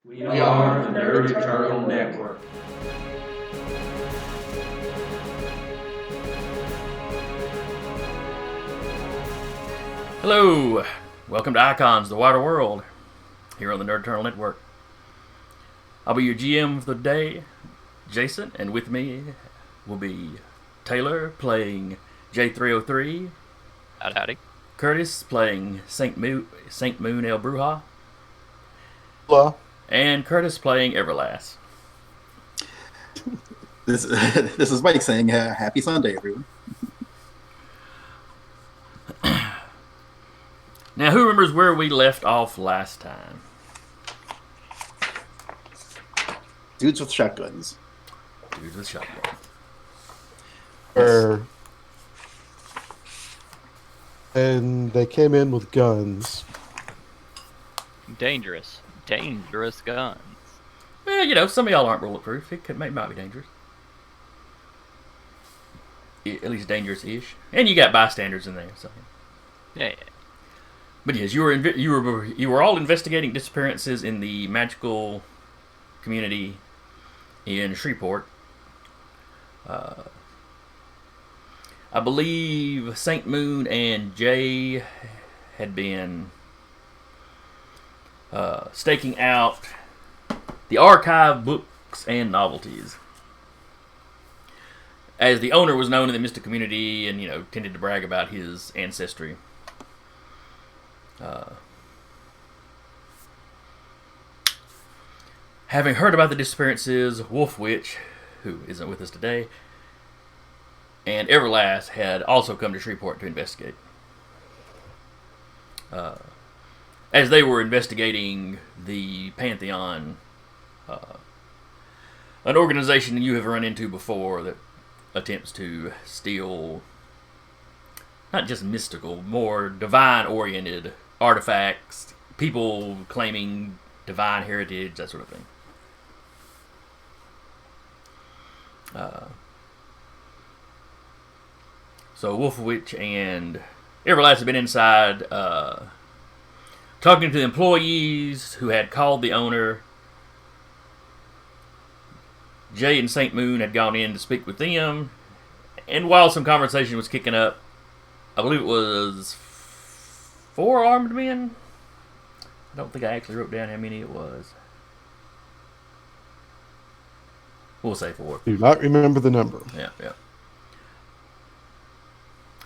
We are the Nerd Eternal Network. Hello, welcome to Icons, the Wider World, here on the Nerd Eternal Network. I'll be your GM for the day, Jason, and with me will be Taylor playing J303, Howdy. Curtis playing Saint Moon El Bruja, Hello. and Curtis playing Everlast. This is Mike saying happy Sunday, everyone. Now, who remembers where we left off last time? Dudes with shotguns. Dudes with shotguns. And they came in with guns. Dangerous guns. Well, some of y'all aren't bulletproof. It might be dangerous. At least dangerous-ish. And you got bystanders in there, so. Yeah. But yes, you were all investigating disappearances in the magical community in Shreveport. I believe Saint Moon and Jay had been staking out the archive books and novelties. As the owner was known in the mystic community and, tended to brag about his ancestry. Having heard about the disappearances, Wolf Witch, who isn't with us today, and Everlast had also come to Shreveport to investigate. As they were investigating the Pantheon, an organization you have run into before that attempts to steal not just mystical, more divine-oriented artifacts, people claiming divine heritage, that sort of thing. So Wolf Witch and Everlast have been inside talking to the employees who had called the owner. Jay and Saint Moon had gone in to speak with them, and while some conversation was kicking up, I believe it was 4 armed men. I don't think I actually wrote down how many it was. We'll say 4. Do not remember the number. Yeah.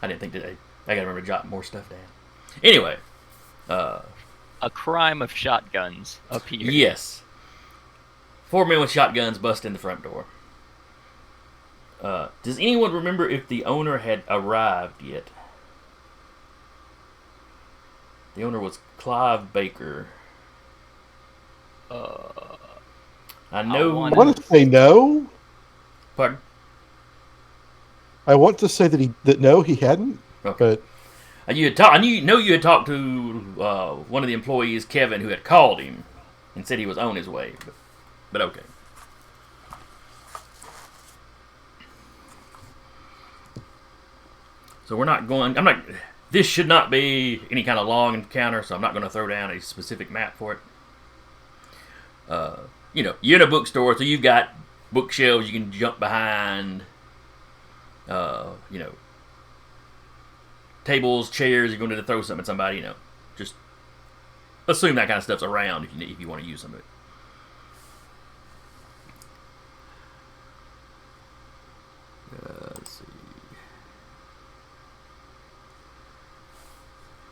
I didn't think that I gotta remember to jot more stuff down. Anyway. A crime of shotguns appeared. Yes. 4 men with shotguns bust in the front door. Does anyone remember if the owner had arrived yet? The owner was Clive Baker. I know. I want to say no. Pardon? I want to say that no, he hadn't. Okay. But You had you had talked to one of the employees, Kevin, who had called him and said he was on his way. But okay. So we're not going. This should not be any kind of long encounter, so I'm not going to throw down a specific map for it. You're in a bookstore, so you've got bookshelves you can jump behind. Tables, chairs. You're going to throw something at somebody. Just assume that kind of stuff's around if you want to use some of it. Let's see.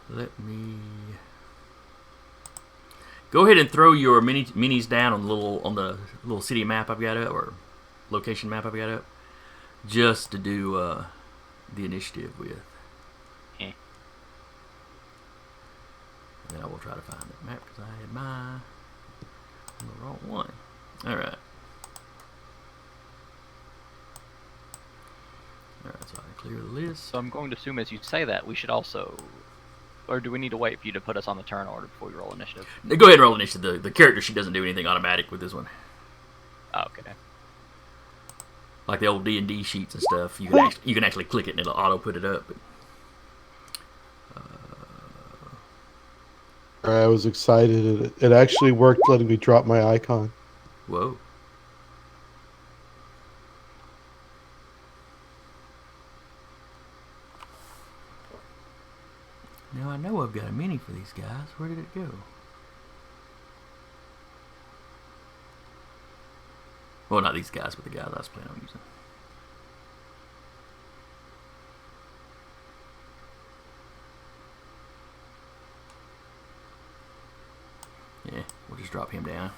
Let me go ahead and throw your minis down on the little city map I've got up, or location map I've got up, just to do the initiative with. Okay. And then I will try to find that map because I had on the wrong one. All right. So I clear the list. So I'm going to assume as you say that, we should also... Or do we need to wait for you to put us on the turn order before we roll initiative? Go ahead and roll initiative. The character sheet doesn't do anything automatic with this one. Oh, okay. Like the old D&D sheets and stuff, you can actually click it and it'll auto put it up. But, I was excited. It actually worked, letting me drop my icon. Whoa. Now I know I've got a mini for these guys. Where did it go? Well, not these guys, but the guys I was planning on using. Yeah, we'll just drop him down.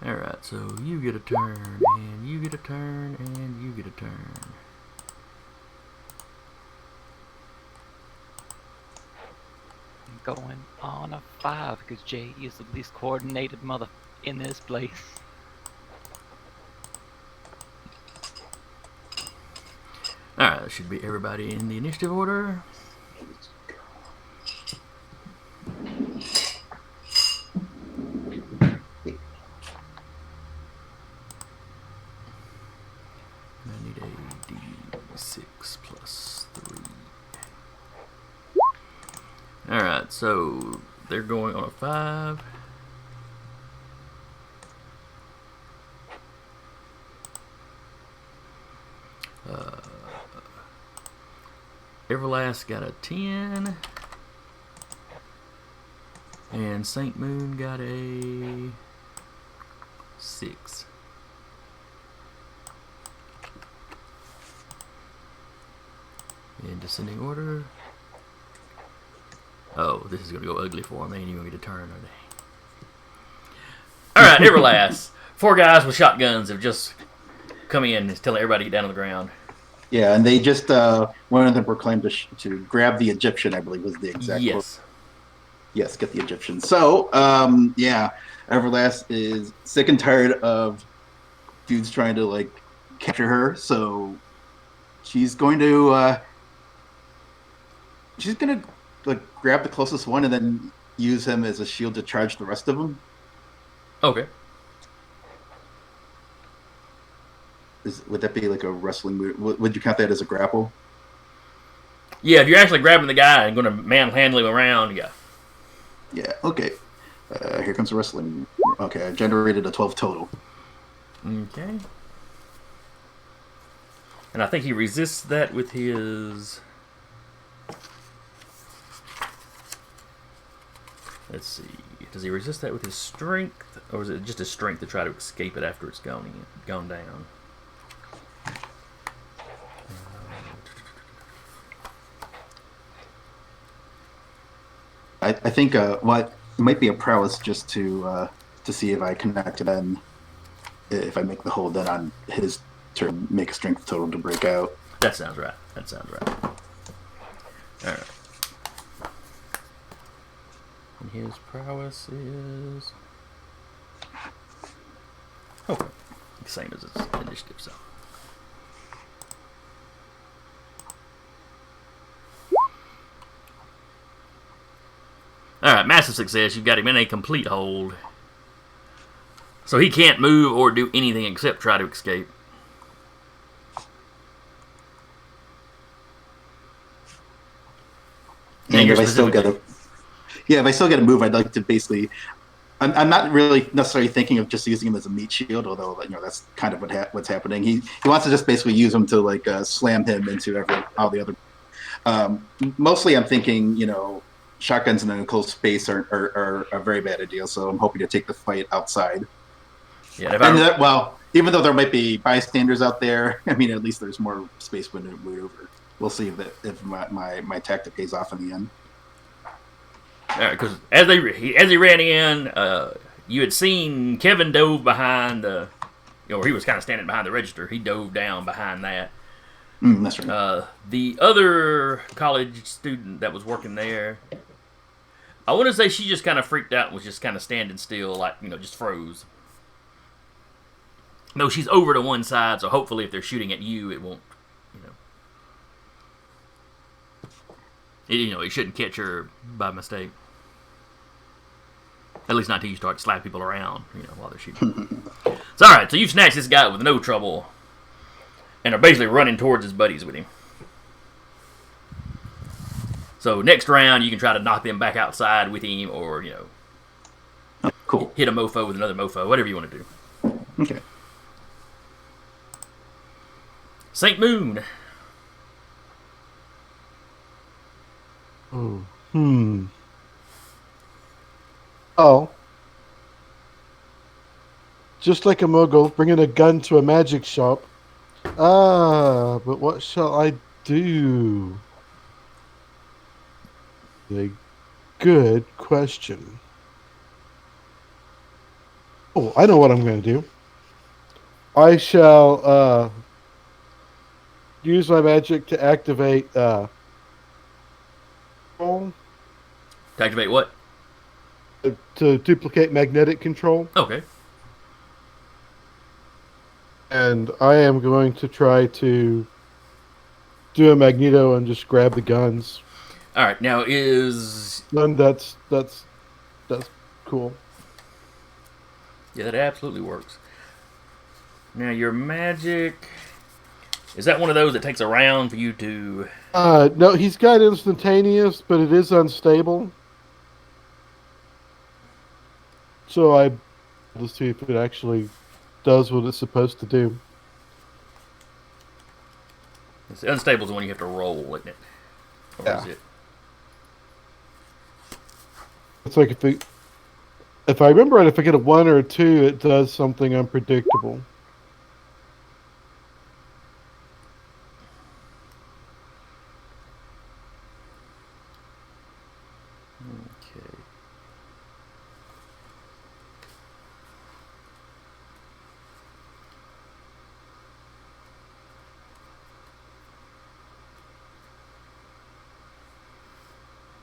Alright, so you get a turn, and you get a turn, and you get a turn. Going on a 5 because Jay is the least coordinated mother in this place. Alright, that should be everybody in the initiative order. I need a D6 plus 3. Alright, so they're going on a 5. Everlast got a 10. And Saint Moon got a 6. In descending order. Oh, this is going to go ugly for them. They ain't even going to get a turn, are they? Alright, Everlast. 4 guys with shotguns have just come in and telling everybody to get down on the ground. Yeah, and they just one of them proclaimed to grab the Egyptian, I believe was the exact quote. Yes. Yes, get the Egyptian. So, yeah, Everlast is sick and tired of dudes trying to like capture her. So she's going to like grab the closest one and then use him as a shield to charge the rest of them. Okay. Would that be like a wrestling move? Would you count that as a grapple? Yeah, if you're actually grabbing the guy and going to manhandle him around, yeah. Yeah, okay. Here comes the wrestling. Okay, I generated a 12 total. Okay. And I think he resists that with his... Let's see. Does he resist that with his strength? Or is it just his strength to try to escape it after it's gone down? I think what it might be a prowess just to see if I connect, and then if I make the hold, then on his turn make a strength total to break out. That sounds right. All right. And his prowess is... Okay. Same as his initiative, so... Alright, massive success. You've got him in a complete hold. So he can't move or do anything except try to escape. And if I still get a move, I'd like to basically... I'm not really necessarily thinking of just using him as a meat shield, although that's kind of what's happening. He wants to just basically use him to like slam him into all the other... mostly I'm thinking, shotguns in an enclosed space are a very bad idea, so I'm hoping to take the fight outside. Yeah, even though there might be bystanders out there, I mean, at least there's more space to maneuver. We'll see if my tactic pays off in the end. Because as he ran in, you had seen Kevin dove behind the, or he was kind of standing behind the register. He dove down behind that. That's right. The other college student that was working there, I want to say she just kind of freaked out and was just kind of standing still, like, just froze. No, she's over to one side, so hopefully if they're shooting at you, it won't, it shouldn't catch her by mistake. At least not until you start slapping people around, while they're shooting. It's alright, so you snatch this guy with no trouble. And are basically running towards his buddies with him. So next round, you can try to knock them back outside with him, or Cool. hit a mofo with another mofo, whatever you want to do. Okay. Saint Moon. Oh. Oh. Just like a mogul, bringing a gun to a magic shop. But what shall I do? A good question. Oh, I know what I'm going to do. I shall use my magic to activate control, To activate what? to duplicate magnetic control, Okay. and I am going to try to do a Magneto and just grab the guns. All right. Now is And that's cool. yeah, that absolutely works. Now your magic is that one of those that takes a round for you to? No, he's got instantaneous, but it is unstable. So I will see if it actually does what it's supposed to do. It's unstable is the one you have to roll, isn't it? Or Yeah. is it? It's like if I remember right, if I get a 1 or a 2, it does something unpredictable. Okay.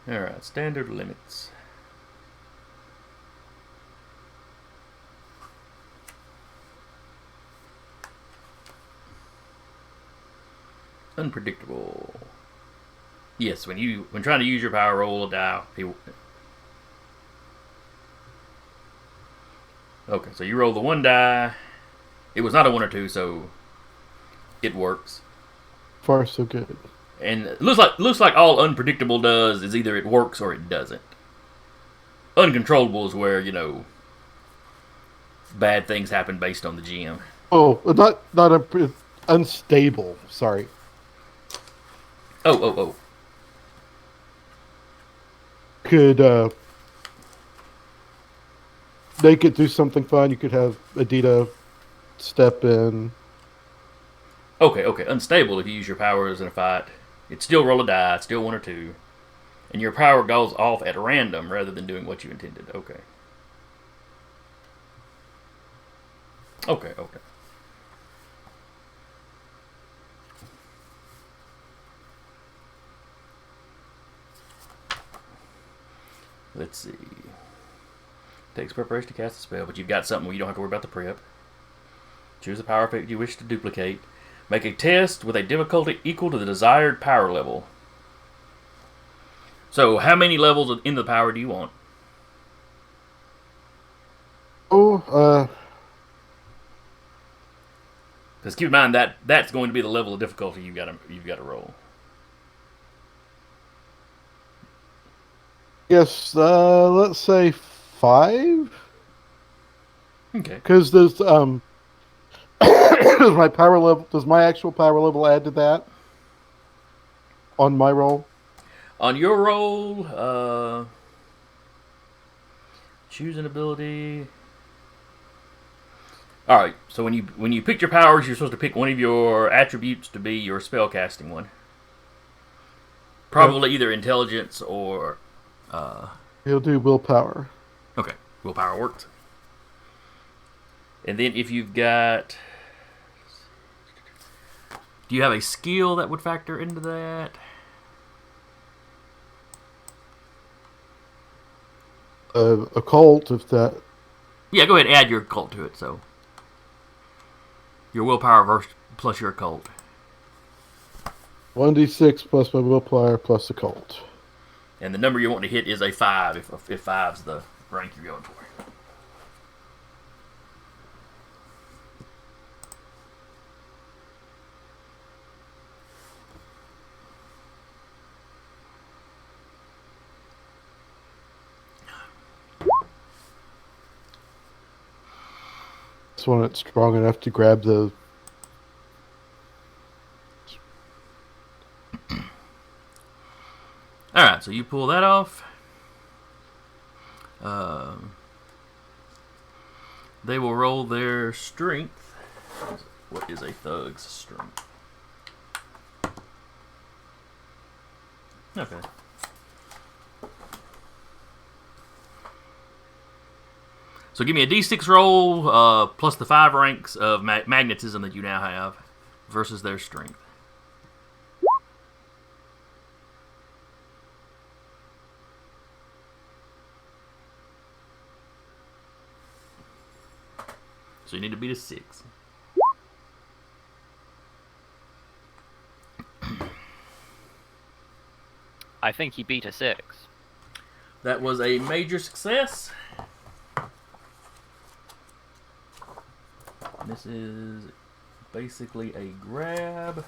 All right. Standard limits. Unpredictable. Yes, when trying to use your power, roll a die. Okay, so you roll the one die. It was not a 1 or 2, so it works. Far so good. And it looks like all unpredictable does is either it works or it doesn't. Uncontrollable is where bad things happen based on the GM. Oh, unstable. Sorry. Oh. Could make it do something fun. You could have Adita step in. Okay. Unstable if you use your powers in a fight. It's still roll a die. It's still 1 or 2. And your power goes off at random rather than doing what you intended. Okay. Let's see. Takes preparation to cast a spell, but you've got something where you don't have to worry about the prep. Choose a power effect you wish to duplicate. Make a test with a difficulty equal to the desired power level. So, how many levels in the power do you want? Because keep in mind that's going to be the level of difficulty you've got to roll. Yes, let's say 5. Okay. Because there's does my actual power level add to that on my roll? On your roll, choose an ability. All right. So when you pick your powers, you're supposed to pick one of your attributes to be your spellcasting one. Probably either intelligence or. He'll do willpower. Okay, willpower works. And then if you've got, do you have a skill that would factor into that? Occult, if that. Yeah, go ahead and add your occult to it. So your willpower plus your occult. 1d6 plus my willpower plus occult. And the number you want to hit is a 5 if 5's the rank you're going for. This one that's strong enough to grab the. All right, so you pull that off. They will roll their strength. What is a thug's strength? Okay. So give me a d6 roll plus the 5 ranks of magnetism that you now have versus their strength. So you need to beat a 6. I think he beat a 6. That was a major success. This is basically a grab.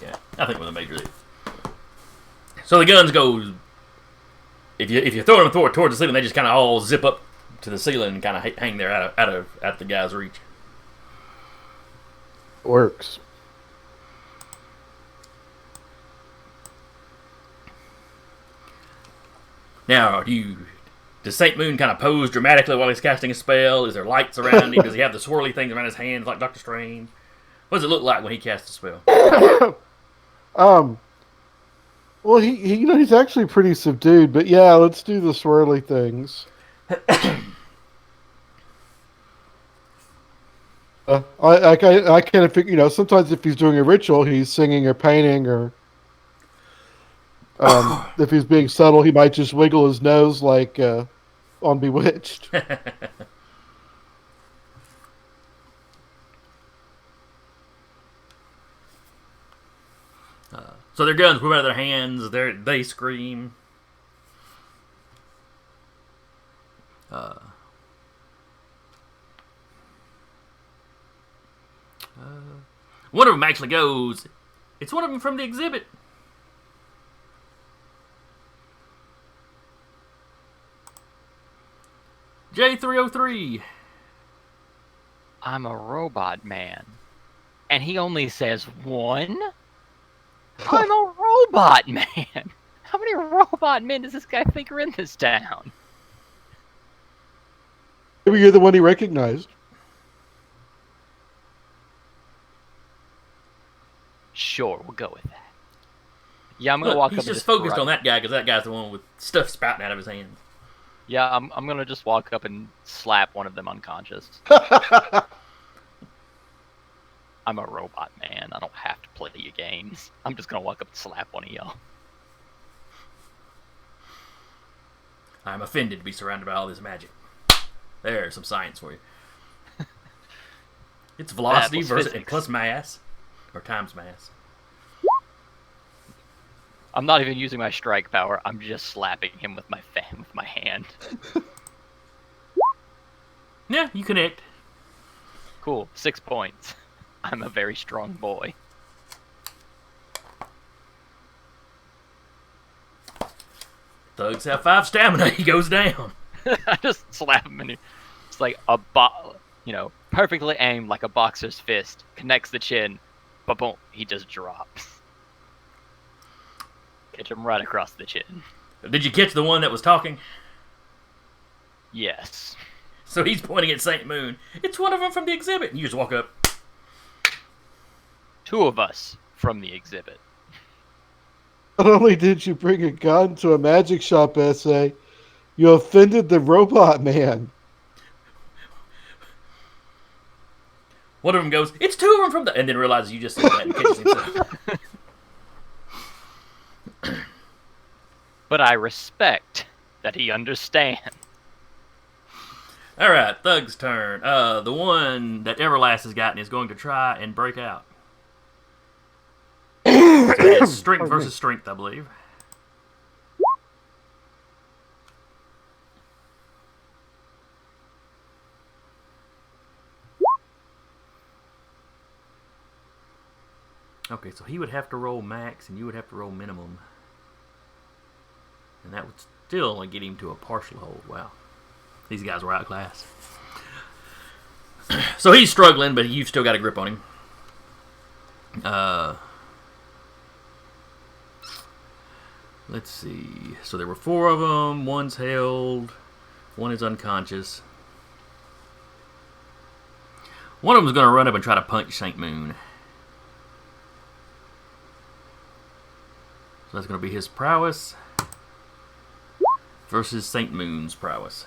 Yeah, I think with a major. So the guns go. If you throw them towards the ceiling, they just kind of all zip up to the ceiling and kind of hang there at the guy's reach. Works. Now, does Saint Moon kind of pose dramatically while he's casting a spell? Is there lights around him? Does he have the swirly things around his hands like Doctor Strange? What does it look like when he casts a spell? Well, he he's actually pretty subdued, but yeah, let's do the swirly things. I kind of figure, sometimes if he's doing a ritual, he's singing or painting, or if he's being subtle, he might just wiggle his nose like on Bewitched. So their guns move out of their hands. They scream. One of them actually goes. It's one of them from the exhibit. J303. I'm a robot man. And he only says one? I'm a robot man. How many robot men does this guy think are in this town? Maybe you're the one he recognized. Sure, we'll go with that. Yeah, I'm gonna walk up. He's and just focused on that guy because that guy's the one with stuff spouting out of his hands. Yeah, I'm gonna just walk up and slap one of them unconscious. I'm a robot man. I don't have to play your games. I'm just gonna walk up and slap one of y'all. I'm offended to be surrounded by all this magic. There's some science for you. It's velocity versus plus mass, or times mass. I'm not even using my strike power. I'm just slapping him with my hand. Yeah, you connect. Cool. 6 points. I'm a very strong boy. Thugs have 5 stamina. He goes down. I just slap him and it's like perfectly aimed like a boxer's fist. Connects the chin. But boom, he just drops. Catch him right across the chin. Did you catch the one that was talking? Yes. So he's pointing at Saint Moon. It's one of them from the exhibit. And you just walk up. 2 of us from the exhibit. Not only did you bring a gun to a magic shop essay, you offended the robot man. One of them goes, it's 2 of them from the... And then realizes you just said that and catches himself. But I respect that he understands. All right, Thug's turn. The one that Everlast has gotten is going to try and break out. So it's strength versus strength, I believe. Okay, so he would have to roll max, and you would have to roll minimum. And that would still only get him to a partial hold. Wow. These guys were outclassed. So he's struggling, but you've still got a grip on him. Let's see. So there were 4 of them. One's held. One is unconscious. One of them's going to run up and try to punch St. Moon. So that's going to be his prowess versus St. Moon's prowess.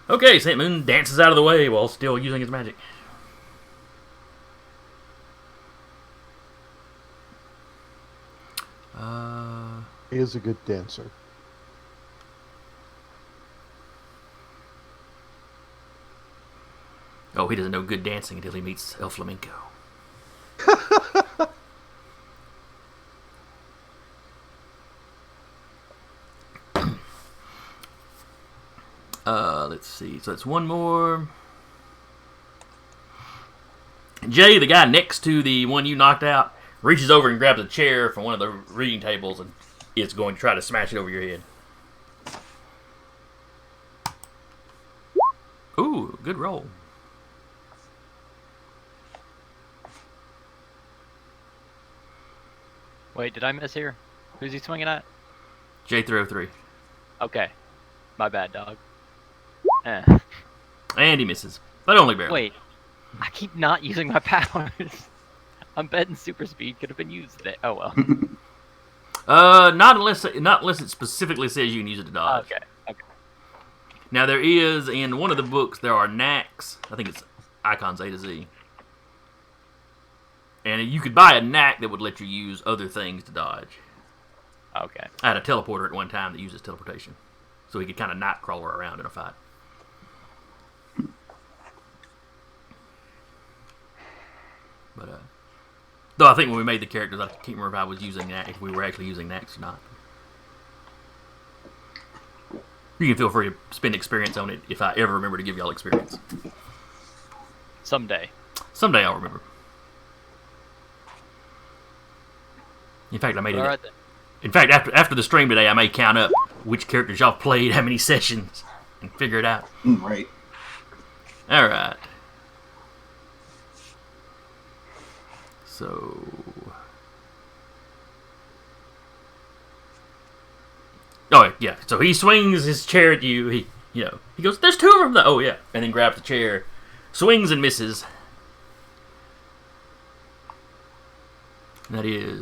Okay, St. Moon dances out of the way while still using his magic. He is a good dancer. Oh, he doesn't know good dancing until he meets El Flamenco. Let's see. So that's one more. Jay, the guy next to the one you knocked out, reaches over and grabs a chair from one of the reading tables and is going to try to smash it over your head. Ooh, good roll. Wait, did I miss here? Who's he swinging at? J303. Okay. My bad, dog. And he misses, but only barely. Wait. I keep not using my powers. I'm betting super speed could have been used there. Oh well. Not unless it specifically says you can use it to dodge. Okay. Now there is in one of the books there are knacks. I think it's icons A to Z, and you could buy a knack that would let you use other things to dodge. Okay. I had a teleporter at one time that uses teleportation, so he could kind of night crawler around in a fight. But though I think when we made the characters, I can't remember if I was using that, if we were actually using knacks or not. You can feel free to spend experience on it if I ever remember to give y'all experience. Someday. Someday I'll remember. In fact, I made it. All right, then. In fact, after the stream today, I may count up which characters y'all played, how many sessions, and figure it out. Right. All right. So, oh yeah. So he swings his chair at you. He goes, "There's 2 of them." Oh yeah, and then grabs the chair, swings and misses. That is,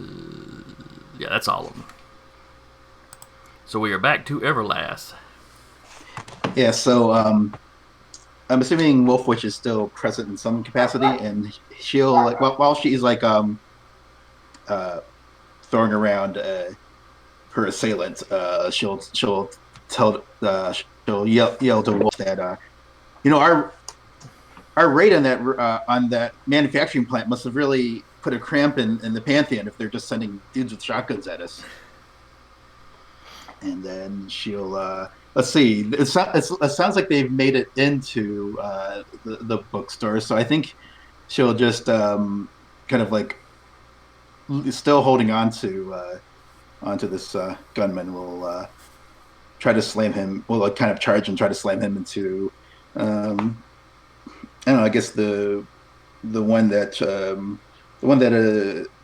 yeah, that's all of them. So we are back to Everlast. Yeah. So I'm assuming Wolf Witch is still present in some capacity, and she'll while she's throwing around her assailant, she'll yell to Wolf that our raid on that manufacturing plant must have really put a cramp in the Pantheon if they're just sending dudes with shotguns at us. And then she'll let's see. It sounds like they've made it into the bookstore, so I think she'll just kind of like still holding on to onto this gunman. Will try to slam him. Will kind of charge and try to slam him into. I don't know. I guess the one that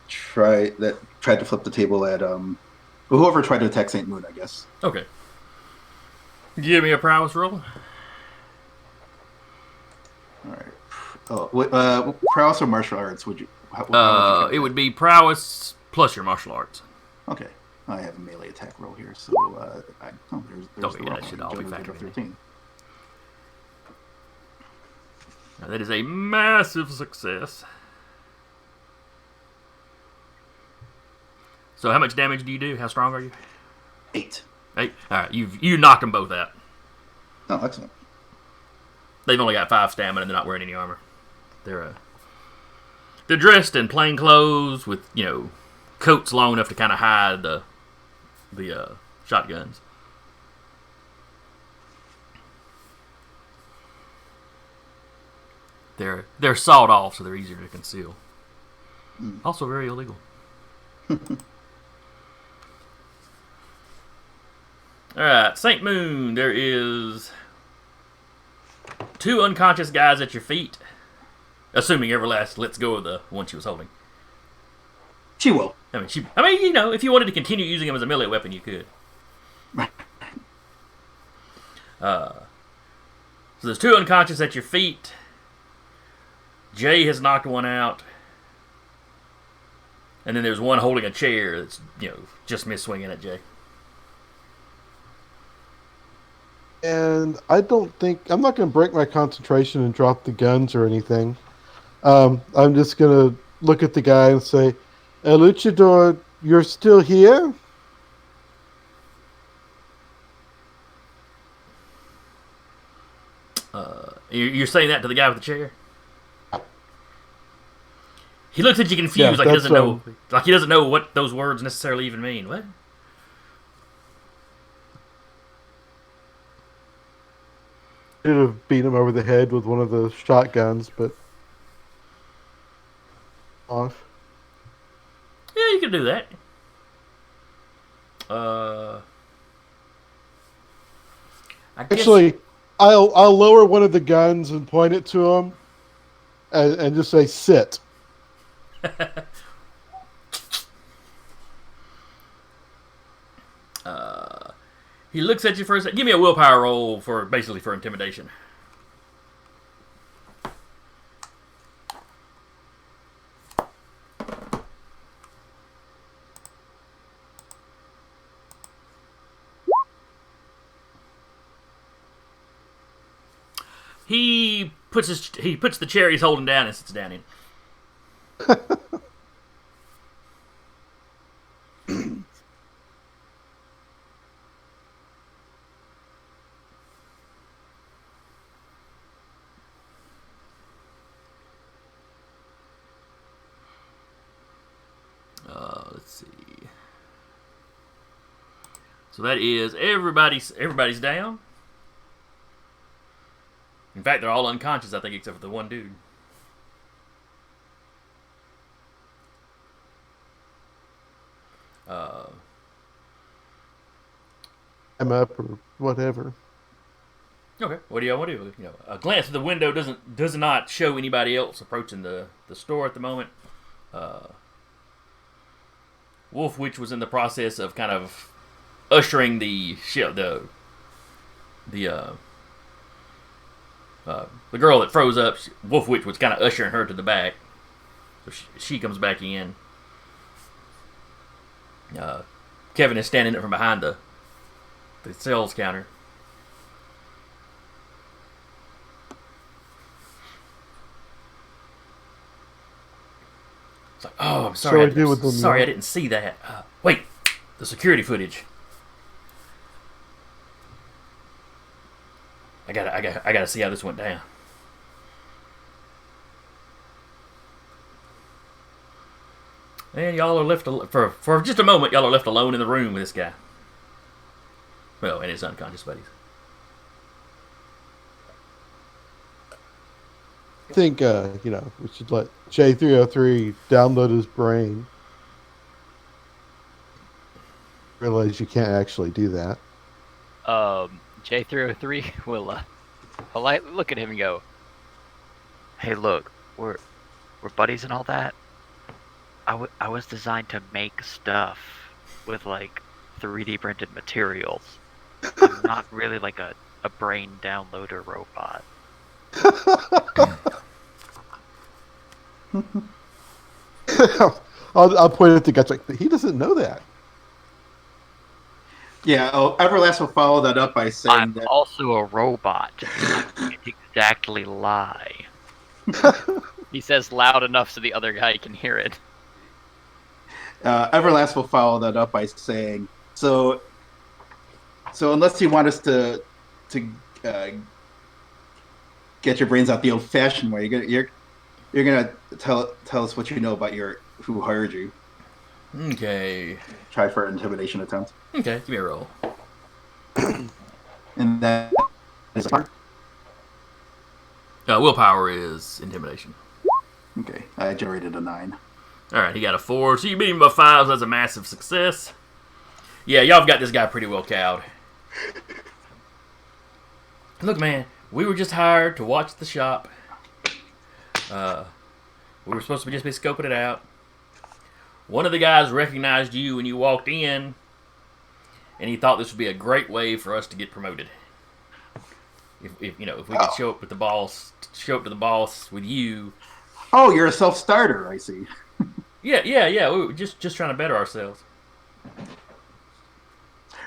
tried to flip the table at whoever tried to attack St. Moon, I guess. Okay. Give me a prowess roll. All right. Oh, prowess or martial arts? Would you? It would be prowess plus your martial arts. Okay. I have a melee attack roll here, so there's Okay, yeah, that should all be factored in. 13. Now, that is a massive success. So how much damage do you do? How strong are you? 8. 8. All right, you knocked them both out. Oh, excellent. They've only got 5 stamina and they're not wearing any armor. They're dressed in plain clothes with, coats long enough to kind of hide the shotguns. They're sawed off, so they're easier to conceal. Also very illegal. Alright, St. Moon, there is 2 unconscious guys at your feet. Assuming Everlast lets go of the one she was holding. She will. I mean, you know, if you wanted to continue using them as a melee weapon, you could. So there's 2 unconscious at your feet. Jay has knocked one out. And then there's one holding a chair that's, you know, just missed swinging at Jay. And I'm not going to break my concentration and drop the guns or anything. I'm just going to look at the guy and say, Luchador, you're still here? You're saying that to the guy with the chair? He looks at you confused, like he doesn't know. Like he doesn't know what those words necessarily even mean. What? Should have beat him over the head with one of the shotguns, but off. Yeah, you can do that. Actually, I'll lower one of the guns and point it to him, and just say sit. He looks at you for a second. Give me a willpower roll for intimidation. He puts the chair he's holding down and sits down in. Let's see. So that is everybody's down. In fact, they're all unconscious, I think, except for the one dude. I'm up or whatever. Okay, what do y'all want to do? You know, a glance at the window does not show anybody else approaching the store at the moment. Wolf Witch was in the process of kind of ushering the girl that froze up. Wolf Witch was kind of ushering her to the back, so she comes back in. Kevin is standing up from behind the sales counter. It's like, oh, I'm sorry. I didn't see that. Wait, the security footage. I gotta see how this went down. And y'all are left for just a moment. Y'all are left alone in the room with this guy. Well, and his unconscious buddies. I think we should let J303 download his brain. Realize you can't actually do that. J303 will politely look at him and go, "Hey, look, we're buddies and all that. I was designed to make stuff with like 3D printed materials. I'm not really like a brain downloader robot." I'll point at the guy like, he doesn't know that. Yeah, Everlast will follow that up by saying I'm also a robot. I can't exactly lie. He says loud enough so the other guy can hear it. Everlast will follow that up by saying, so unless you want us to get your brains out the old-fashioned way, you're gonna tell us what you know about who hired you. Okay. Try for an intimidation attempt. Okay, give me a roll. And that is a part. Willpower is intimidation. Okay, I generated a 9. All right, he got a 4, so you beat him by 5. So that's a massive success. Yeah, y'all have got this guy pretty well cowed. Look, man, we were just hired to watch the shop. We were supposed to just be scoping it out. One of the guys recognized you when you walked in, and he thought this would be a great way for us to get promoted. If we could show up to the boss with you. Oh, you're a self-starter, I see. Yeah. We were just trying to better ourselves.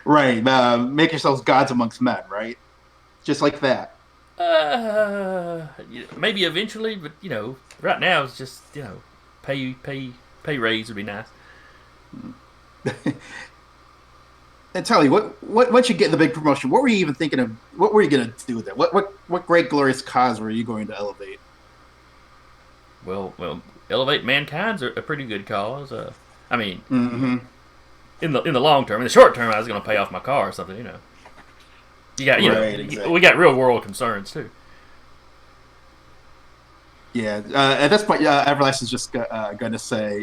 Right, make yourselves gods amongst men, right? Just like that. Maybe eventually, but right now it's just pay raise would be nice. And tell you what, once you get the big promotion, what were you even thinking of? What were you going to do with it? What great glorious cause were you going to elevate? Well, elevate mankind's a pretty good cause. I mean, in the long term, in the short term, I was going to pay off my car or something. You got exactly. We got real world concerns too. Yeah, at this point, Everlast is just going to say,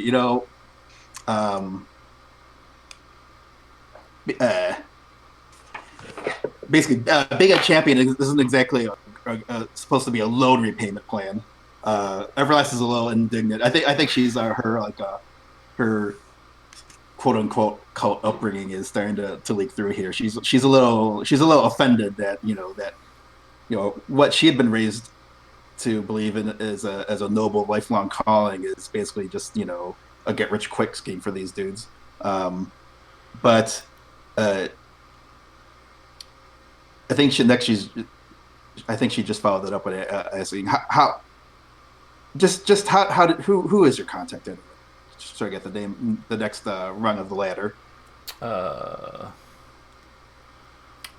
basically, being a champion isn't exactly supposed to be a loan repayment plan. Everlast is a little indignant. I think she's her quote unquote cult upbringing is starting to leak through here. She's a little offended that what she had been raised to believe in as a noble lifelong calling is basically just a get rich quick scheme for these dudes. But I think she just followed it up with asking who is your contact anyway? Just so I get the name, the next rung of the ladder.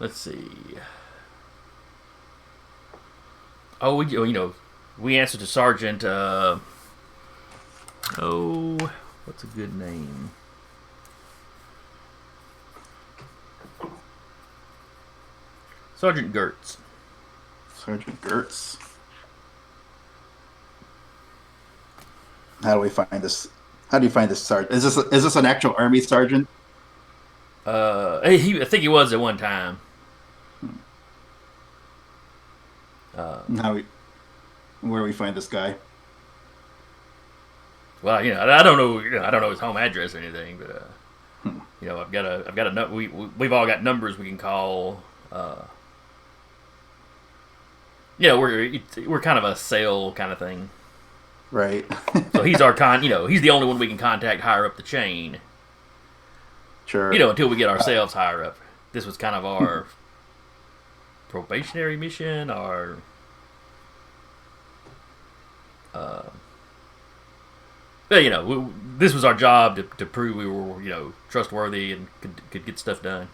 Let's see. Oh, we answered to Sergeant. What's a good name? Sergeant Gertz. Sergeant Gertz. How do we find this? How do you find this sergeant? Is this an actual army sergeant? I think he was at one time. Where do we find this guy? Well, I don't know. I don't know his home address or anything, but I've got a we've all got numbers we can call. We're kind of a sale kind of thing. Right. So he's our he's the only one we can contact higher up the chain. Sure. Until we get ourselves higher up. This was kind of our probationary mission, this was our job to prove we were, trustworthy and could get stuff done.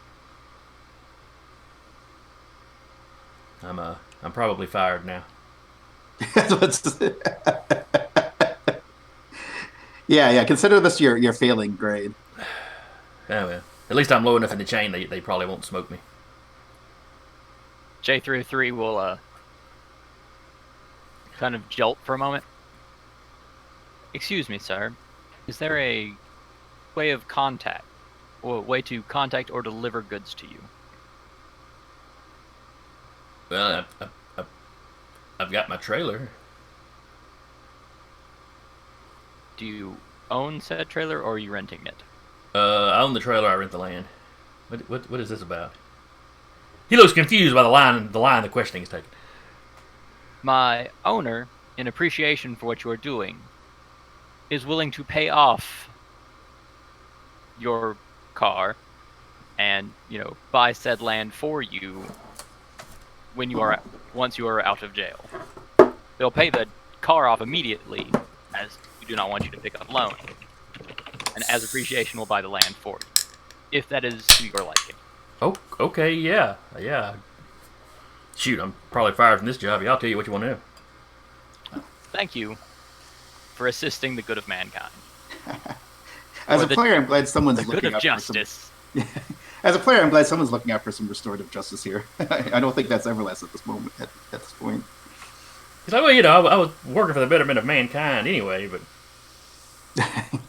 I'm probably fired now. Yeah. Consider this your failing grade. Yeah, well, at least I'm low enough in the chain they probably won't smoke me. J303 will kind of jolt for a moment. Excuse me, sir. Is there a way of contact, or a way to contact or deliver goods to you? Well, I've got my trailer. Do you own said trailer, or are you renting it? I own the trailer. I rent the land. What is this about? He looks confused by the line the questioning is taking. My owner, in appreciation for what you are doing, is willing to pay off your car and, buy said land for you once you are out of jail. They'll pay the car off immediately, as we do not want you to pick up a loan. And as appreciation, we'll buy the land for you, if that is to your liking. Oh, okay, yeah. Shoot, I'm probably fired from this job. Yeah, I'll tell you what you want to know. Thank you for assisting the good of mankind. As Or a the- player, I'm glad someone's The good looking of out justice. for some. As a player, I'm glad someone's looking out for some restorative justice here. I don't think that's Everlast at this moment. At this point, He's like, well, you know, I was working for the betterment of mankind anyway, but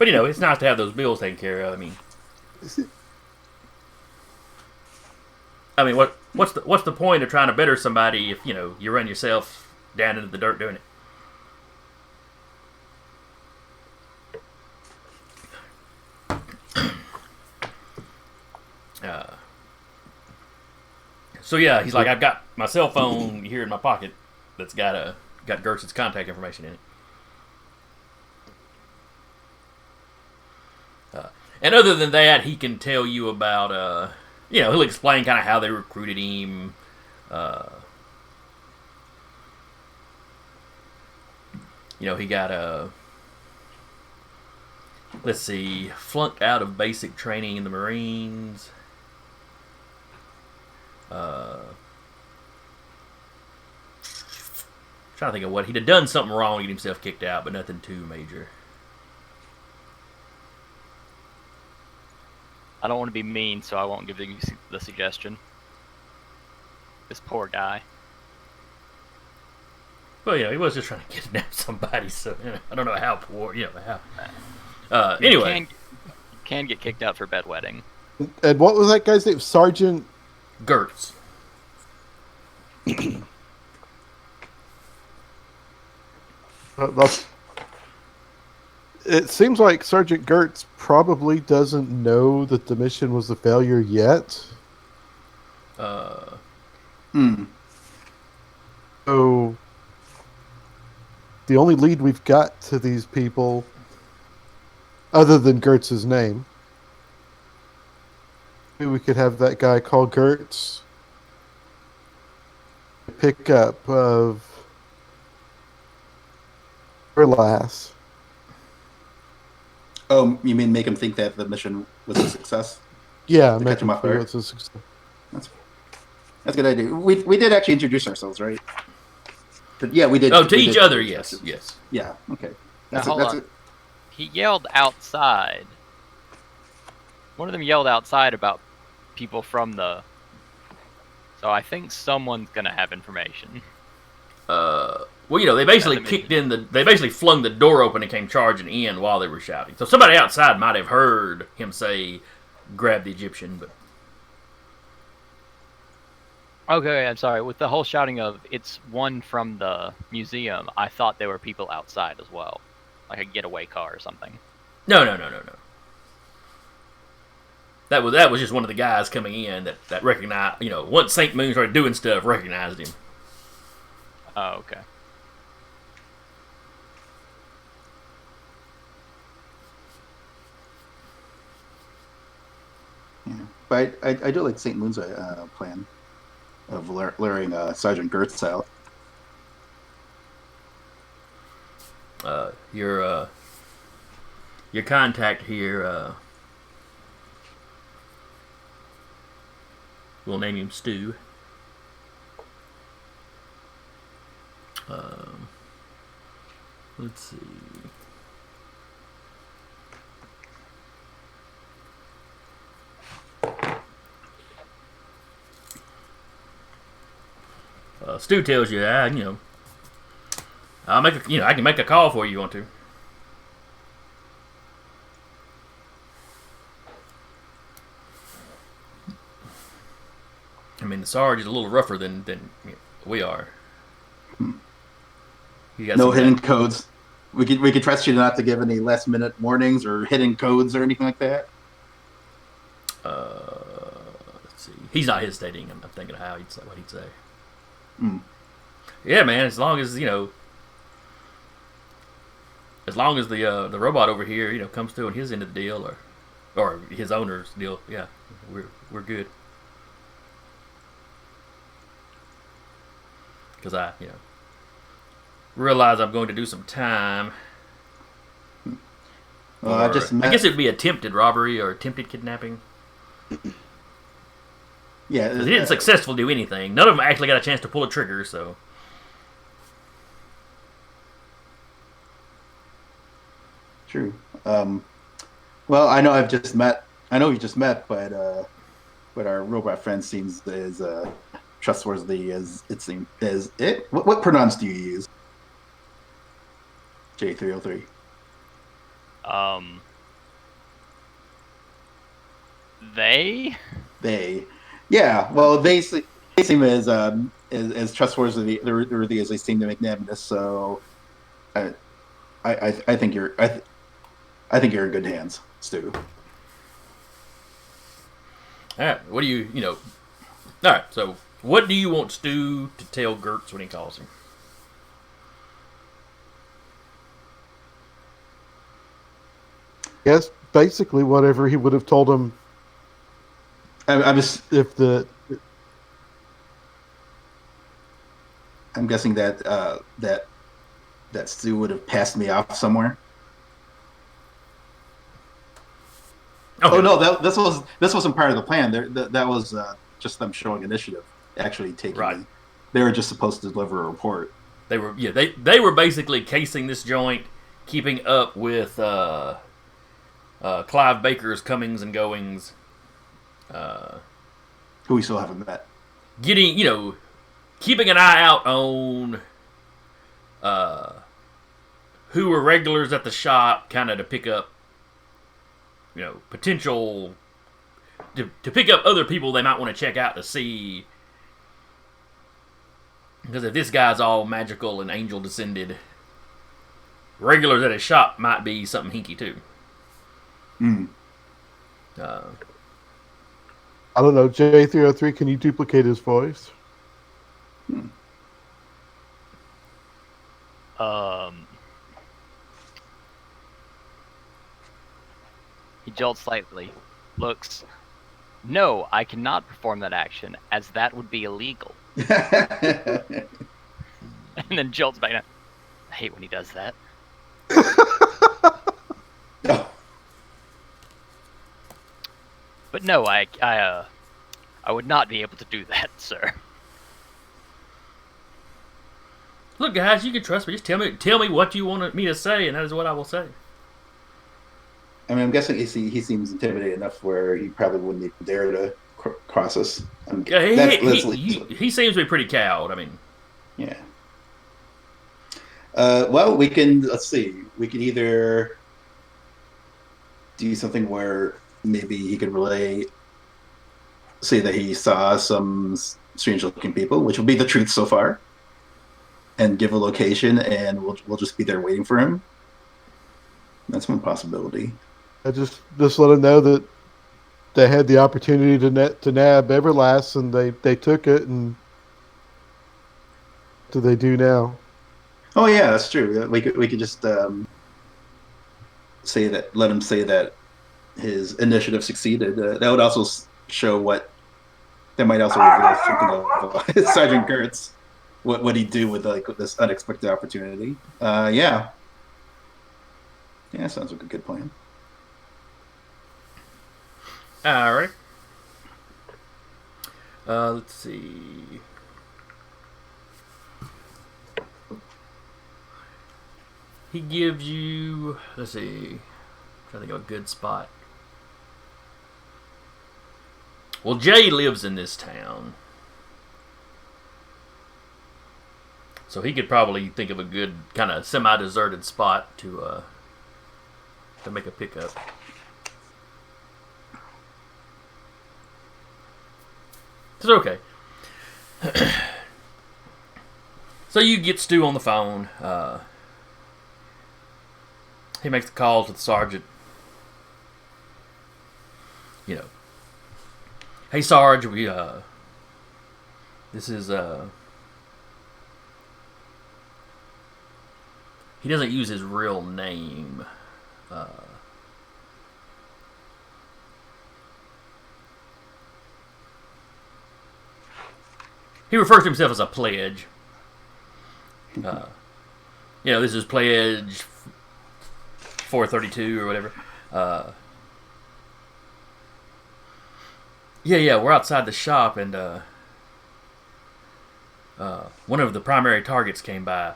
you know, it's nice to have those bills taken care of. I mean, what's the point of trying to better somebody if you know you run yourself down into the dirt doing it? So yeah, he's like, I've got my cell phone here in my pocket that's got Gertz's contact information in it. And other than that, he can tell you about, you know, he'll explain kind of how they recruited him. You know, he got let's see, flunked out of basic training in the Marines. Trying to think of what he'd have done something wrong to get himself kicked out, but nothing too major. I don't want to be mean, so I won't give the suggestion. This poor guy. Well, yeah, he was just trying to kidnap somebody, so you know, I don't know how poor, you know, how. Anyway. You can get kicked out for bedwetting. And what was that guy's name? Sergeant Gertz. It seems like Sergeant Gertz probably doesn't know that the mission was a failure yet. So the only lead we've got to these people, other than Gertz's name, maybe we could have that guy call Gertz. Pick up of Verlass. oh, you mean make him think that the mission was a success? Yeah, To make catch him him off feel guard. it's a success. That's a good idea. We did actually introduce ourselves, right? Yeah, we did. Oh, to we each did other, introduce yes, ourselves. yes. Yeah. Okay. Now, hold on. He yelled outside. One of them yelled outside about people from the... So I think someone's gonna have information. Well, you know, they basically they basically flung the door open and came charging in while they were shouting. So somebody outside might have heard him say, grab the Egyptian, but... Okay, I'm sorry. With the whole shouting of, it's one from the museum, I thought there were people outside as well. Like a getaway car or something. No. That was just one of the guys coming in that recognized, you know, once St. Moon started doing stuff, recognized him. Oh, okay. Yeah. But I do like St. Moon's plan of luring Sergeant Gertz out. Your contact here, we'll name him Stu. Let's see. Stu tells you, you know, I can make a call for you. You want to? I mean, the Sarge is a little rougher than we are. No hidden codes. We could trust you not to give any last minute warnings or hidden codes or anything like that. Let's see. He's not hesitating. I'm thinking of what he'd say. Mm. Yeah, man. As long as you know, as long as the robot over here, you know, comes through on his end of the deal or his owner's deal, yeah, we're good. Because I realize I'm going to do some time. Well, I guess it'd be attempted robbery or attempted kidnapping. Yeah, he didn't successfully do anything. None of them actually got a chance to pull a trigger, so. True. Well, I know I've just met. I know we just met, but our robot friend seems as trustworthy as it seems. As it. What pronouns do you use? J303. Um, they? They. Yeah. Well, they seem as trustworthy as they seem to make Navinus. So, I I think I think you're in good hands, Stu. All right. What do you know? All right. So, what do you want Stu to tell Gertz when he calls him? Yes, basically whatever he would have told him I'm just if the I'm guessing that that Stu would have passed me off somewhere. Okay. Oh no, this wasn't part of the plan. That was just them showing initiative, actually taking Right. me. They were just supposed to deliver a report. They were basically casing this joint, keeping up with Clive Baker's comings and goings, Who we still haven't met. getting keeping an eye out on who were regulars at the shop, kind of to pick up potential to pick up other people they might want to check out to see. Because if this guy's all magical and angel descended, regulars at his shop might be something hinky too. Mm. I don't know, J303, can you duplicate his voice? He jolts slightly, looks. No, I cannot perform that action, as that would be illegal. And then jolts back down. I hate when he does that. Oh. But no, I would not be able to do that, sir. Look, guys, you can trust me. Just tell me what you want me to say, and that is what I will say. I mean, I'm guessing he seems intimidated enough where he probably wouldn't even dare to cross us. Yeah, he seems to be pretty cowed. I mean, yeah. Well, let's see. We could either do something where maybe he could say that he saw some strange-looking people, which would be the truth so far, and give a location, and we'll just be there waiting for him. That's one possibility. I just let him know that they had the opportunity to nab Everlast, and they took it, and what do they do now? Oh yeah, that's true. We could just let him say that his initiative succeeded. That would also show that might also reveal something of Sergeant Kurtz. What would he do with this unexpected opportunity? Yeah, sounds like a good plan. all right. Let's see. He gives you. Let's see. I'm trying to think of a good spot. Well, Jay lives in this town, so he could probably think of a good kind of semi-deserted spot to make a pickup. It's okay. So you get Stu on the phone. He makes the call to the sergeant. Hey Sarge, we this is he doesn't use his real name. He refers to himself as a pledge. This is pledge 432 or whatever. We're outside the shop, and one of the primary targets came by.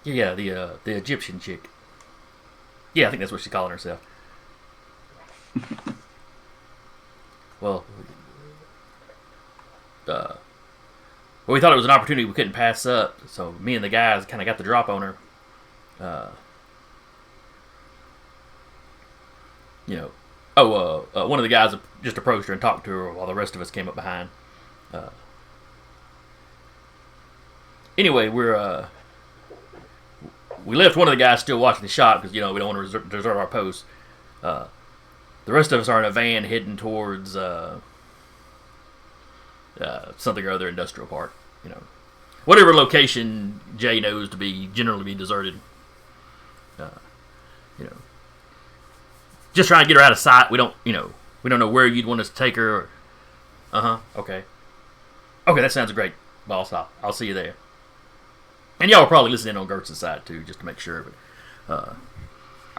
The Egyptian chick. Yeah, I think that's what she's calling herself. Well, we thought it was an opportunity we couldn't pass up, so me and the guys kind of got the drop on her. One of the guys just approached her and talked to her while the rest of us came up behind. Anyway, we left one of the guys still watching the shop because we don't want to desert our post. The rest of us are in a van heading towards something or other industrial park. Whatever location Jay knows to be generally be deserted. Just trying to get her out of sight. We don't know where you'd want us to take her. Okay, that sounds great, boss. I'll see you there. And y'all will probably listen in on Gertz's side too, just to make sure. But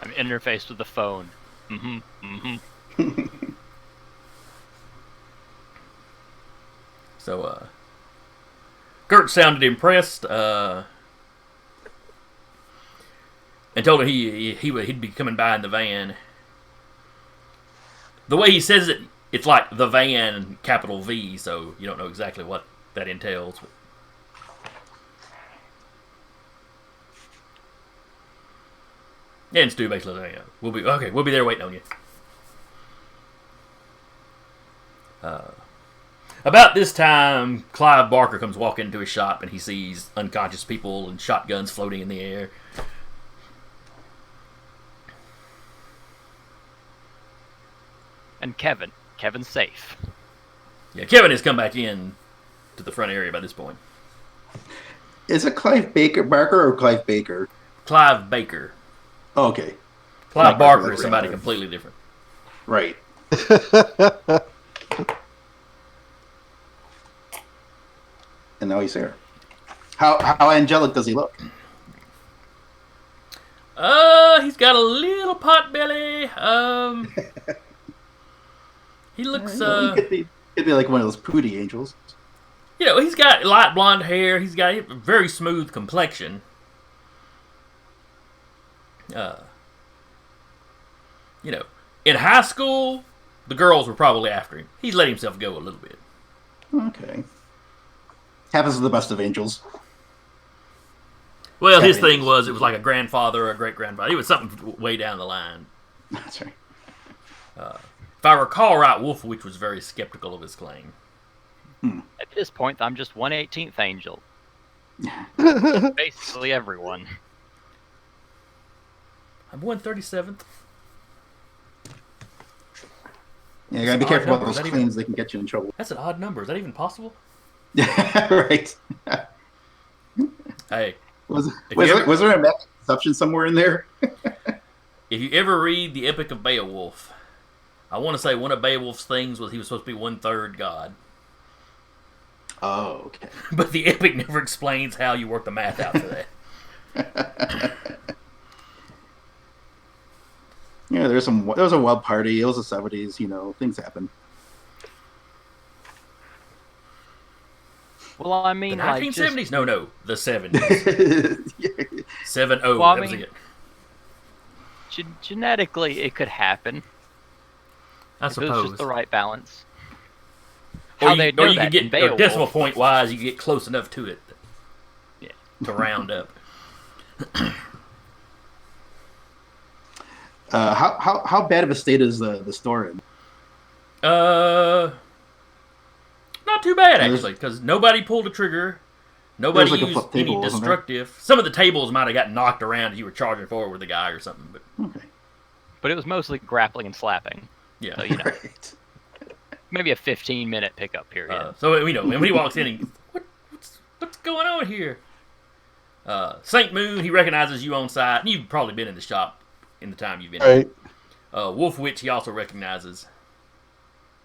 I'm interfaced with the phone. So Gertz sounded impressed, and told her he'd be coming by in the van. The way he says it, it's like the van, capital V, so you don't know exactly what that entails. But. And Stu basically said, we'll be there waiting on you. About this time, Clive Barker comes walking into his shop and he sees unconscious people and shotguns floating in the air. And Kevin's safe. Yeah, Kevin has come back in to the front area by this point. Is it Clive Barker or Clive Baker? Clive Baker. Oh, okay. Clive Barker is somebody completely different. Right. And now he's here. How angelic does he look? He's got a little pot belly. He looks. He could be like one of those Pootie angels. He's got light blonde hair. He's got a very smooth complexion. In high school, the girls were probably after him. He's let himself go a little bit. Okay. Happens to the best of angels. Well, his thing was, it was like a grandfather or a great-grandfather. It was something way down the line. That's right. If I recall right, Wolfowitz was very skeptical of his claim. At this point, I'm just 1/18th angel. Basically everyone. I'm 1/37th. Yeah, you gotta be careful about those claims. They can get you in trouble. That's an odd number. Is that even possible? Yeah, right. Hey. Was there a magic exception somewhere in there? If you ever read the Epic of Beowulf, I want to say one of Beowulf's things was he was supposed to be 1/3 god. Oh, okay. But the Epic never explains how you work the math out for that. Yeah, there was a wild party. It was the 70s. Things happen. Well, I mean, the 1970s? No, the 70s. 70. Well, that was it. Genetically, it could happen. I If suppose. it was just the right balance. Or How you, they or know you that could get in Beowulf. decimal point wise, you get close enough to it to round up. How bad of a state is the store in? Not too bad actually, because nobody pulled a trigger. Nobody like a used flip table, any wasn't there? destructive. Some of the tables might have gotten knocked around as you were charging forward with the guy or something. But Okay. But it was mostly grappling and slapping. yeah. So, Right. maybe a 15-minute pickup period. So when he walks in, and what's going on here? Saint Moon, he recognizes you on site, and you've probably been in the shop in the time you've been. Right. Wolfowitz, he also recognizes.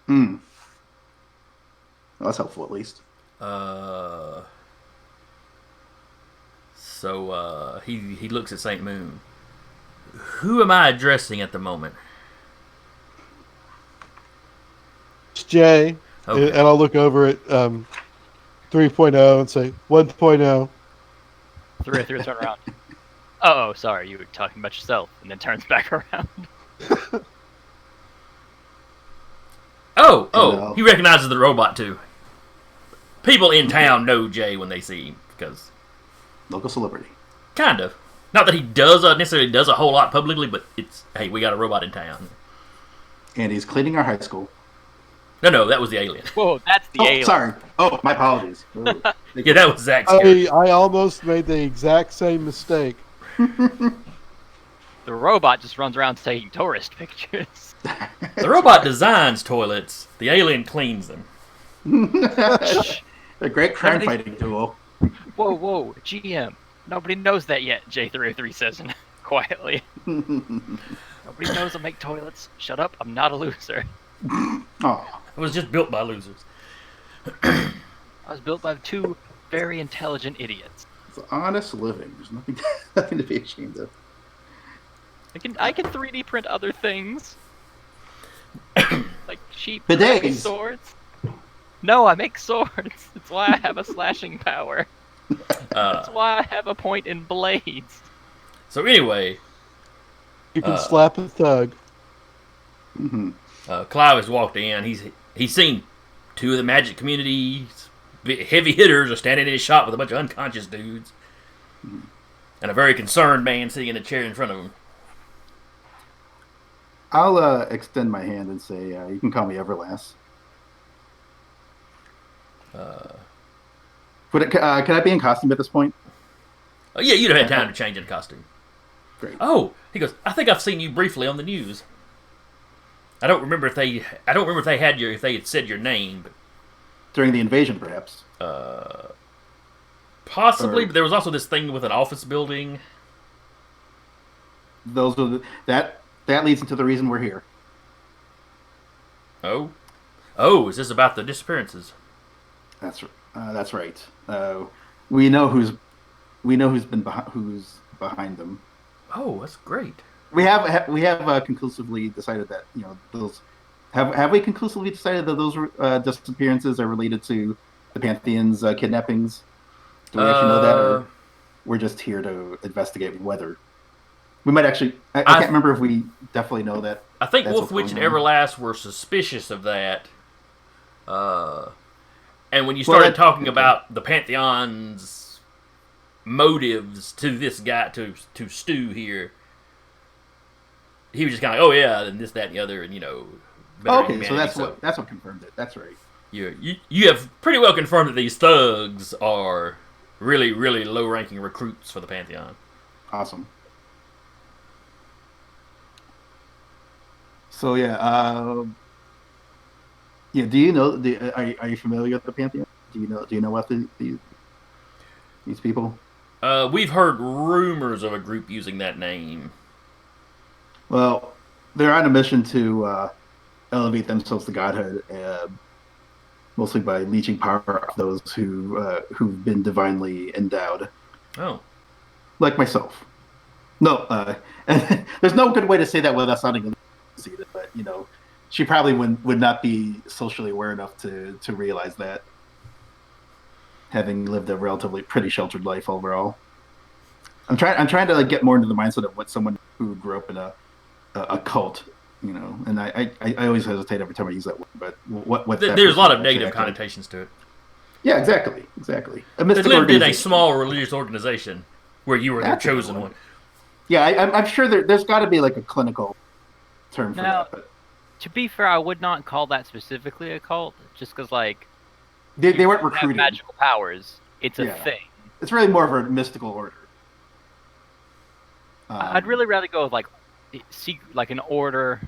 Well, that's helpful at least. So he looks at Saint Moon. Who am I addressing at the moment? It's Jay. Okay. And I'll look over at 3.0 and say 1.0. 303 turn around. Oh, sorry, you were talking about yourself, and then turns back around. know. he recognizes the robot too. People in town know Jay when they see him because Local celebrity. kind of. Not that he necessarily does a whole lot publicly, but it's hey, we got a robot in town. And he's cleaning our high school. No, that was the alien. Whoa, that's the alien. Sorry. Oh, my apologies. Yeah, that was Zach's character. I almost made the exact same mistake. The robot just runs around taking tourist pictures. The robot designs toilets. The alien cleans them. A great crime fighting duo. Whoa, GM. Nobody knows that yet, J303 says quietly. Nobody knows I make toilets. Shut up, I'm not a loser. Oh, It was just built by losers. I was built by two very intelligent idiots. it's honest living. There's nothing to be ashamed of. I can 3D print other things. Like cheap Bidets. swords. No, I make swords. That's why I have a slashing power. That's why I have a point in blades. So anyway, You can slap a thug. Mm-hmm. Clive has walked in. He's seen two of the magic community's heavy hitters are standing in his shop with a bunch of unconscious dudes, and a very concerned man sitting in a chair in front of him. I'll extend my hand and say, you can call me Everlast. Can I be in costume at this point? Oh yeah, you'd have had time to change into costume. Great. Oh, he goes. I think I've seen you briefly on the news. I don't remember if they had said your name, During the invasion, perhaps. but possibly. But there was also this thing with an office building. Those are that leads into the reason we're here. Oh, is this about the disappearances? That's right. We know who's behind them. Oh, that's great. We have conclusively decided that those have we conclusively decided that those disappearances are related to the Pantheon's kidnappings? Do we actually know that, or we're just here to investigate whether we might actually? I can't remember if we definitely know that. I think that's Wolf Witch and Everlast were suspicious of that. And when you started talking about the Pantheon's motives to this guy, to Stu here, he was just kind of like, oh yeah, and this, that, and the other, and Okay, so that's what confirmed it. That's right. You have pretty well confirmed that these thugs are really, really low-ranking recruits for the Pantheon. Awesome. So yeah, do you know are you familiar with the Pantheon? Do you know what these people? We've heard rumors of a group using that name. Well, they're on a mission to elevate themselves to godhood, mostly by leeching power off those who've been divinely endowed. Oh, like myself. No, and there's no good way to say that without sounding conceited, but she probably would not be socially aware enough to realize that, having lived a relatively pretty sheltered life overall. I'm trying to get more into the mindset of what someone who grew up in a cult, and I always hesitate every time I use that word, but what there's a lot of negative connotations to it. Yeah, exactly. A They lived in a small religious organization where you were the chosen one. Yeah, I'm sure there's got to be like a clinical term for that. But to be fair, I would not call that specifically a cult, just because they weren't have recruited. magical powers. It's a thing. It's really more of a mystical order. I'd really rather go with like an order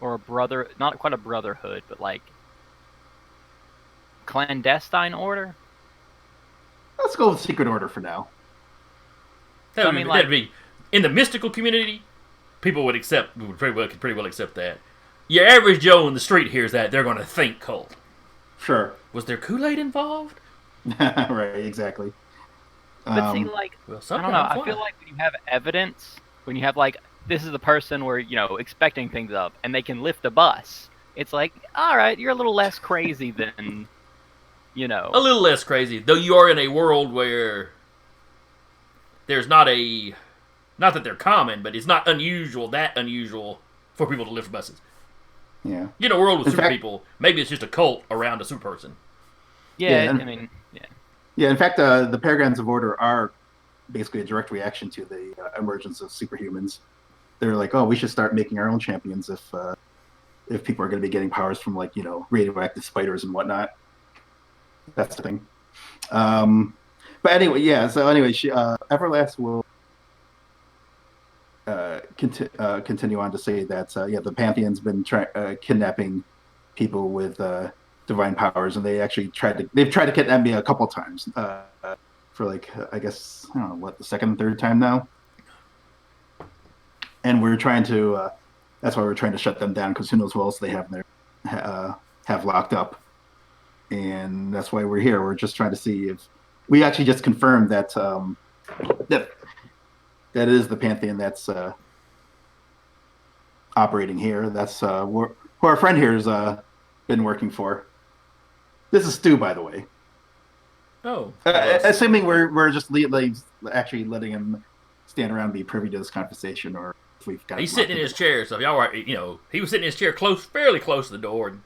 or a brother, not quite a brotherhood, but like clandestine order. Let's go with secret order for now. That'd be in the mystical community. People would pretty well accept that. Your average Joe in the street hears that, they're going to think cult. Sure. Was there Kool-Aid involved? Right, exactly. But see, well, I don't know. I feel like when you have evidence, when you have this is the person where expecting things up, and they can lift a bus. It's like, all right, you're a little less crazy than, A little less crazy, though you are in a world where there's not that they're common, but it's not unusual for people to lift buses. Yeah. You know, world with In super fact- people, maybe it's just a cult around a super person. Yeah, and- I mean, yeah. Yeah, in fact, the Paragons of Order are basically a direct reaction to the emergence of superhumans. They're like, oh, we should start making our own champions if people are going to be getting powers from like radioactive spiders and whatnot. That's the thing. But anyway, yeah. So anyway, Everlast will continue on to say that the Pantheon's been kidnapping people with divine powers, and they've tried to kidnap me a couple times for like I guess I don't know what the second, third time now, and we're trying to. That's why we're trying to shut them down because who knows what else they have locked up, and that's why we're here. We're just trying to see if we actually just confirmed that that is the Pantheon that's operating here. That's who our friend here has been working for. This is Stu, by the way. Oh. Assuming we're just actually letting him stand around and be privy to this conversation, or if we've got. He's sitting in his chair, so if y'all were, he was sitting in his chair fairly close to the door, and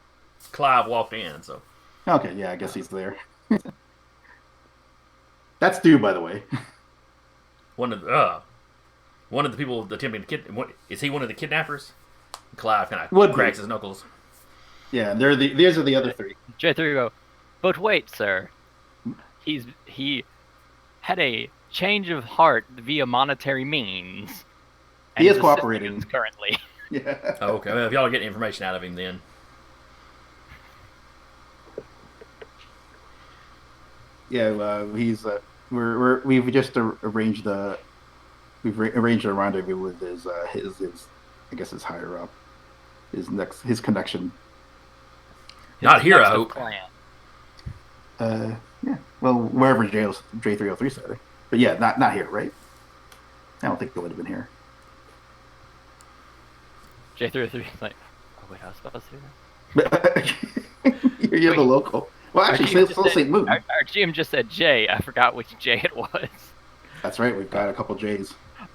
Clive walked in. So. Okay, yeah, I guess he's there. That's Stu, by the way. One of the people attempting to kidnap. Is he one of the kidnappers? Clive kind of cracks his knuckles. Yeah, these are the other three. J3 go, but wait, sir. He had a change of heart via monetary means. He is cooperating currently. Yeah. Oh, okay. Well, if y'all are getting information out of him, then. Yeah, we've just arranged a rendezvous with his I guess his higher up, his connection. Not here, I hope. Yeah. Well, wherever J303 started, but yeah, not here, right? I don't think it would have been here. J303 is like, oh wait, I was supposed to do that. You're the local. Well, actually, still St. Moon. Our GM just said J. I forgot which J it was. That's right. We've got a couple J's.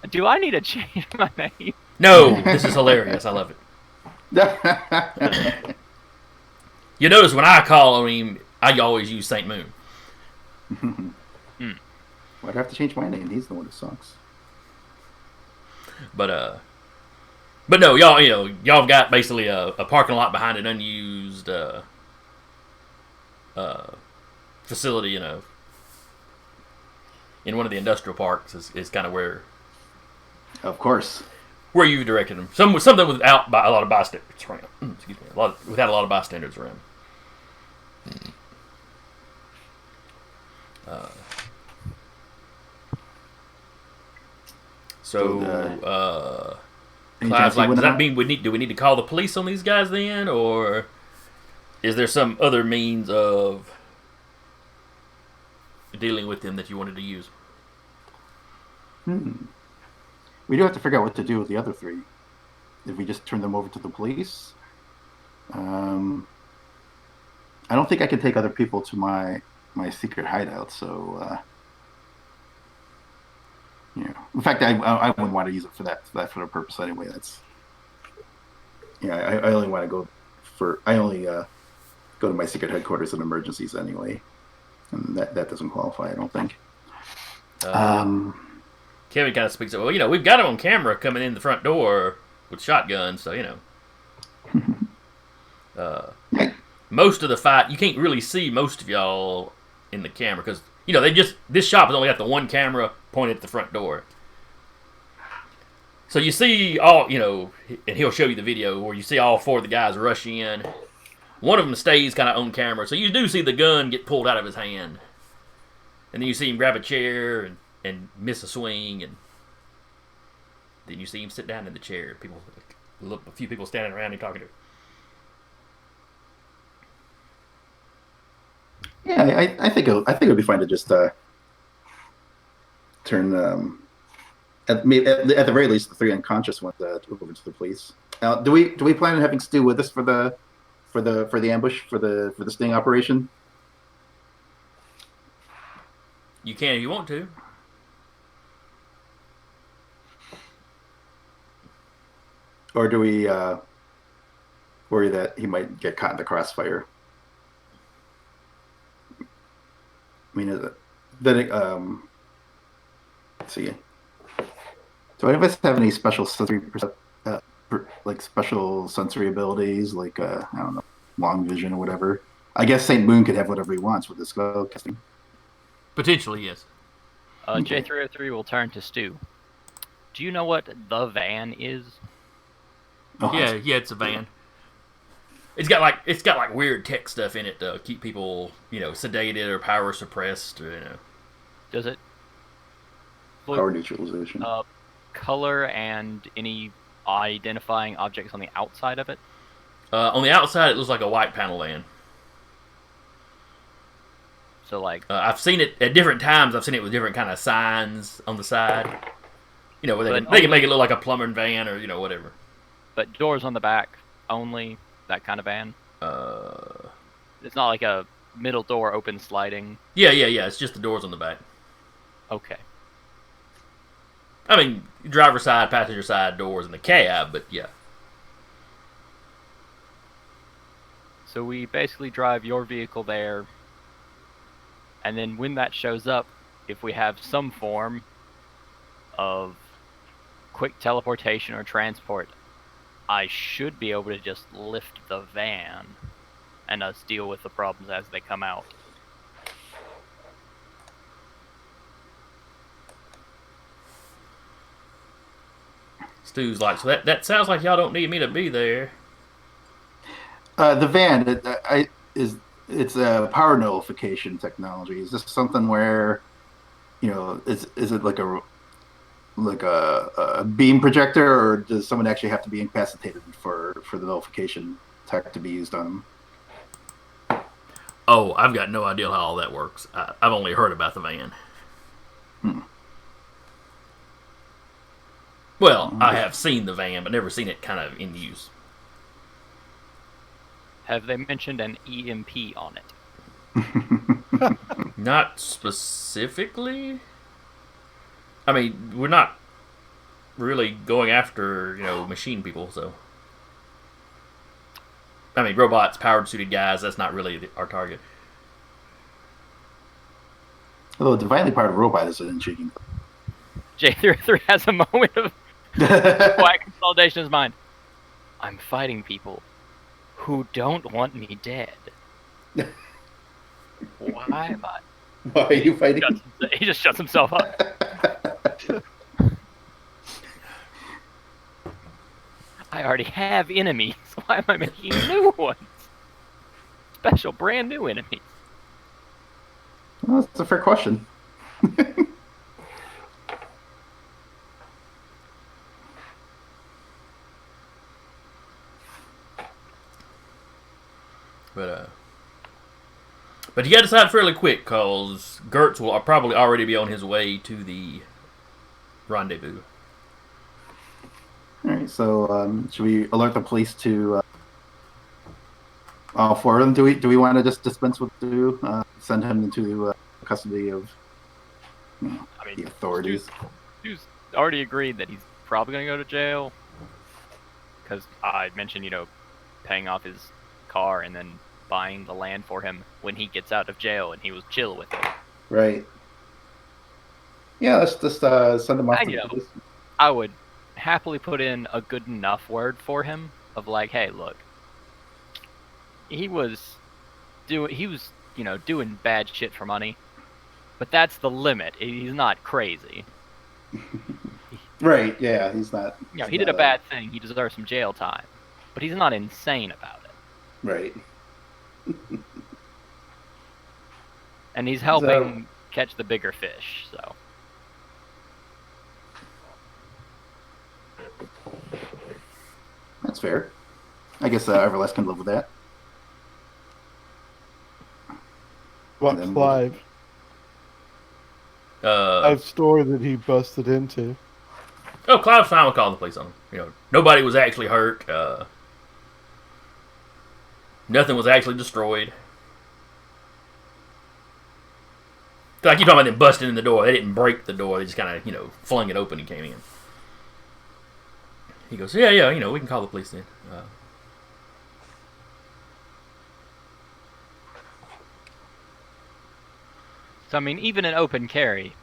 Do I need to change my name? No, this is hilarious. I love it. You notice when I call on him, I always use St. Moon. I'd have to change my name. He's the one who sucks. But no, y'all got basically a parking lot behind an unused facility, in one of the industrial parks is kind of where. Of course. Where you directed them. Something without a lot of bystanders around. Excuse me. Without a lot of bystanders around. Clive's like, does that mean do we need to call the police on these guys then, or is there some other means of dealing with them that you wanted to use? We do have to figure out what to do with the other three. If we just turn them over to the police, I don't think I can take other people to my secret hideout. So, in fact, I wouldn't want to use it for that sort of purpose anyway. I only want to go go to my secret headquarters in emergencies anyway, and that doesn't qualify. I don't think. Kevin kind of speaks up. Well, we've got him on camera coming in the front door with shotguns, so most of the fight you can't really see most of y'all in the camera because this shop has only got the one camera pointed at the front door. So you see all and he'll show you the video where you see all four of the guys rush in. One of them stays kind of on camera, so you do see the gun get pulled out of his hand, and then you see him grab a chair and miss a swing, and then you see him sit down in the chair. A few people standing around him talking to him. Yeah, I think it'll be fine to just turn at the very least the three unconscious ones over to the police. Now, do we plan on having Stu with us for the ambush for the sting operation? You can if you want to. Or do we worry that he might get caught in the crossfire. I mean, let's see. Do any of us have any special sensory, like special sensory abilities, like I don't know, long vision or whatever? I guess Saint Moon could have whatever he wants with this spellcasting. Potentially, yes. Okay. J303 will turn to Stu. Do you know what the van is? Oh, Yeah, it's a van. It's got like weird tech stuff in it to keep people, sedated or power suppressed, or. Does it power neutralization. Color and any identifying objects on the outside of it? On the outside, it looks like a white panel van. So like, I've seen it at different times. I've seen it with different kind of signs on the side. Where they can make it look like a plumber van or whatever. But doors on the back only, that kind of van. It's not like a middle door open sliding. Yeah. It's just the doors on the back. Okay. I mean, driver's side, passenger side doors in the cab, but yeah. So we basically drive your vehicle there, and then when that shows up, if we have some form of quick teleportation or transport, I should be able to just lift the van and us deal with the problems as they come out. Stu's like, so that sounds like y'all don't need me to be there. The van, it's a power nullification technology. Is this something where, is it like a beam projector, or does someone actually have to be incapacitated for the nullification tech to be used on them? Oh, I've got no idea how all that works. I've only heard about the van. Well, I have seen the van, but never seen it kind of in use. Have they mentioned an EMP on it? Not specifically. I mean, we're not really going after, machine people, so. I mean, robots, powered, suited guys, that's not really our target. Although a divinely powered robot is an intriguing. J303 has a moment of quiet consolidation in his mind. I'm fighting people who don't want me dead. Why am I? Why are you fighting? He just shuts himself up. I already have enemies. Why am I making new ones? Special, brand new enemies. Well, that's a fair question. But you got to decide fairly quick, because Gertz will probably already be on his way to the rendezvous. All right, so should we alert the police to all four of them? Do we want to just dispense with send him into custody of the authorities? Stu's already agreed that he's probably going to go to jail, because I mentioned, paying off his car and then buying the land for him when he gets out of jail, and he was chill with it. Right. Yeah, let's just send him off to the police. I would happily put in a good enough word for him of like, hey, look, he was doing bad shit for money, but that's the limit. He's not crazy. Right, yeah, he's not. He did a bad thing. He deserves some jail time, but he's not insane about it. Right. And he's helping catch the bigger fish, so. That's fair. I guess Everlast can live with that. What, Clive? Clive's store that he busted into. Oh, Clive's fine with calling the police on him. Nobody was actually hurt. Nothing was actually destroyed. Like you talking about them busting in the door. They didn't break the door. They just kind of, flung it open and came in. He goes, yeah, we can call the police then. So, I mean, even in open carry,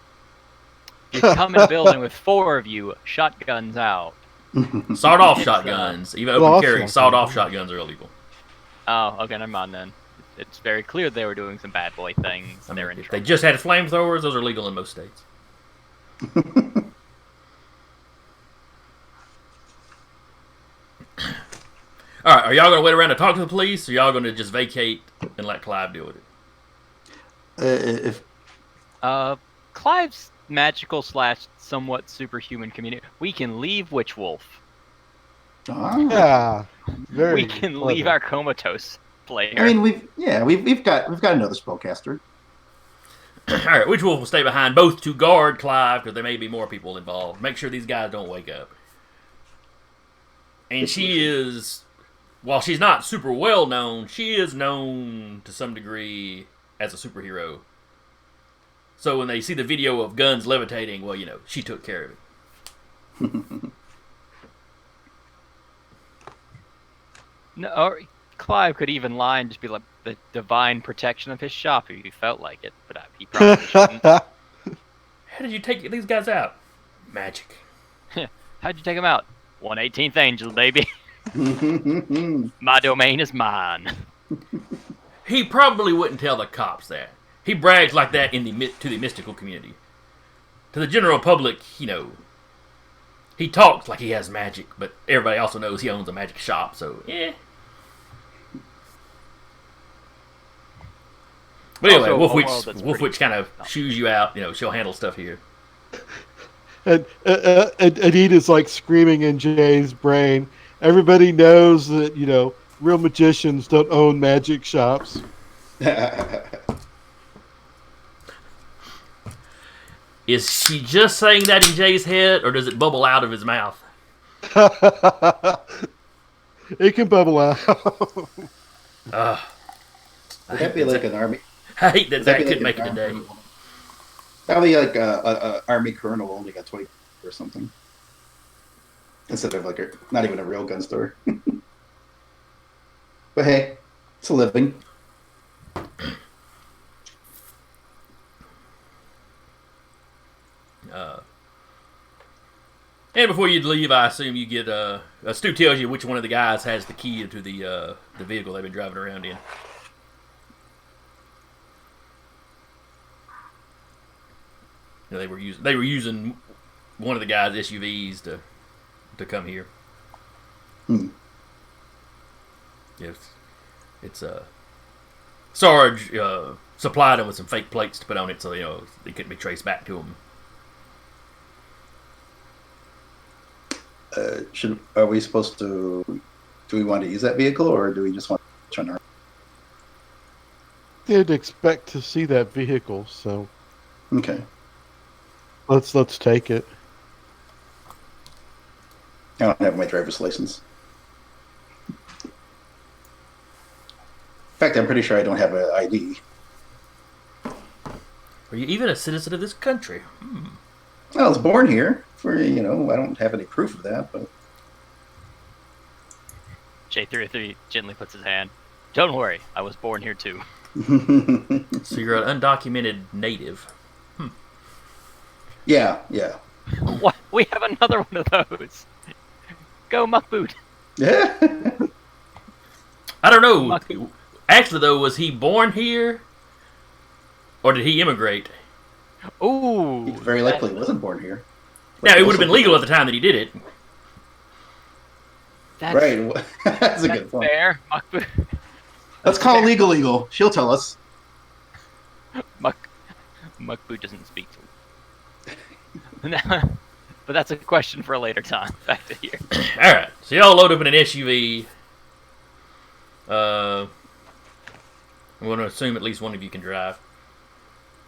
you come in a building with 4 of you, shotguns out. Sawed-off It's, shotguns, even Well, open carry, shotguns. sawed-off shotguns are illegal. Oh, okay, never mind then. It's very clear they were doing some bad boy things. I They're mean, in if they trouble. just had flamethrowers, those are legal in most states. All right, are y'all going to wait around to talk to the police, or y'all going to just vacate and let Clive deal with it? If Clive's magical / somewhat superhuman community. We can leave Witch Wolf. Yeah, very. We can clever. leave our comatose player. I mean, we've got another spellcaster. All right, Witch Wolf will stay behind both to guard Clive because there may be more people involved. Make sure these guys don't wake up. And she is, while she's not super well known, she is known to some degree as a superhero. So when they see the video of guns levitating, well, she took care of it. No, or Clive could even lie and just be like the divine protection of his shop if he felt like it, but he probably shouldn't. How did you take these guys out? Magic. How'd you take him out? 1/18th angel, baby. My domain is mine. He probably wouldn't tell the cops that. He brags like that to the mystical community. To the general public, he talks like he has magic, but everybody also knows he owns a magic shop, so But anyway, Also, Wolfwitch kind of shoos you out. She'll handle stuff here. And Anita's like screaming in Jay's brain. Everybody knows that real magicians don't own magic shops. Is she just saying that in Jay's head, or does it bubble out of his mouth? It can bubble out. Would that be like an army? I hate that That'd Zach be couldn't like make it an today. army- Probably like a army colonel only got 20 or something, instead of like not even a real gun store. But hey, it's a living. And before you leave, I assume you get Stu tells you which one of the guys has the key to the vehicle they've been driving around in. They were using one of the guys' SUVs to come here. Yes, it's Sarge supplied them with some fake plates to put on it, so they couldn't be traced back to them. Are we supposed to? Do we want to use that vehicle, or do we just want to turn around? Did expect to see that vehicle, so Okay. let's take it. I don't have my driver's license. In fact, I'm pretty sure I don't have an ID. Are you even a citizen of this country? Well, I was born here. I don't have any proof of that, but J33 gently puts his hand. Don't worry, I was born here too. So you're an undocumented native. yeah. What? We have another one of those. Go Muckboot. Yeah. I don't know. Actually, though, was he born here, or did he immigrate? Ooh. He very likely wasn't born here. Now, it would have been legal at the time that he did it. That's Right. That's a good point. fair. Muckboot. Let's call legal Eagle. She'll tell us. Muckboot doesn't speak to him. But that's a question for a later time. Back to here. All right, so y'all load up in an SUV. I'm going to assume at least one of you can drive.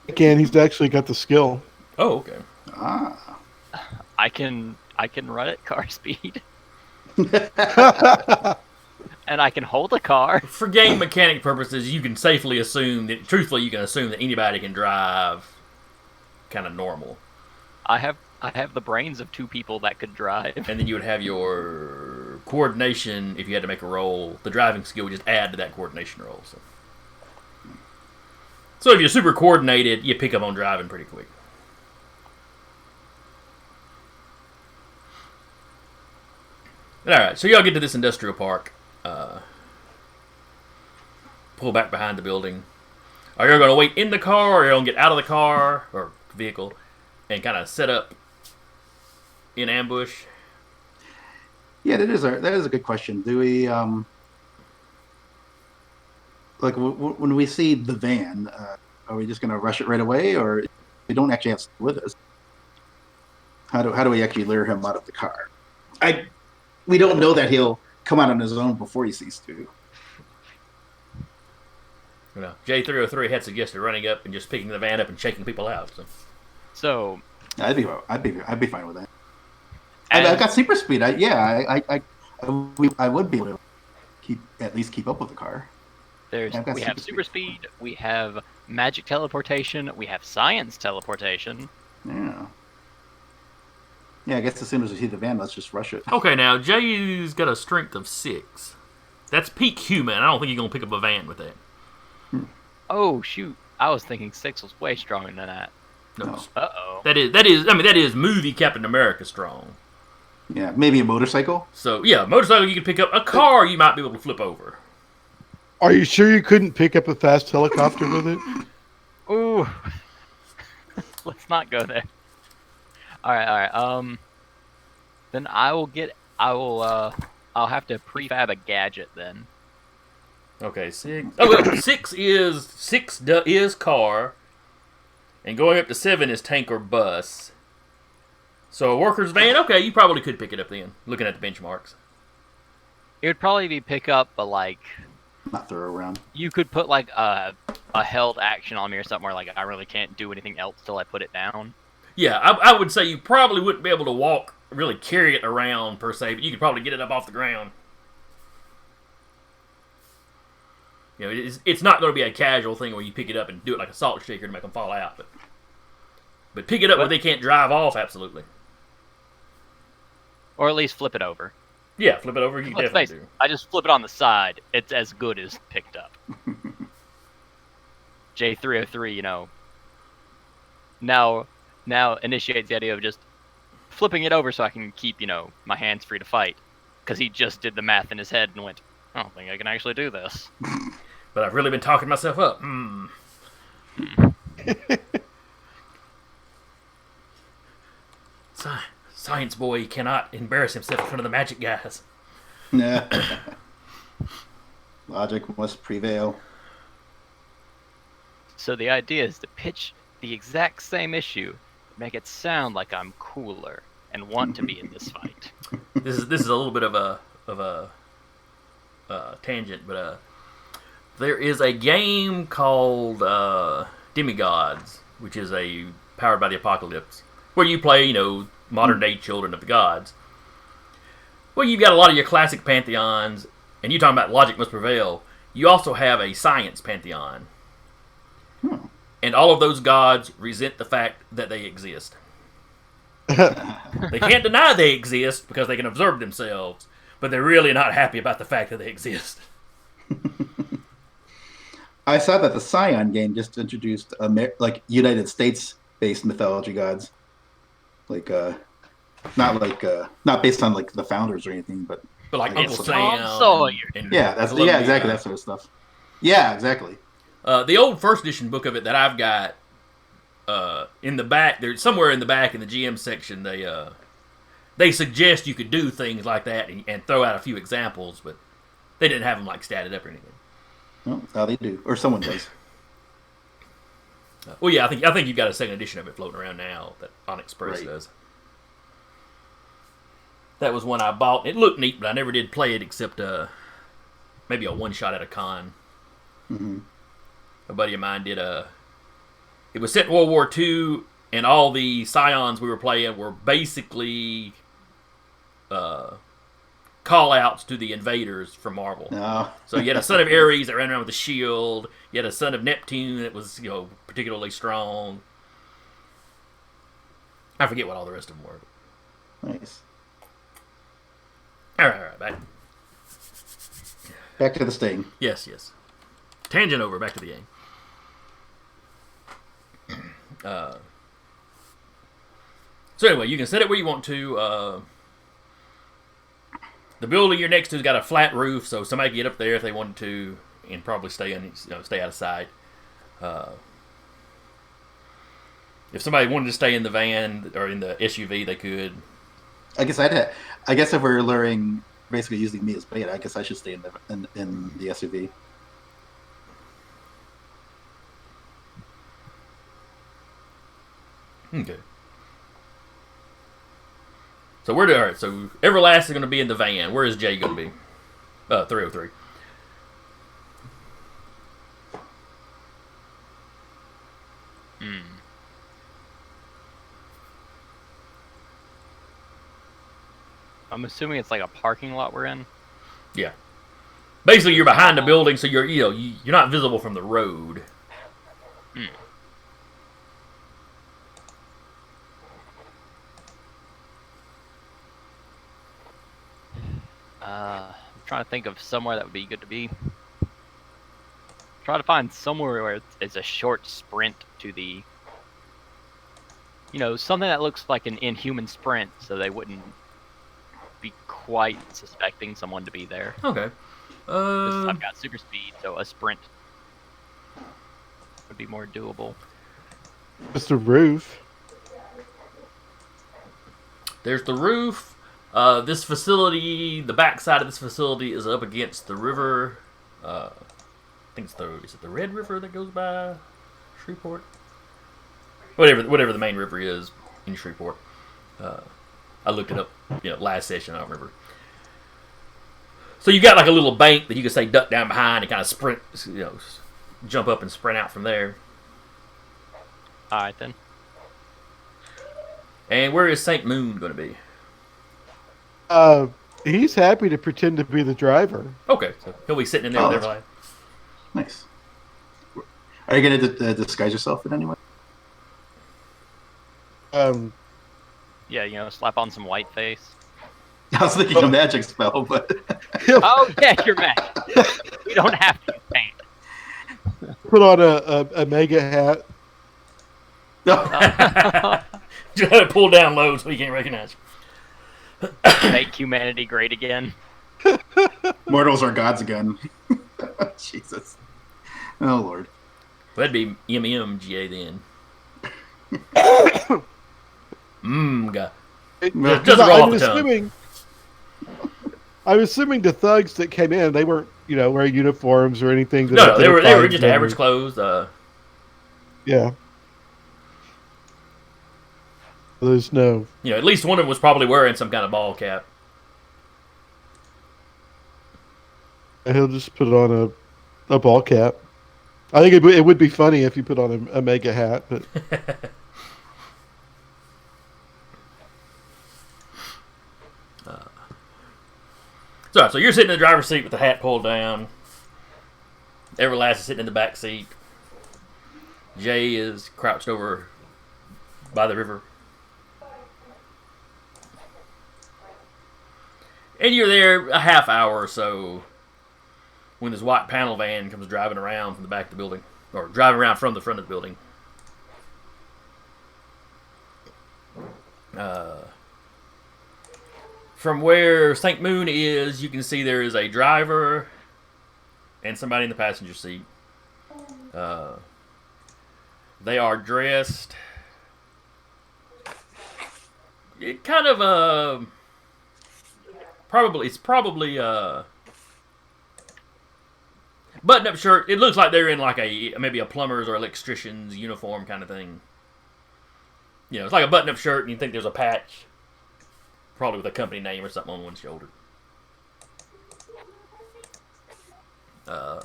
Again, he's actually got the skill. Oh, okay. Ah. I can run at car speed, and I can hold a car. For game mechanic purposes, you can safely assume that, truthfully, you can assume that anybody can drive kind of normal. I have the brains of 2 people that could drive. And then you would have your coordination if you had to make a roll. The driving skill would just add to that coordination roll. So. So if you're super coordinated, you pick up on driving pretty quick. All right, so y'all get to this industrial park. Pull back behind the building. Are you going to wait in the car, or are you going to get out of the car or vehicle and kind of set up in ambush? Yeah, that is a good question. Do we when we see the van? Are we just going to rush it right away, or we don't actually have to with us? How do we actually lure him out of the car? We don't know that he'll come out on his own before he sees to. You know, J303 had suggested running up and just picking the van up and shaking people out. So I'd be fine with that. I've got super speed. I would be able to at least keep up with the car. We have super speed. We have magic teleportation. We have science teleportation. Yeah. Yeah, I guess as soon as we see the van, let's just rush it. Okay, now Jay's got a strength of 6. That's peak human. I don't think you're gonna pick up a van with that. Oh shoot! I was thinking 6 was way stronger than that. No. Uh-oh. That is movie Captain America strong. Yeah, maybe a motorcycle. So yeah, motorcycle you can pick up. A car you might be able to flip over. Are you sure you couldn't pick up a fast helicopter with it? Ooh. Let's not go there. All right. Then I'll have to prefab a gadget then. Okay, 6. Oh, well, 6 is car, and going up to 7 is tank or bus. So a worker's van. Okay, you probably could pick it up then. Looking at the benchmarks, It would probably be pickup, but like Not throw around. you could put like a held action on me or something where like I really can't do anything else till I put it down. yeah, I would say you probably wouldn't be able to really carry it around per se, but you could probably get it up off the ground. You know, it's not going to be a casual thing where you pick it up and do it like a salt shaker to make them fall out, but pick it up where they can't drive off, absolutely. Or at least flip it over. Yeah, flip it over. You can Let's definitely face it, do. I just flip it on the side. It's as good as picked up. J303, now initiates the idea of just flipping it over so I can keep, my hands free to fight. Because he just did the math in his head and went, I don't think I can actually do this. But I've really been talking myself up. Science boy cannot embarrass himself in front of the magic guys. Nah. Logic must prevail. So the idea is to pitch the exact same issue, make it sound like I'm cooler and want to be in this fight. This is a little bit of a tangent, but there is a game called Demigods, which is powered by the apocalypse, where you play, modern day children of the gods. Well, you've got a lot of your classic pantheons, and you're talking about logic must prevail. You also have a science pantheon. And all of those gods resent the fact that they exist. They can't deny they exist because they can observe themselves, but they're really not happy about the fact that they exist. I saw that the Scion game just introduced United States-based mythology gods, not based on like the founders or anything, but like Uncle Tom Sam. Sawyer. exactly that sort of stuff. Yeah, exactly. The old first edition book of it that I've got in the back, there's somewhere in the back in the GM section, they suggest you could do things like that and throw out a few examples, but they didn't have them like statted up or anything. Well, now they do, or someone does. Well, yeah, I think you've got a second edition of it floating around now that Onyx Press does. That was one I bought. It looked neat, but I never did play it except maybe a one shot at a con. Mm-hmm. A buddy of mine did it was set in World War II, and all the Scions we were playing were basically call-outs to the invaders from Marvel. No. So you had a son of Ares that ran around with a shield. You had a son of Neptune that was, particularly strong. I forget what all the rest of them were. Nice. All right. Back to the Sting. Yes. Tangent over. Back to the game. So anyway, you can set it where you want to. The building you're next to's got a flat roof, so somebody could get up there if they wanted to, and probably stay out of sight. If somebody wanted to stay in the van or in the SUV, they could. I guess if we're luring, basically using me as bait, I guess I should stay in the SUV. Okay. So all right. So Everlast is going to be in the van. Where is Jay going to be? 303. I'm assuming it's like a parking lot we're in. Yeah. Basically, you're behind the building, so you're not visible from the road. I'm trying to think of somewhere that would be good to be. Try to find somewhere where it's a short sprint to the, something that looks like an inhuman sprint, so they wouldn't be quite suspecting someone to be there. Okay. 'Cause I've got super speed, so a sprint would be more doable. Just the roof. There's the roof. This facility, the back side of this facility is up against the river. I think is it the Red River that goes by Shreveport? Whatever the main river is in Shreveport. I looked it up, last session. I don't remember. So you got like a little bank that you can say duck down behind and kind of sprint, jump up and sprint out from there. All right then. And where is Saint Moon going to be? He's happy to pretend to be the driver. Okay, so he'll be sitting in there with everybody. Nice. Are you going to disguise yourself in any way? Yeah, slap on some white face. I was thinking a magic spell, but Oh yeah, you're magic. We don't have to paint. Put on a mega hat. Just let it pull down low so you can't recognize you. Make humanity great again. mortals are gods again. Jesus. Oh Lord. That'd be MMGA then. God. Just roll off the tongue. I'm assuming the thugs that came in, they weren't, wearing uniforms or anything. That No, they were just average clothes. Yeah. There's no. At least one of them was probably wearing some kind of ball cap. He'll just put on a ball cap. I think it would be funny if you put on a mega hat, but. So you're sitting in the driver's seat with the hat pulled down. Everlast is sitting in the back seat. Jay is crouched over by the river. And you're there a half hour or so when this white panel van comes driving around from the back of the building. Or driving around from the front of the building. From where St. Moon is, you can see there is a driver and somebody in the passenger seat. They are dressed. It kind of it's probably button-up shirt. It looks like they're in like maybe a plumber's or electrician's uniform kind of thing. It's like a button-up shirt, and you think there's a patch. Probably with a company name or something on one shoulder. And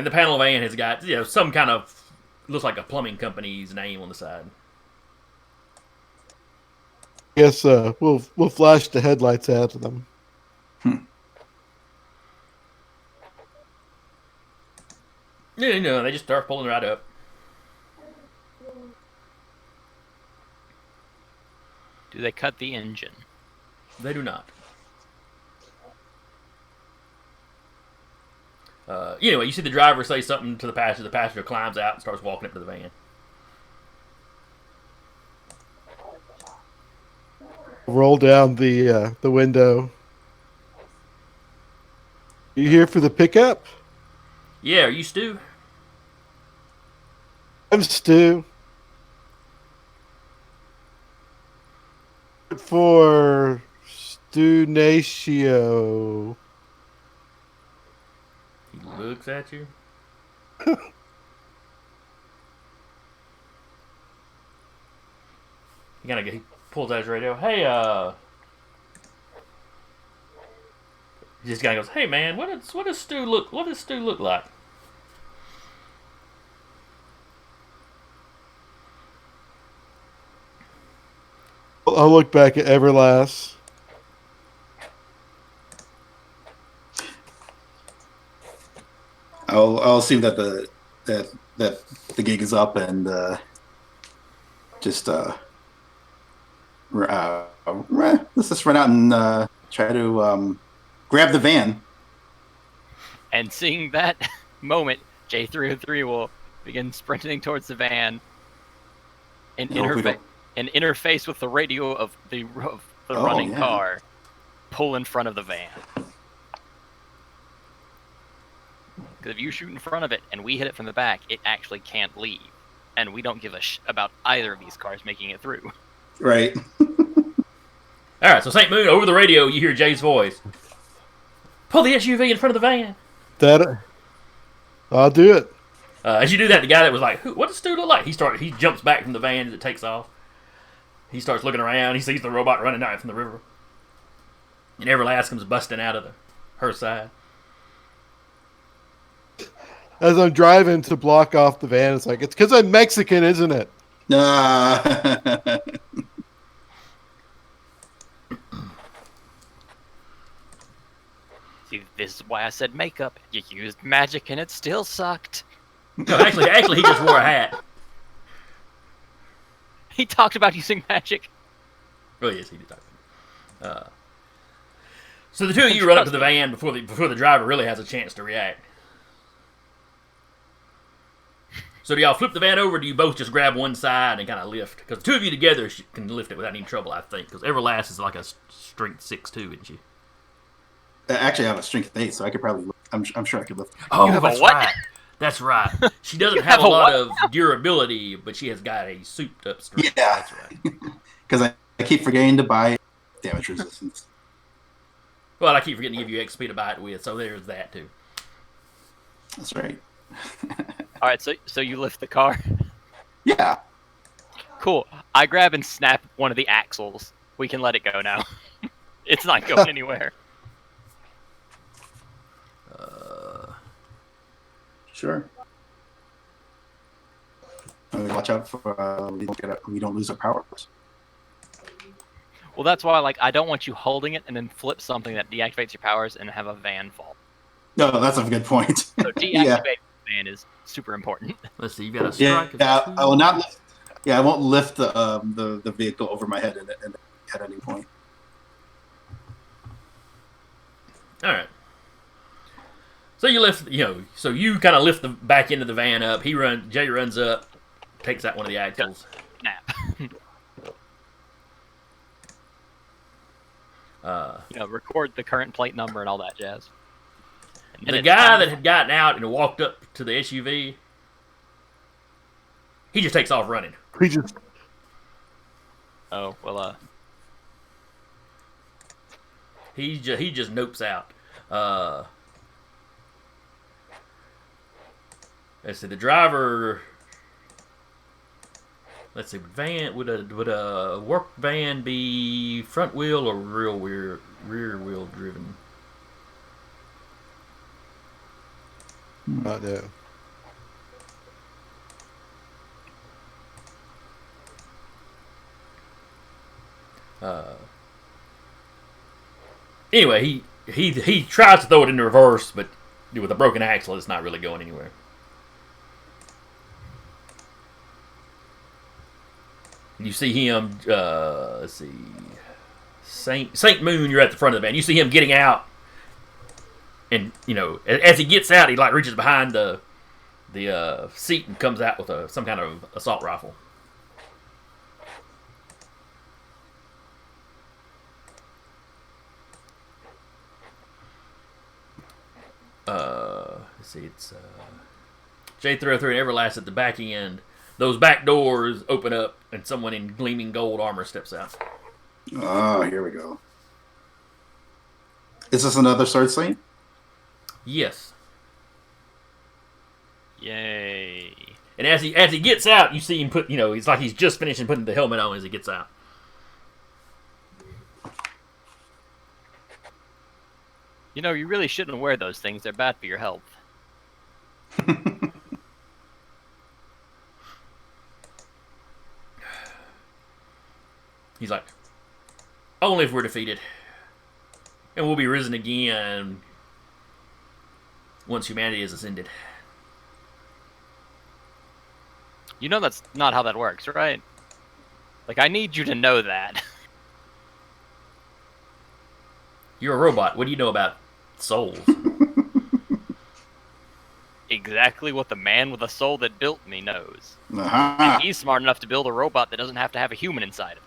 the panel van has got some kind of looks like a plumbing company's name on the side. Yes, we'll flash the headlights out to them. Yeah, they just start pulling right up. Do they cut the engine? They do not. Anyway, you see the driver say something to the passenger. The passenger climbs out and starts walking up to the van. Roll down the window. You here for the pickup? Yeah, are you Stu? I'm Stu. For Stunatio. He looks at you. He pulls out his radio. Hey, he just kind of goes, "Hey, man, what does Stu look like?" I'll look back at Everlast. I'll assume that the gig is up and just let's just run out and try to grab the van. And seeing that moment, J303 will begin sprinting towards the van and interface with the radio of the running car, pull in front of the van. Because if you shoot in front of it and we hit it from the back, it actually can't leave. And we don't give a about either of these cars making it through. Right. All right, so St. Moon, over the radio, you hear Jay's voice. Pull the SUV in front of the van. I'll do it. As you do that, the guy that was like, "What does Stu look like?" He jumps back from the van as it takes off. He starts looking around. He sees the robot running out from the river. And Everlast comes busting out of her side. As I'm driving to block off the van, it's like, it's because I'm Mexican, isn't it? See, this is why I said makeup. You used magic and it still sucked. No, actually, he just wore a hat. He talked about using magic. Oh, yes, he did talk about it. So the two of you run up to the van before the driver really has a chance to react. So do y'all flip the van over, or do you both just grab one side and kind of lift? Because the two of you together can lift it without any trouble, I think. Because Everlast is like a strength 6'2", isn't she? Actually, I have a strength 8, so I could probably. I'm sure I could lift. Oh, have that's a what? right. That's right. She doesn't have a lot of durability, but she has got a souped-up strength. Yeah. That's right. Because I keep forgetting to buy damage resistance. Well, I keep forgetting to give you XP to buy it with, so there's that, too. That's right. All right, so you lift the car. Yeah. Cool. I grab and snap one of the axles. We can let it go now. It's not going anywhere. Sure. Watch out for we don't lose our powers. Well, that's why I don't want you holding it and then flip something that deactivates your powers and have a van fall. No, that's a good point. So deactivating the van is super important. Let's see, you got a strike. Yeah, I will not lift. Yeah, I won't lift the vehicle over my head at any point. All right. So you lift, so you kind of lift the back end of the van up. Jay runs up, takes out one of the axles. Snap. Record the current plate number and all that jazz. The guy that had gotten out and walked up to the SUV, he just takes off running. Oh, well, He just nopes out. Let's see, the driver. Let's see, would a work van be front wheel or rear wheel driven? Not there. Anyway, he tries to throw it into reverse, but with a broken axle, it's not really going anywhere. You see him. Let's see, Saint Moon. You're at the front of the van. You see him getting out, and as he gets out, he reaches behind the seat and comes out with some kind of assault rifle. see, it's J303 and Everlast at the back end. Those back doors open up, and someone in gleaming gold armor steps out. Oh, here we go. Is this another sword saint? Yes. Yay. And as he gets out, you see him put, it's like he's just finishing putting the helmet on as he gets out. You really shouldn't wear those things. They're bad for your health. He's like, only if we're defeated. And we'll be risen again once humanity is ascended. That's not how that works, right? Like, I need you to know that. You're a robot. What do you know about souls? Exactly what the man with a soul that built me knows. Uh-huh. And he's smart enough to build a robot that doesn't have to have a human inside of it.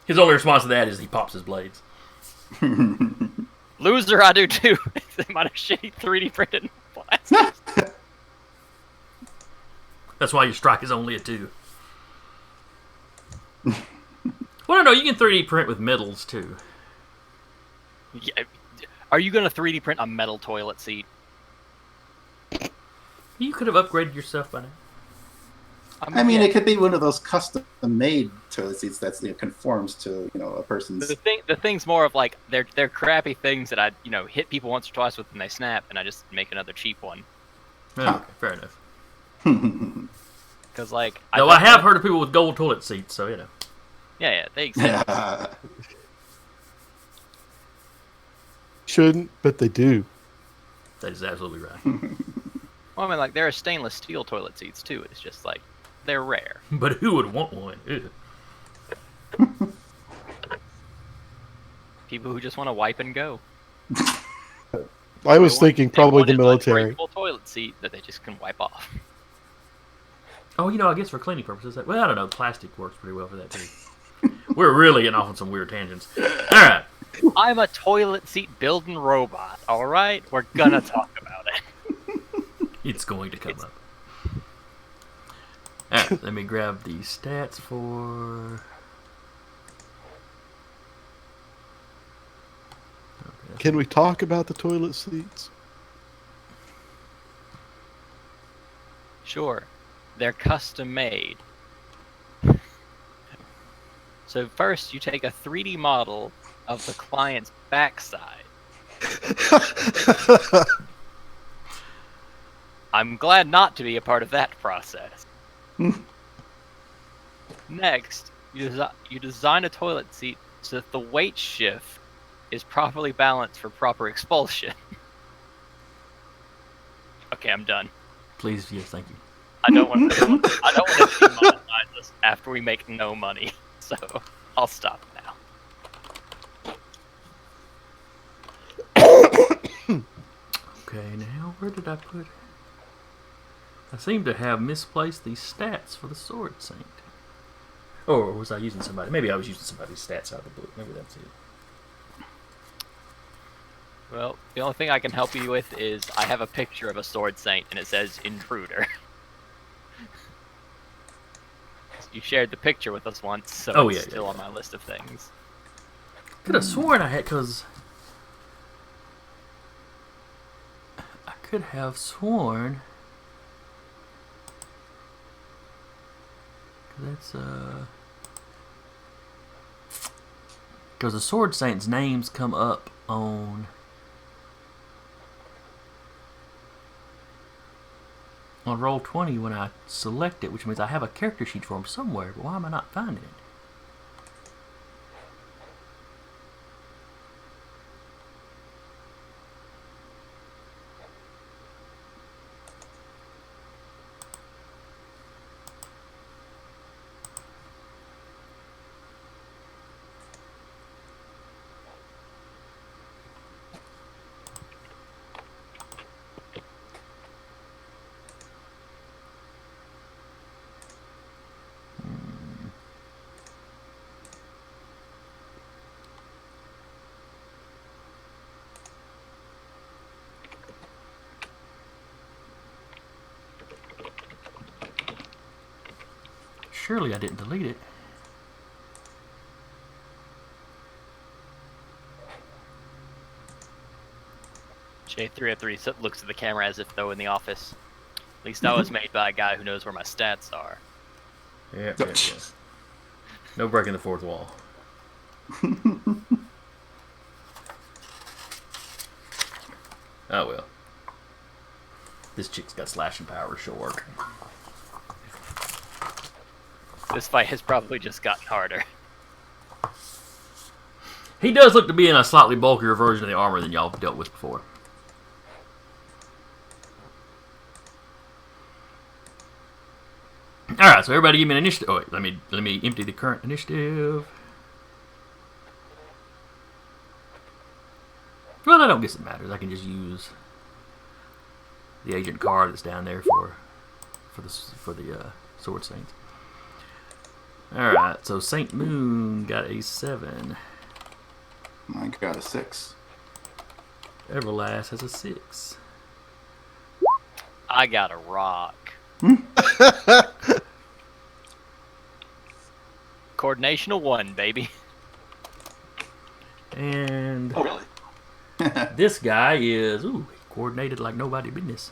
His only response to that is he pops his blades. Loser, I do too. They might have shitty 3D printed plastics. That's why your strike is only a 2. Well, no, you can 3D print with metals too. Yeah. Are you going to 3D print a metal toilet seat? You could have upgraded yourself by now. I mean, it could be one of those custom-made toilet seats that conforms to a person's. The thing's more of like they're crappy things that I hit people once or twice with and they snap, and I just make another cheap one. Okay, fair enough. Because I have heard of people with gold toilet seats, so Yeah, they exist. Shouldn't, but they do. That is absolutely right. Well, I mean, there are stainless steel toilet seats too. It's just they're rare. But who would want one? Ew. People who just want to wipe and go. I was thinking probably the They want military. a breakable toilet seat that they just can wipe off. Oh, I guess for cleaning purposes. Well, I don't know. Plastic works pretty well for that too. We're really getting off on some weird tangents. All right. I'm a toilet seat building robot. All right, we're gonna talk about it. It's going to come up. Alright, let me grab the stats for... Okay, Can we talk about the toilet seats? Sure, they're custom made. So first, you take a 3D model of the client's backside. I'm glad not to be a part of that process. Next, you design a toilet seat so that the weight shift is properly balanced for proper expulsion. Okay, I'm done. Please, yes, thank you. I don't want to demonetize us after we make no money, so I'll stop now. Okay, now where did I put it? I seem to have misplaced the stats for the Sword Saint. Or was I using somebody? Maybe I was using somebody's stats out of the book. Maybe that's it. Well, the only thing I can help you with is I have a picture of a Sword Saint and it says Intruder. You shared the picture with us once, so it's still on my list of things. Could have sworn I had, because I could have sworn that's because the Sword Saint's names come up on Roll20 when I select it, which means I have a character sheet for him somewhere, but why am I not finding it? Surely I didn't delete it. J303 looks at the camera as if though in the office. At least I was made by a guy who knows where my stats are. Yeah. No breaking the fourth wall. Oh well. This chick's got slashing power. She'll work. This fight has probably just gotten harder. He does look to be in a slightly bulkier version of the armor than y'all have dealt with before. Alright, so everybody give me an initiative. Oh, wait, let me empty the current initiative. Well, I don't guess it matters. I can just use the agent card that's down there for the Sword Saints. Alright, so Saint Moon got a 7. I got a 6. Everlast has a 6. I got a rock. Coordination of 1, baby. And Oh, really? this guy is coordinated like nobody business.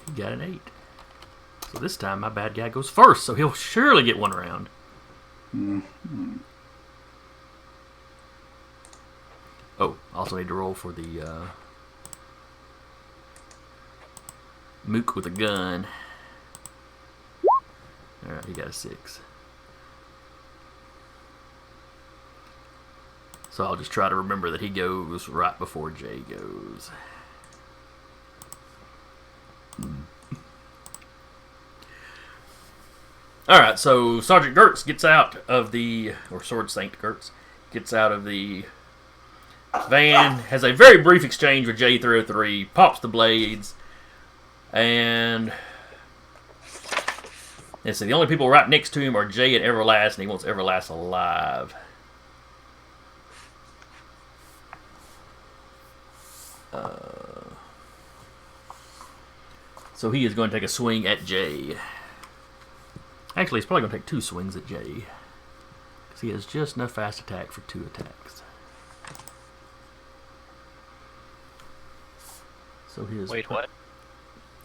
He got an 8. So this time my bad guy goes first, so he'll surely get one round. Mm-hmm. Oh, also need to roll for the mook with a gun. Alright, he got a 6. So I'll just try to remember that he goes right before Jay goes. Alright, so Sergeant Gertz gets out of the, or Sword Saint Gertz, gets out of the van, has a very brief exchange with J303, pops the blades, and so the only people right next to him are Jay and Everlast, and he wants Everlast alive. So he is going to take a swing at Jay. Actually, he's probably going to take 2 swings at Jay, because he has just enough fast attack for 2 attacks. So he is. Wait, what?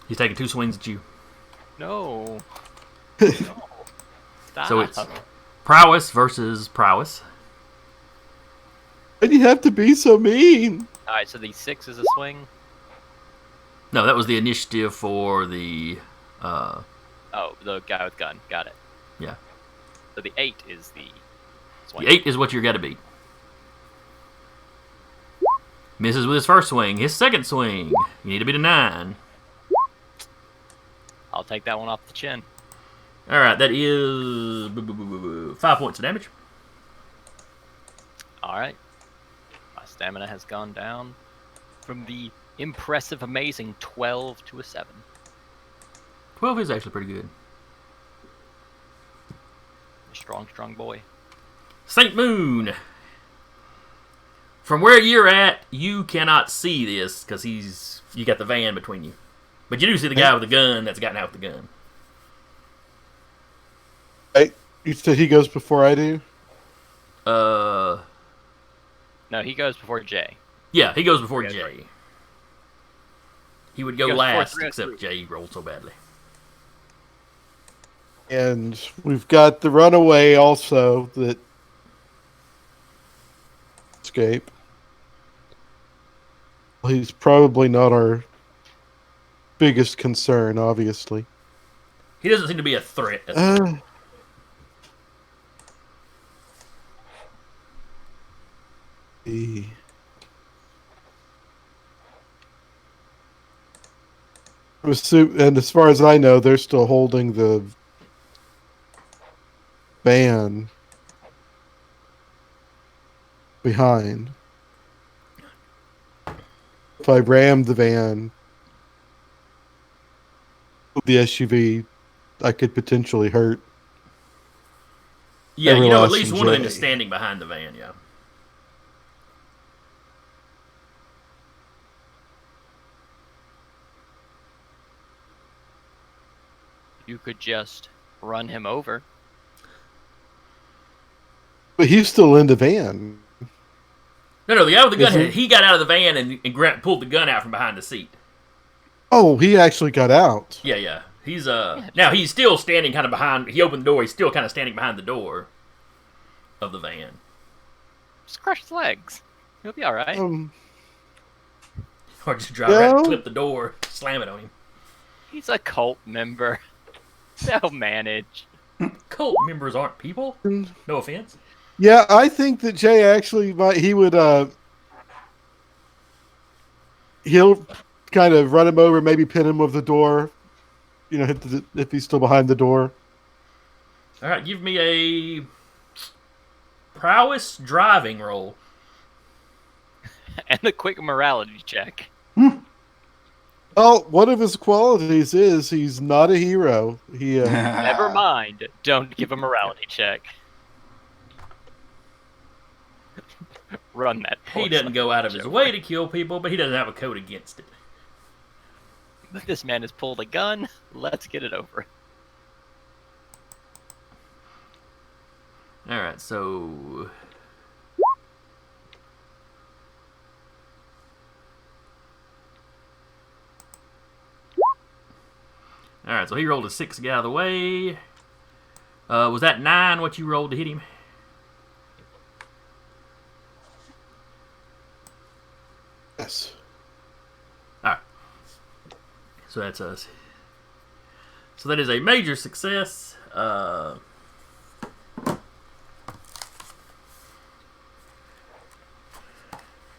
He's taking 2 swings at you. No. No. Stop. So it's prowess versus prowess. Why do you have to be so mean? Alright, so the 6 is a swing. No, that was the initiative for the. Oh, the guy with gun. Got it. Yeah. So the 8 is the swing. The 8 is what you got to beat. Misses with his first swing. His second swing, you need to beat a 9. I'll take that one off the chin. All right, that is 5 points of damage. Alright. My stamina has gone down from the impressive, amazing 12 to a 7. 12 is actually pretty good. Strong, strong boy. Saint Moon. From where you're at, you cannot see this because you got the van between you. But you do see the guy with the gun that's gotten out with the gun. Hey, you said he goes before I do? No, he goes before Jay. Yeah, he goes before He goes Jay. right. He would go He goes before last, 303. except Jay rolled so badly. And we've got the runaway also that escape. Well, he's probably not our biggest concern, obviously. He doesn't seem to be a threat. And as far as I know, they're still holding the van behind. If I rammed the van with the SUV, I could potentially hurt. Yeah, you know at Everlast least and one of them Jay. is standing behind the van, yeah. You could just run him over. But he's still in the van. No, the guy with the gun, Isn't- he got out of the van and pulled the gun out from behind the seat. Oh, he actually got out. Yeah. He's now he's still standing kind of behind. He opened the door. He's still kind of standing behind the door of the van. Just crush his legs. He'll be all right. Or just drive around and No. clip the door, slam it on him. He's a cult member. They'll manage. Cult members aren't people. No offense. Yeah, I think that Jay actually might. He'll kind of run him over, maybe pin him with the door. You know, if he's still behind the door. All right, give me a prowess driving roll. And the quick morality check. Oh, one of his qualities is he's not a hero. He Never mind. Don't give a morality check. Run that. He doesn't go out of his way to kill people, but he doesn't have a code against it. This man has pulled a gun. Let's get it over. All right, so he rolled a 6 to get out of the way. Was that 9 what you rolled to hit him? yes. All right. So that's us. So that is a major success. I'm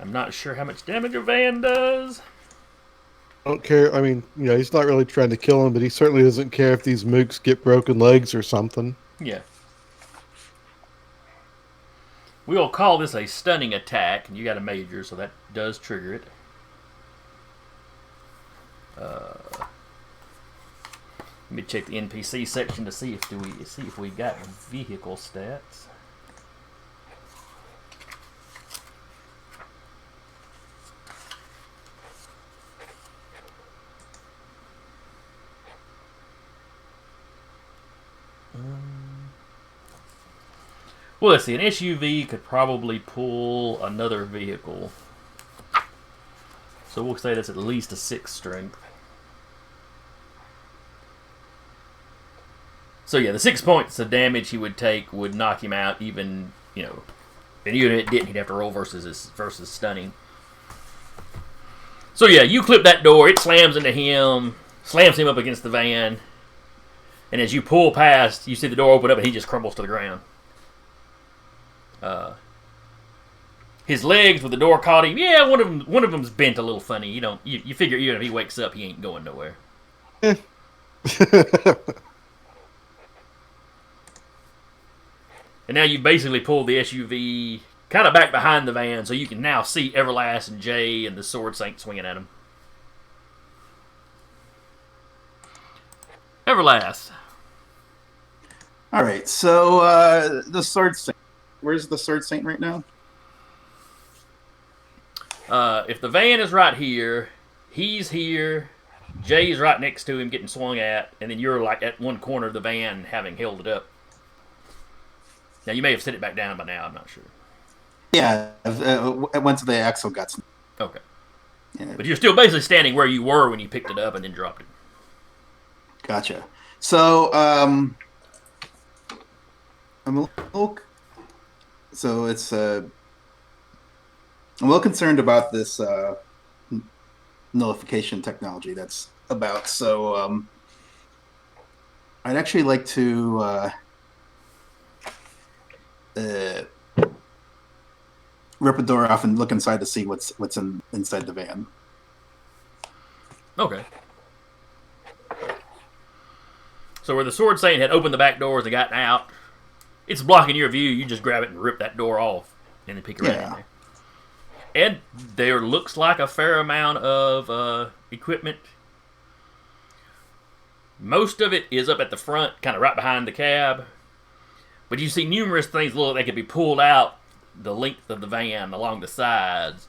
not sure how much damage a van does. I don't care. I mean, you know, he's not really trying to kill him, but he certainly doesn't care if these mooks get broken legs or something. Yeah. We will call this a stunning attack, and you got a major, so that does trigger it. Let me check the NPC section to see if we got vehicle stats. Well, let's see. An SUV could probably pull another vehicle. So we'll say that's at least a 6 strength. So yeah, the 6 points of damage he would take would knock him out even, you know, and even if it didn't, he'd have to roll versus stunning. So yeah, you clip that door, it slams into him, slams him up against the van, and as you pull past, you see the door open up and he just crumbles to the ground. His legs with the door caught him. Yeah, one of them's bent a little funny. You figure even if he wakes up, he ain't going nowhere. And now you basically pulled the SUV kind of back behind the van, so you can now see Everlast and Jay and the Sword Saint swinging at him. Everlast. All right, so the Sword Saint. Where's the Sword Saint right now? If the van is right here, he's here, Jay's right next to him getting swung at, and then you're like at one corner of the van having held it up. Now, you may have set it back down by now, I'm not sure. Yeah, it went to the axle guts. Okay. Yeah. But you're still basically standing where you were when you picked it up and then dropped it. Gotcha. So, I'm a little... So it's... I'm a little concerned about this nullification technology that's about. So I'd actually like to rip a door off and look inside to see what's inside the van. Okay. So where the Sword Saint had opened the back doors and gotten out, it's blocking your view. You just grab it and rip that door off and then pick it right in there. And there looks like a fair amount of equipment. Most of it is up at the front, kind of right behind the cab. But you see numerous things look like they could be pulled out the length of the van along the sides.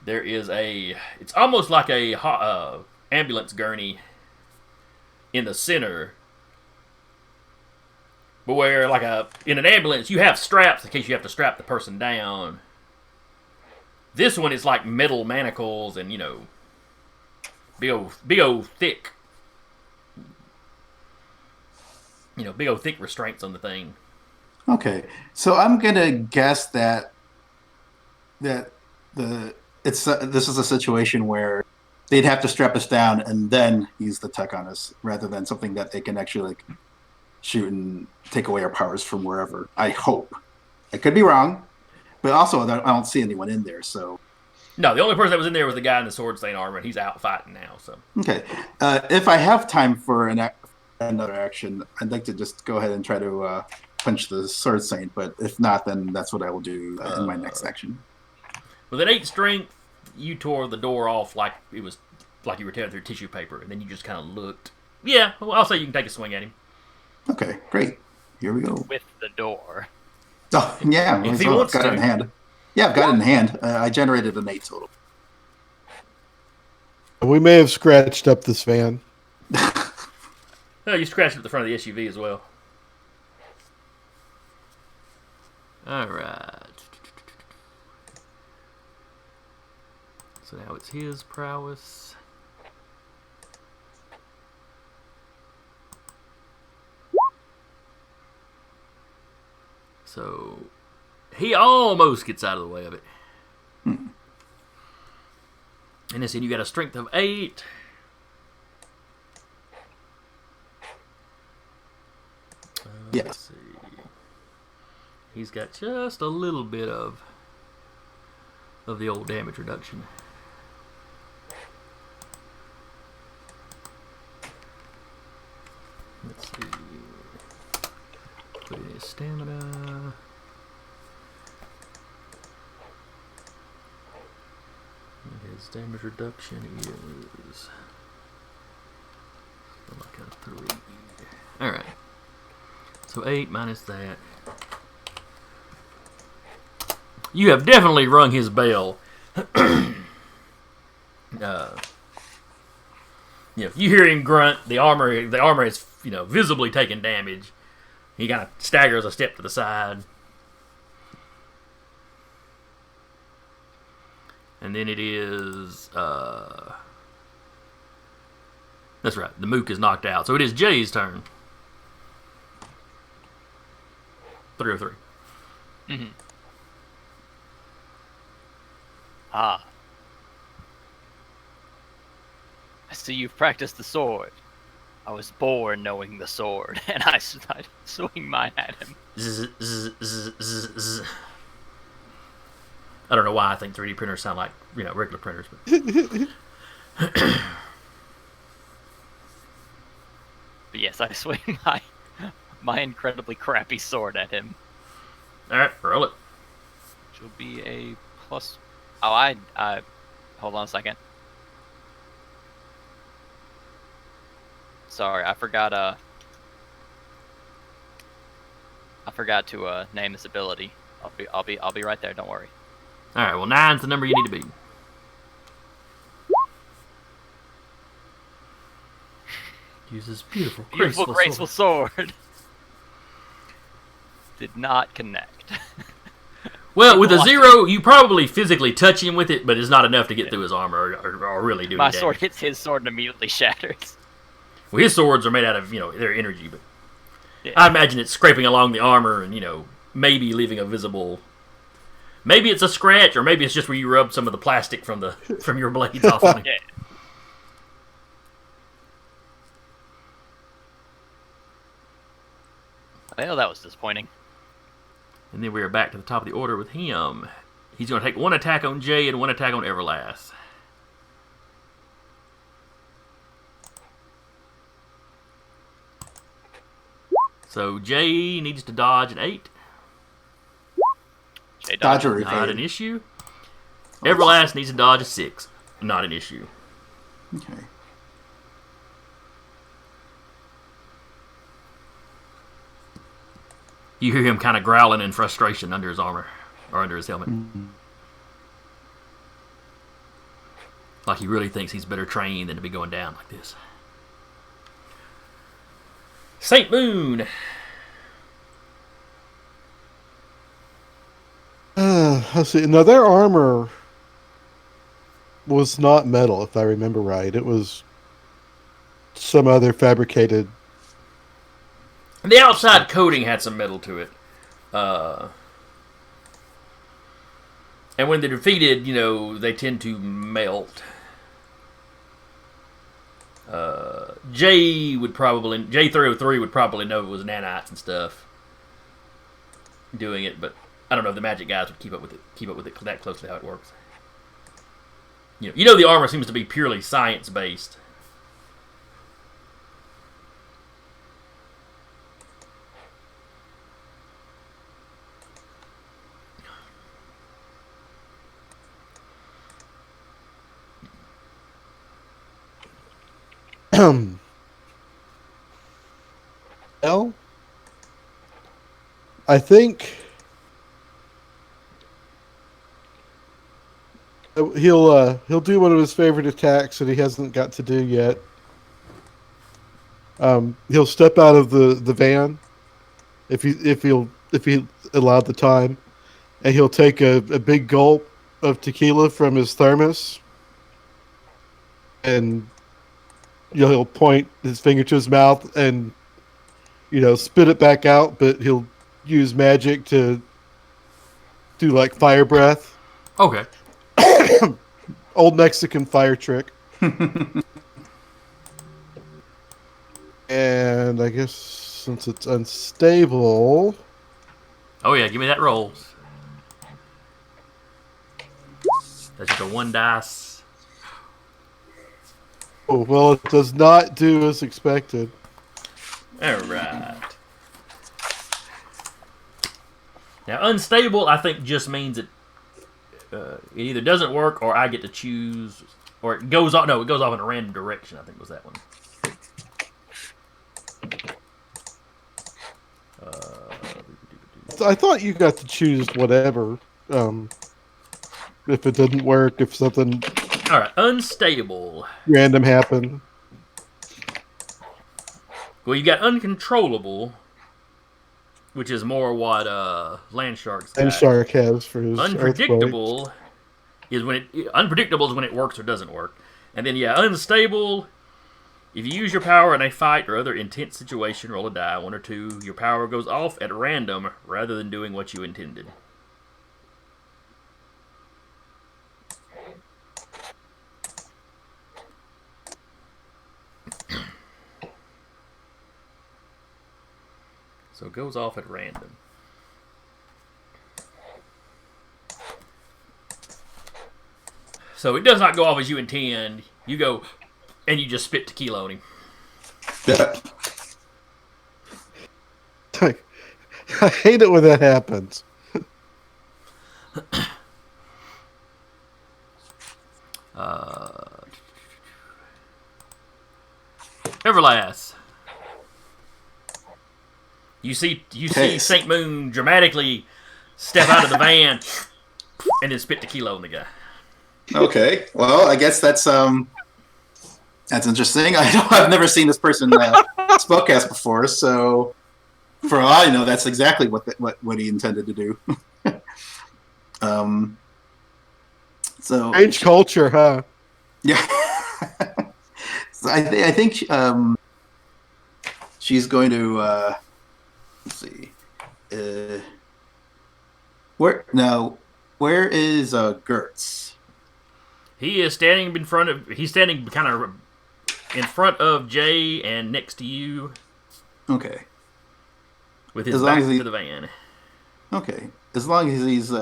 There is it's almost like a ambulance gurney in the center. But where, like, in an ambulance, you have straps in case you have to strap the person down. This one is like metal manacles and, big old thick, big old thick restraints on the thing. Okay, so I'm gonna guess that this is a situation where they'd have to strap us down and then use the tech on us, rather than something that they can actually like shoot and take away our powers from wherever. I hope. I could be wrong, but also I don't see anyone in there. So No, the only person that was in there was the guy in the sword stained armor, and he's out fighting now. So okay, if I have time for another action, I'd like to just go ahead and try to punch the sword saint. But if not, then that's what I will do in my next action. with an 8 strength, you tore the door off like it was like you were tearing through tissue paper, and then you just kind of looked. Yeah, well, I'll say you can take a swing at him. Okay, great. Here we go. With the door. Oh, yeah. If he wants I've got it in to. hand. Yeah, I've got it in hand. I generated an 8 total. We may have scratched up this van. Oh, you scratched at the front of the SUV as well. All right. So now it's his prowess. So he almost gets out of the way of it. And they said you got a strength of 8. Yeah. Let's see. He's got just a little bit of the old damage reduction. Let's see. Put in his stamina. And his damage reduction is like a 3. Alright. So 8 minus that. You have definitely rung his bell. You hear him grunt. The armor is visibly taking damage. He kind of staggers a step to the side, and then it is that's right. The mook is knocked out, so it is Jay's turn. 303. Mm-hmm. Ah. I see you've practiced the sword. I was born knowing the sword, and I swing mine at him. Zzz, zzz, zzz, zzz, zzz. I don't know why I think 3D printers sound like regular printers, but But yes, I swing my incredibly crappy sword at him. all right, roll it. Which will be a plus. Oh, I hold on a second. Sorry, I forgot to name this ability. I'll be right there, don't worry. All right, well, 9's the number you need to beat. Uses beautiful, Graceful sword. Did not connect. Well, with a 0, you probably physically touch him with it, but it's not enough to get through his armor or really do My any sword damage. hits his sword and immediately shatters. Well, his swords are made out of, their energy, but Yeah. I imagine it's scraping along the armor and, maybe leaving a visible... Maybe it's a scratch, or maybe it's just where you rub some of the plastic from your blades off on it. Yeah. Well, that was disappointing. And then we are back to the top of the order with him. He's going to take 1 attack on Jay and 1 attack on Everlast. So Jay needs to dodge an 8. Dodge or Not an evade. issue. Everlast needs to dodge a 6. Not an issue. Okay. You hear him kind of growling in frustration under his armor, or under his helmet. Like he really thinks he's better trained than to be going down like this. Saint Moon. Let's see. Now their armor was not metal, if I remember right. It was some other fabricated. The outside coating had some metal to it. And when they're defeated, they tend to melt. J303 would probably know it was nanites and stuff doing it, but I don't know if the magic guys would keep up with it that closely how it works. The armor seems to be purely science based. Well, I think he'll do one of his favorite attacks that he hasn't got to do yet. He'll step out of the van if he allowed the time, and he'll take a big gulp of tequila from his thermos, and he'll point his finger to his mouth and spit it back out, but he'll use magic to do like fire breath. Okay. Old Mexican fire trick. And I guess since it's unstable. Oh yeah, give me that roll. That's just a 1 dice. Oh, well, it does not do as expected. Alright. Now, unstable, I think, just means it either doesn't work or I get to choose, or it goes off. No, it goes off in a random direction, I think was that one. I thought you got to choose whatever. If it didn't work, if something Alright, unstable. random happened. Well, you got uncontrollable, which is more what Landshark's got. And Shark has for his Unpredictable is when it works or doesn't work. And then unstable. If you use your power in a fight or other intense situation, roll a die, 1 or 2. Your power goes off at random rather than doing what you intended. So it goes off at random. So it does not go off as you intend. You go and you just spit tequila on him. I hate it when that happens. Everlast. You see Saint Moon dramatically step out of the van and then spit tequila on the guy. Okay, well, I guess that's interesting. I've never seen this person spellcast before, so for all I know, that's exactly what he intended to do. So Strange culture, huh? yeah. So I think she's going to let's see. Where is Gertz? He is standing kind of in front of Jay and next to you. Okay. With his back to the van. Okay. As long as he's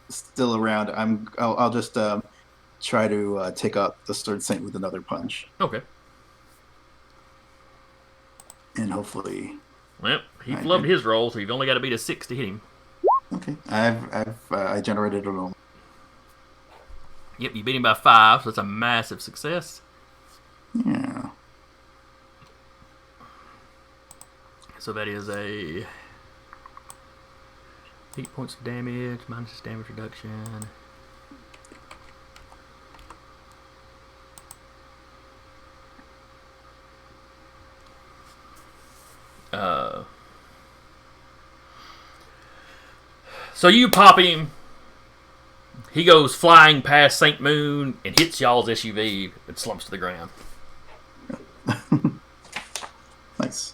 still around, I'll just try to take out the Third Saint with another punch. Okay. And hopefully. Well, he flubbed his roll, so you've only got to beat a 6 to hit him. Okay. I generated a roll. Yep, you beat him by 5, so that's a massive success. Yeah. So that is a 8 points of damage, minus his damage reduction. So you pop him. He goes flying past St. Moon and hits y'all's SUV and slumps to the ground. Nice.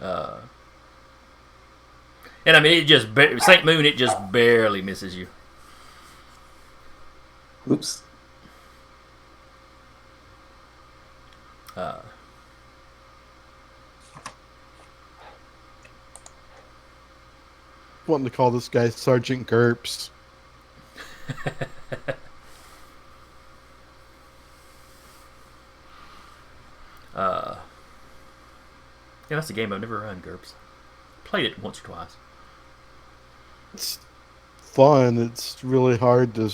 And I mean, St. Moon, it just barely misses you. Oops. Wanting to call this guy Sergeant Gerps. Yeah, that's a game I've never run, GURPS. Played it once or twice. It's fun. It's really hard to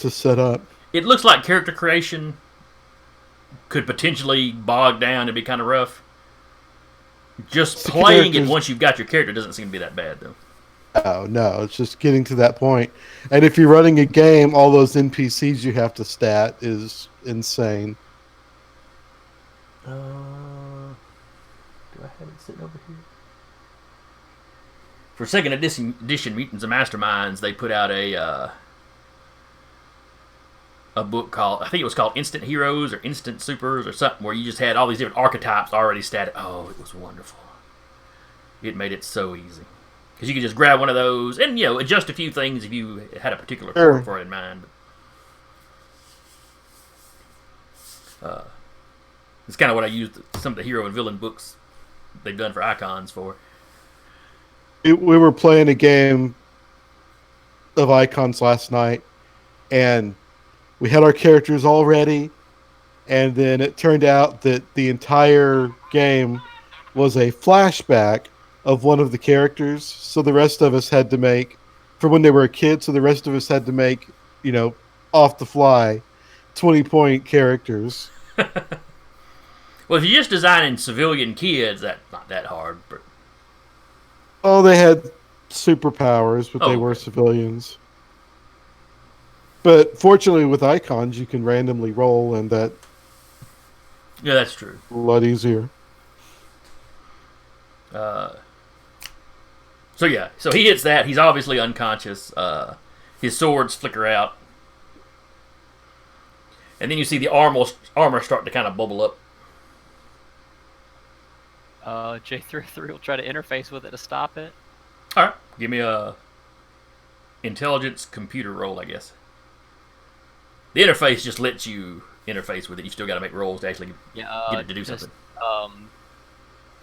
set up. It looks like character creation could potentially bog down and be kind of rough. Just The playing it characters- once you've got your character doesn't seem to be that bad, though. Oh, no, it's just getting to that point. And if you're running a game, all those NPCs you have to stat is insane. Do I have it sitting over here? For second edition Mutants and Masterminds, they put out a book called, I think it was called Instant Heroes or Instant Supers or something, where you just had all these different archetypes already statted. Oh, it was wonderful. It made it so easy. Because you could just grab one of those and, adjust a few things if you had a particular core for it in mind. It's kind of what I used some of the hero and villain books they've done for icons for. We were playing a game of icons last night, and we had our characters all ready, and then it turned out that the entire game was a flashback of one of the characters. So the rest of us had to make, for when they were a kid, so the rest of us had to make, off the fly, 20-point characters. Well, if you're just designing civilian kids, that's not that hard. But... Oh, they had superpowers, but they were okay. civilians. But fortunately, with icons, you can randomly roll, and that Yeah, that's true. a lot easier. So he hits that. He's obviously unconscious. His swords flicker out. And then you see the armor start to kind of bubble up. J33 will try to interface with it to stop it. Alright, give me a intelligence computer roll, I guess. The interface just lets you interface with it. You still got to make rolls to actually get it to do something.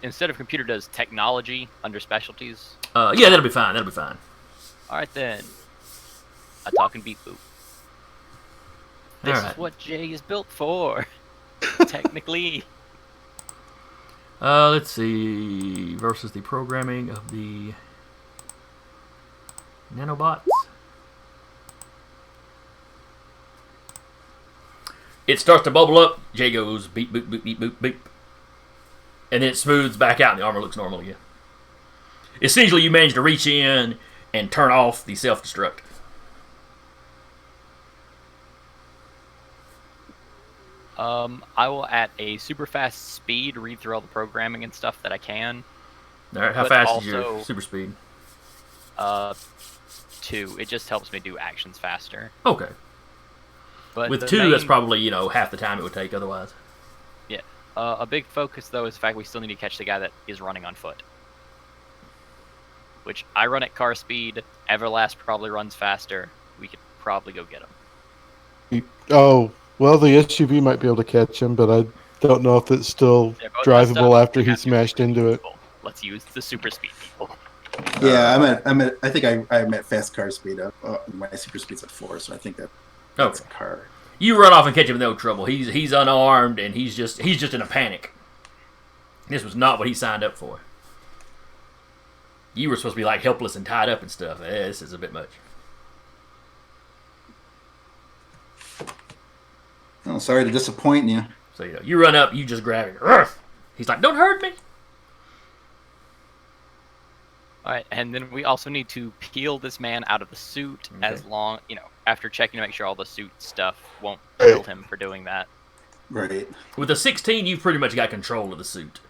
Instead of computer, does technology under specialties? Yeah, that'll be fine. Alright then. A talking beep boop. This Alright. is what J is built for. Technically. Let's see. Versus the programming of the nanobots. It starts to bubble up. J goes beep, boop, boop, beep, boop, beep. And then it smooths back out and the armor looks normal again. Essentially, you manage to reach in and turn off the self-destruct. I will, at a super fast speed, read through all the programming and stuff that I can. Alright, how But fast is your also- super speed? 2. It just helps me do actions faster. Okay. But With the 2, that's main- probably, half the time it would take otherwise. Yeah. A big focus, though, is the fact we still need to catch the guy that is running on foot. Which I run at car speed. Everlast probably runs faster. We could probably go get him. Oh, well, the SUV might be able to catch him, but I don't know if it's still They're both messed drivable up. after We he got smashed super into speed it. people. Let's use the super speed people. Yeah, I think I'm at fast car speed. My super speed's at 4, so I think that's a car. You run off and catch him with no trouble. He's unarmed and he's just in a panic. This was not what he signed up for. You were supposed to be like helpless and tied up and stuff. This is a bit much. Oh, sorry to disappoint you. So you run up, you just grab him. Urgh! He's like, "Don't hurt me." Alright, and then we also need to peel this man out of the suit as long, after checking to make sure all the suit stuff won't kill him for doing that. Right. With a 16, you've pretty much got control of the suit.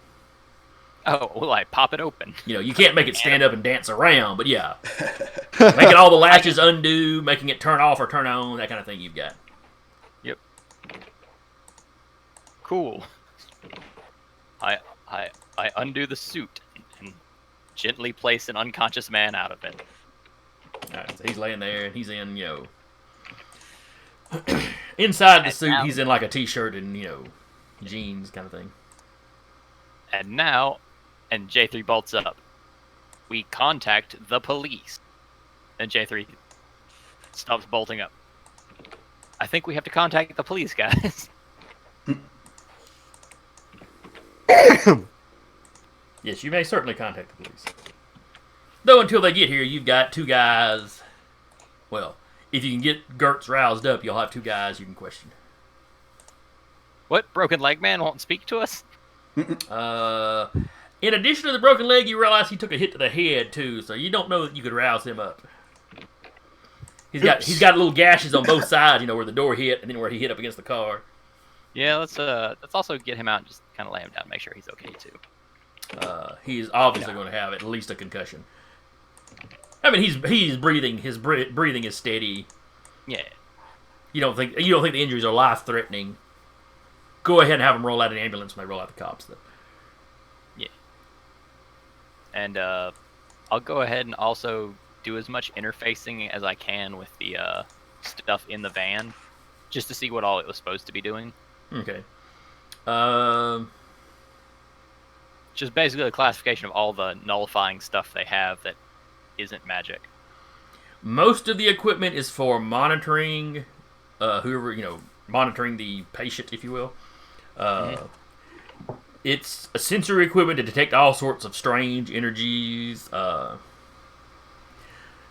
Oh, well, I pop it open. You know, you can't make it stand up and dance around, but yeah. Making all the latches undo, making it turn off or turn on, that kind of thing you've got. Yep. Cool. I undo the suit and gently place an unconscious man out of it. Alright, so he's laying there, and he's in, inside the suit, he's in like a t-shirt and, jeans kind of thing. And now, and J3 bolts up. We contact the police. And J3 stops bolting up. I think we have to contact the police, guys. Yes, you may certainly contact the police. Though until they get here, you've got 2 guys. Well, if you can get Gertz roused up, you'll have 2 guys you can question. What? Broken leg man won't speak to us? In addition to the broken leg, you realize he took a hit to the head too, so you don't know that you could rouse him up. He's got little gashes on both sides, where the door hit and then where he hit up against the car. Yeah, let's also get him out and just kind of lay him down, and make sure he's okay too. He's obviously going to have at least a concussion. I mean, he's breathing. His breathing is steady. Yeah. You don't think the injuries are life threatening? Go ahead and have him roll out an ambulance when they roll out the cops, though. Yeah. And I'll go ahead and also do as much interfacing as I can with the stuff in the van, just to see what all it was supposed to be doing. Okay. Just basically a classification of all the nullifying stuff they have that isn't magic. Most of the equipment is for monitoring monitoring the patient, if you will. It's a sensory equipment to detect all sorts of strange energies.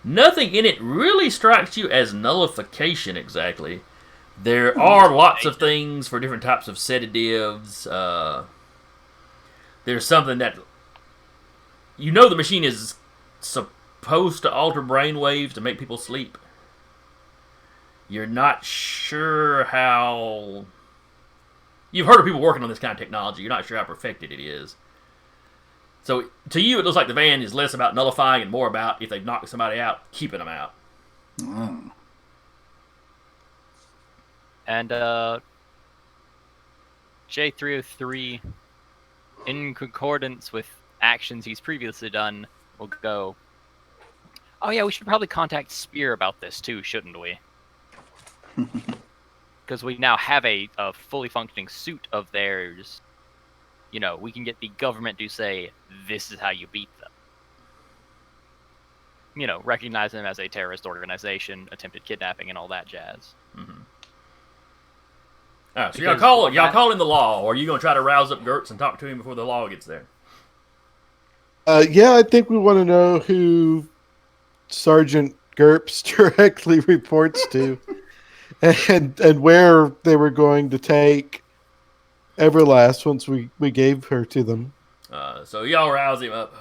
Nothing in it really strikes you as nullification exactly. There are lots of things for different types of sedatives. There's something that the machine is supposed to alter brain waves to make people sleep. You're not sure how. You've heard of people working on this kind of technology. You're not sure how perfected it is. So, to you, it looks like the van is less about nullifying and more about, if they've knocked somebody out, keeping them out. Mm. And, J303, in concordance with actions he's previously done, will go, oh yeah, we should probably contact Spear about this too, shouldn't we? Because we now have a fully functioning suit of theirs. We can get the government to say, this is how you beat them. Recognize them as a terrorist organization, attempted kidnapping, and all that jazz. Mm-hmm. All right, so y'all call in the law, or are you going to try to rouse up Gertz and talk to him before the law gets there? Yeah, I think we want to know who Sergeant Gerps directly reports to, and where they were going to take Everlast once we gave her to them. So y'all rouse him up.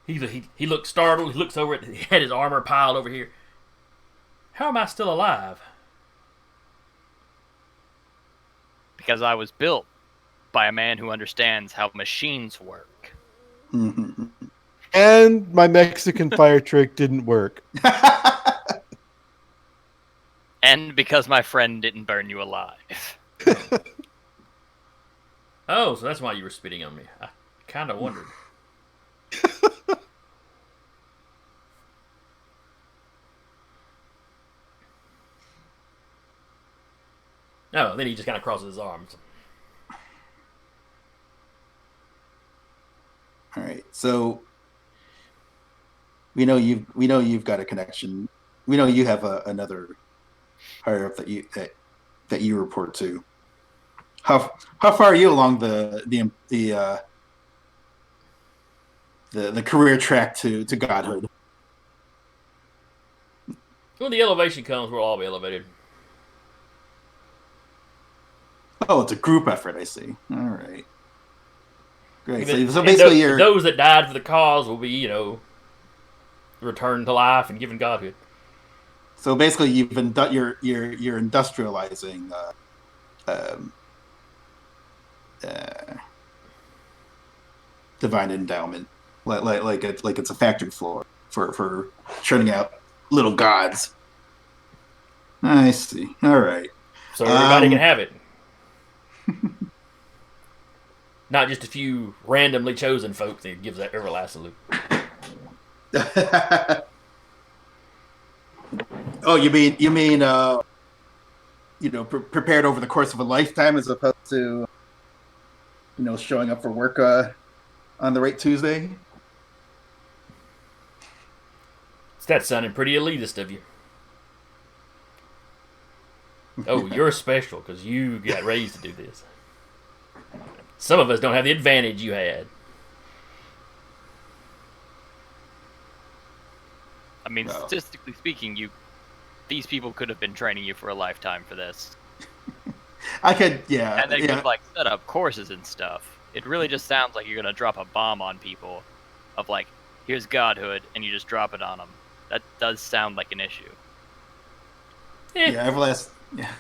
He looks startled. He looks over at. He had his armor piled over here. How am I still alive? Because I was built by a man who understands how machines work. And my Mexican fire trick didn't work. And because my friend didn't burn you alive. Oh, so that's why you were spitting on me. I kind of wondered. No, then he just kind of crosses his arms. All right, so we know you've got a connection. We know you have another higher up that you report to. How far are you along the career track to godhood? When the elevation comes, we'll all be elevated. Oh, it's a group effort, I see. All right. Great. And So basically those that died for the cause will be, returned to life and given godhood. So basically you're industrializing divine endowment, like it's a factory floor for churning out little gods. I see. All right. So everybody can Um, have it. Not just a few randomly chosen folk that gives that everlasting loop. oh, you mean prepared over the course of a lifetime as opposed to showing up for work on the right Tuesday. That's sounding pretty elitist of you. Oh, you're special because you got raised to do this. Some of us don't have the advantage you had. I mean, No. statistically speaking, these people could have been training you for a lifetime for this. I could, yeah, And they yeah. could like set up courses and stuff. It really just sounds like you're gonna drop a bomb on people, of like, here's godhood, and you just drop it on them. That does sound like an issue. Yeah, Everlast. Yeah.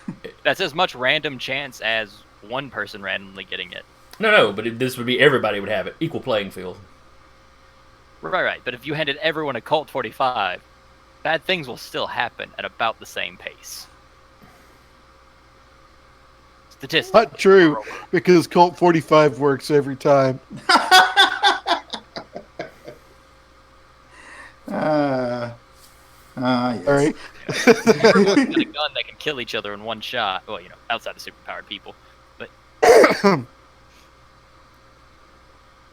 That's as much random chance as one person randomly getting it. No, but this would be everybody would have it. Equal playing field. Right. But if you handed everyone a Colt 45, bad things will still happen at about the same pace. Statistics. Not true, because Colt 45 works every time. Yes. All right. Everyone's got a gun that can kill each other in one shot. Well, outside the superpowered people. But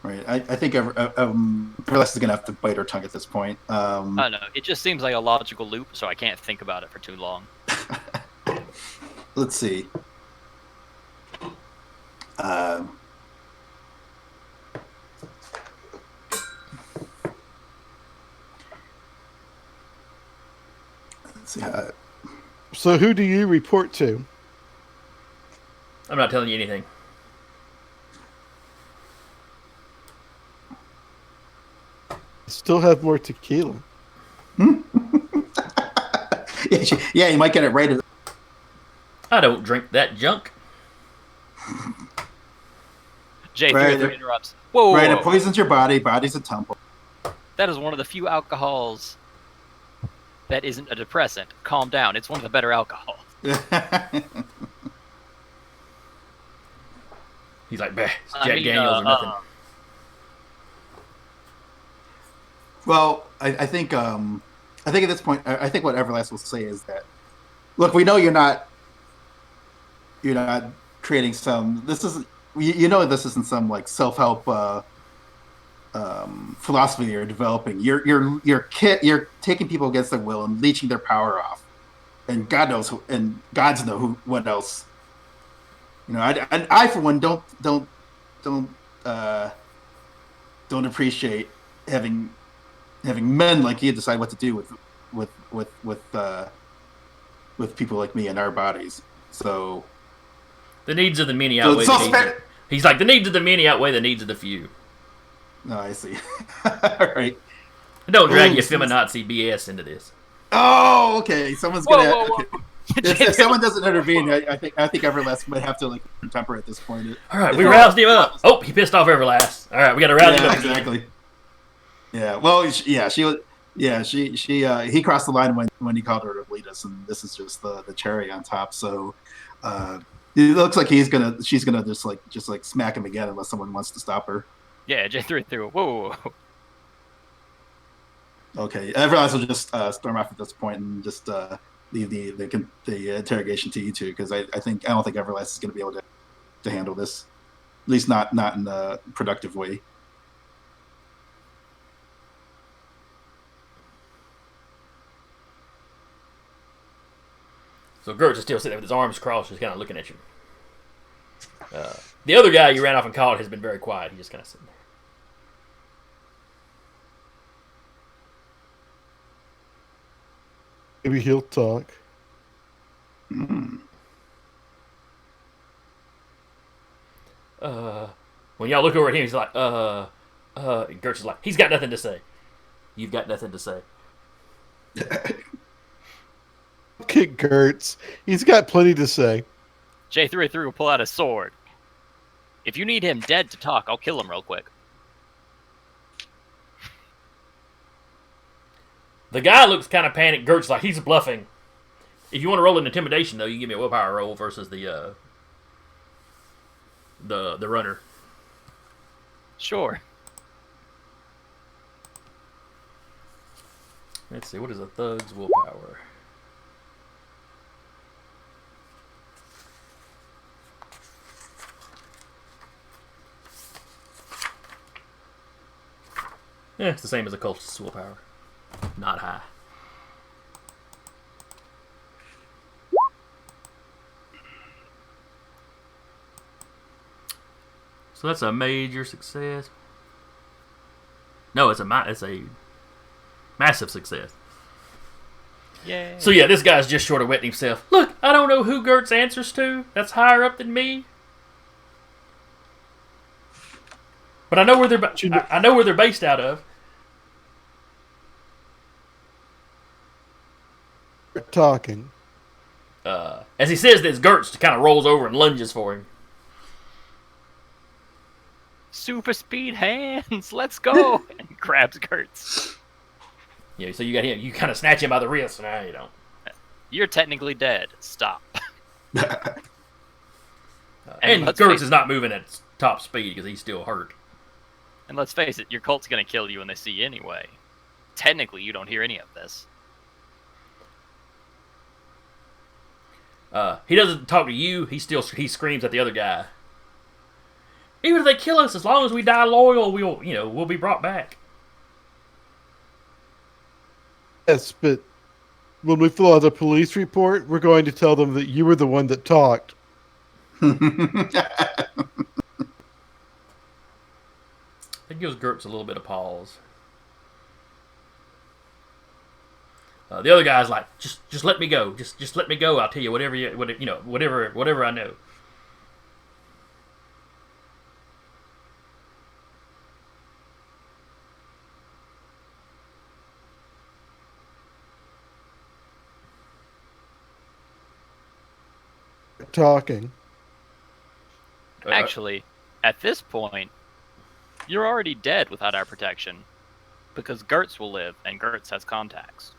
Right. I think Everlast is gonna have to bite her tongue at this point. I don't know. It just seems like a logical loop, so I can't think about it for too long. Let's see. Let's see. So who do you report to? I'm not telling you anything. Still have more tequila. Yeah, you might get it right. I don't drink that junk. J3 Right. interrupts. Whoa, Right, whoa, it poisons your body. Body's a temple. that is one of the few alcohols that isn't a depressant. Calm down. It's one of the better alcohols. He's like, bah, it's I Jack mean, Daniels or nothing. Well, I think at this point, I think what Everlast will say is that, look, we know you're not creating some. This is this isn't some like self-help philosophy you're developing. You're taking people against their will and leeching their power off, and God knows gods know what else. I for one don't appreciate having men like you decide what to do with people like me and our bodies. So The needs of the many outweigh the needs. He's like, the needs of the many outweigh the needs of the few. No, I see. All right. Don't drag your feminazi BS into this. Oh, okay. Someone's gonna. Whoa. Okay. If someone doesn't intervene, I think Everlast might have to like temper at this point. All right, we roused him up. Oh, he pissed off Everlast. All right, we got to rouse him up. Exactly. Yeah. Well, yeah. She was. Yeah. He crossed the line when he called her to lead us, and this is just the cherry on top. So, it looks like she's gonna just like smack him again unless someone wants to stop her. Yeah, J3 threw. Whoa. Okay. Everlast will just storm off at this point and just leave the interrogation to you two, because I don't think Everlast is going to be able to handle this, at least not in a productive way. So Gertz is still sitting there with his arms crossed, just kind of looking at you. The other guy you ran off and called has been very quiet. He's just kind of sitting there. Maybe he'll talk. Mm. When y'all look over at him, he's like, Gertz is like, he's got nothing to say. You've got nothing to say. Kick Gertz. He's got plenty to say. J3 will pull out a sword. If you need him dead to talk, I'll kill him real quick. The guy looks kind of panicked. Gert's like, he's bluffing. If you want to roll an intimidation, though, you can give me a willpower roll versus the runner. Sure. Let's see, what is a thug's willpower? Yeah, it's the same as a cultist's willpower. Not high. So that's a major success. No, it's a massive success. Yay. So yeah, this guy's just short of wetting himself. Look, I don't know who Gertz answers to. That's higher up than me. But I know where I know where they're based out of. Talking. As he says this, Gertz kind of rolls over and lunges for him. Super speed hands, let's go! And grabs Gertz. Yeah, so you got him. You kind of snatch him by the wrist. Nah, you don't. You're technically dead. Stop. And let's Gertz face is not moving at top speed because he's still hurt. And let's face it, your cult's gonna kill you when they see you anyway. Technically, you don't hear any of this. He doesn't talk to you. He screams at the other guy. Even if they kill us, as long as we die loyal, we'll be brought back. Yes, but when we fill out the police report, we're going to tell them that you were the one that talked. That gives Gertz a little bit of pause. The other guy's like, just let me go. Just let me go. I'll tell you whatever I know. Talking. Actually, at this point, you're already dead without our protection. Because Gertz will live, and Gertz has contacts.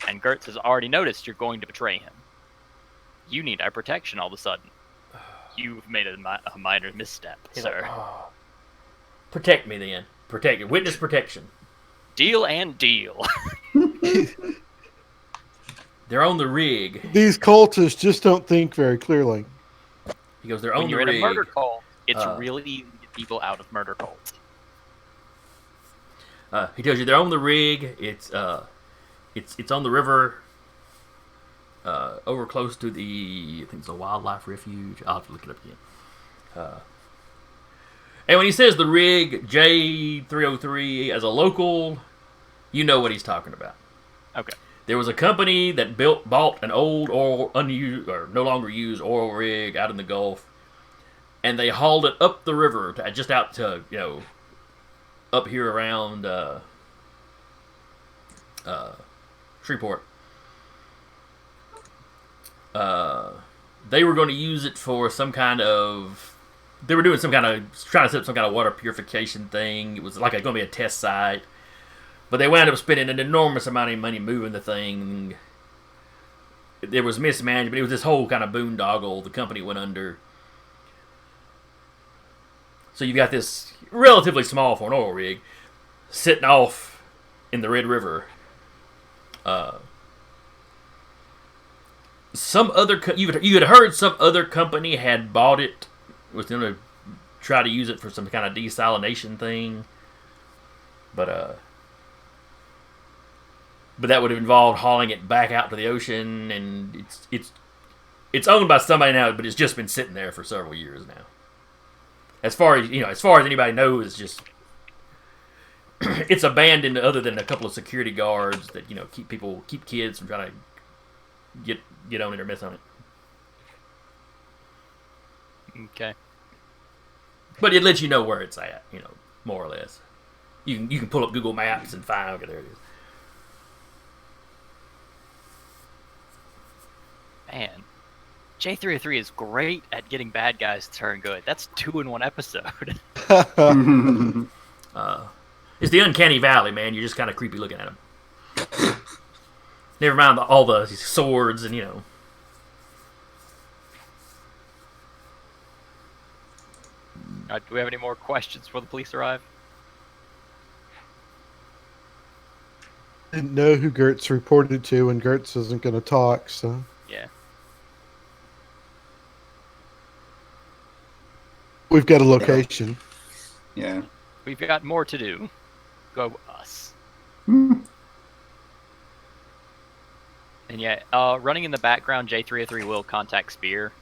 And Gertz has already noticed you're going to betray him. You need our protection all of a sudden. You've made a minor misstep, sir. Like, oh. Protect me then. Protect it. Witness protection. Deal and deal. They're on the rig. These cultists just don't think very clearly. He goes, they're When on the you're in rig. a murder cult, it's really easy to get people out of murder cults. He tells you they're on the rig. It's on the river. Over close to I think it's a wildlife refuge. I'll have to look it up again. And when he says the rig, J303, as a local, you know what he's talking about. Okay. There was a company that bought an old unused or no longer used oil rig out in the Gulf, and they hauled it up the river just out to up here around Shreveport. They were going to use it for some kind of. They were doing some kind of trying to set up some kind of water purification thing. It was like going to be a test site. But they wound up spending an enormous amount of money moving the thing. There was mismanagement. It was this whole kind of boondoggle. The company went under. So you've got this relatively small for an oil rig sitting off in the Red River. You had heard some other company had bought it, was going to try to use it for some kind of desalination thing. But that would have involved hauling it back out to the ocean, and it's owned by somebody now, but it's just been sitting there for several years now. As far as anybody knows, it's just it's abandoned, other than a couple of security guards that keep kids from trying to get on it or mess on it. Okay. But it lets you know where it's at, more or less. You can pull up Google Maps and find, okay, there it is. Man, J303 is great at getting bad guys to turn good. That's 2 in 1 episode. It's the uncanny valley, man. You're just kind of creepy looking at them. Never mind all the swords and Do we have any more questions before the police arrive? Didn't know who Gertz reported to, and Gertz isn't going to talk, so. Yeah. We've got a location. Yeah. We've got more to do. Go us. And yeah, running in the background, J303 will contact Spear.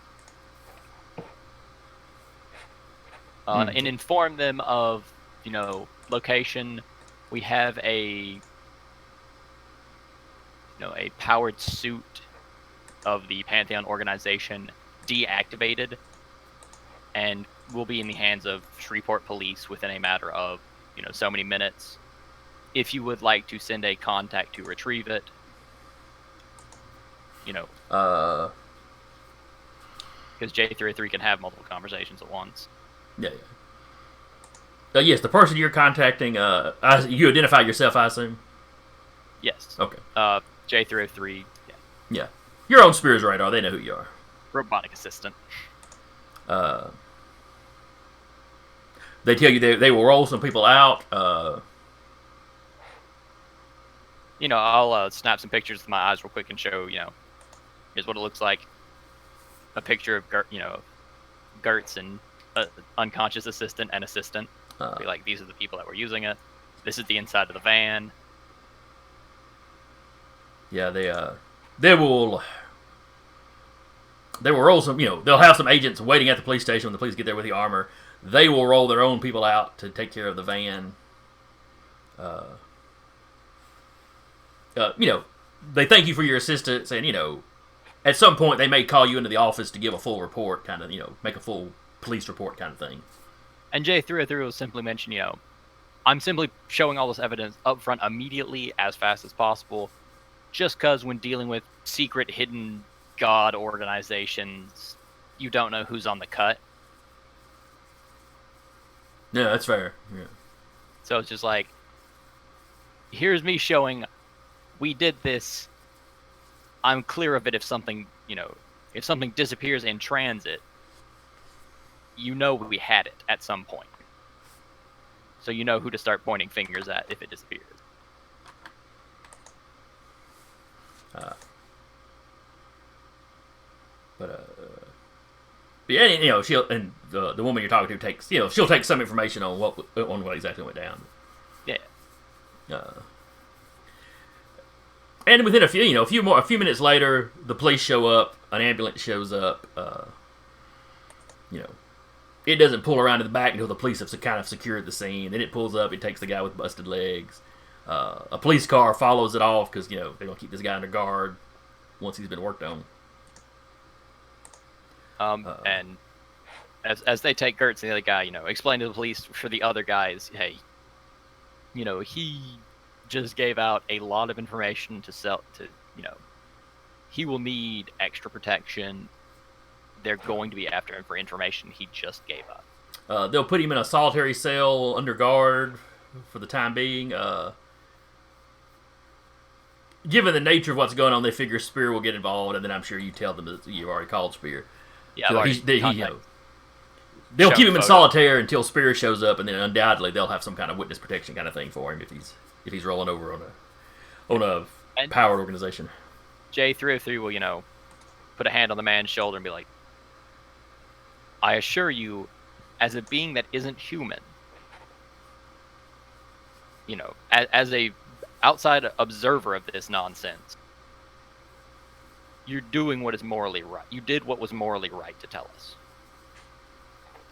And inform them of, location. We have a powered suit of the Pantheon organization deactivated, and will be in the hands of Shreveport police within a matter of, so many minutes. If you would like to send a contact to retrieve it, because J303 can have multiple conversations at once. Yeah. Yes, the person you're contacting, you identify yourself, I assume? Yes. Okay. J303, Yeah. You're on Spear's radar. They know who you are. robotic assistant. They tell you they will roll some people out. I'll snap some pictures with my eyes real quick and show, here's what it looks like. A picture of Gertz and unconscious assistant and assistant. Be like, these are the people that were using it. This is the inside of the van. Yeah, they will roll some. They'll have some agents waiting at the police station when the police get there with the armor. They will roll their own people out to take care of the van. They thank you for your assistance, and at some point they may call you into the office to give a full report, kind of, make a full police report kind of thing. And J303 will simply mention, I'm simply showing all this evidence up front immediately as fast as possible, just because when dealing with secret hidden god organizations, you don't know who's on the cut. Yeah, that's fair. Yeah. So it's just like, here's me showing we did this. I'm clear of it if something, if something disappears in transit, we had it at some point. So you know who to start pointing fingers at if it disappears. Yeah, she'll, and the woman you're talking to takes, she'll take some information on what exactly went down. Yeah. And within a few minutes later, the police show up. An ambulance shows up. It doesn't pull around to the back until the police have kind of secured the scene. Then it pulls up. It takes the guy with busted legs. A police car follows it off because they're gonna keep this guy under guard once he's been worked on. And as they take Gertz and the other guy, explain to the police for the other guys, hey, he just gave out a lot of information to sell to, he will need extra protection. They're going to be after him for information he just gave up. They'll put him in a solitary cell under guard for the time being. Given the nature of what's going on, they figure Spear will get involved, and then I'm sure you tell them that you've already called Spear. Yeah, so they'll keep him in solitaire until Spear shows up, and then undoubtedly they'll have some kind of witness protection kind of thing for him if he's rolling over on a powered organization. J303 will, put a hand on the man's shoulder and be like, I assure you, as a being that isn't human, as a outside observer of this nonsense, you're doing what is morally right. You did what was morally right to tell us.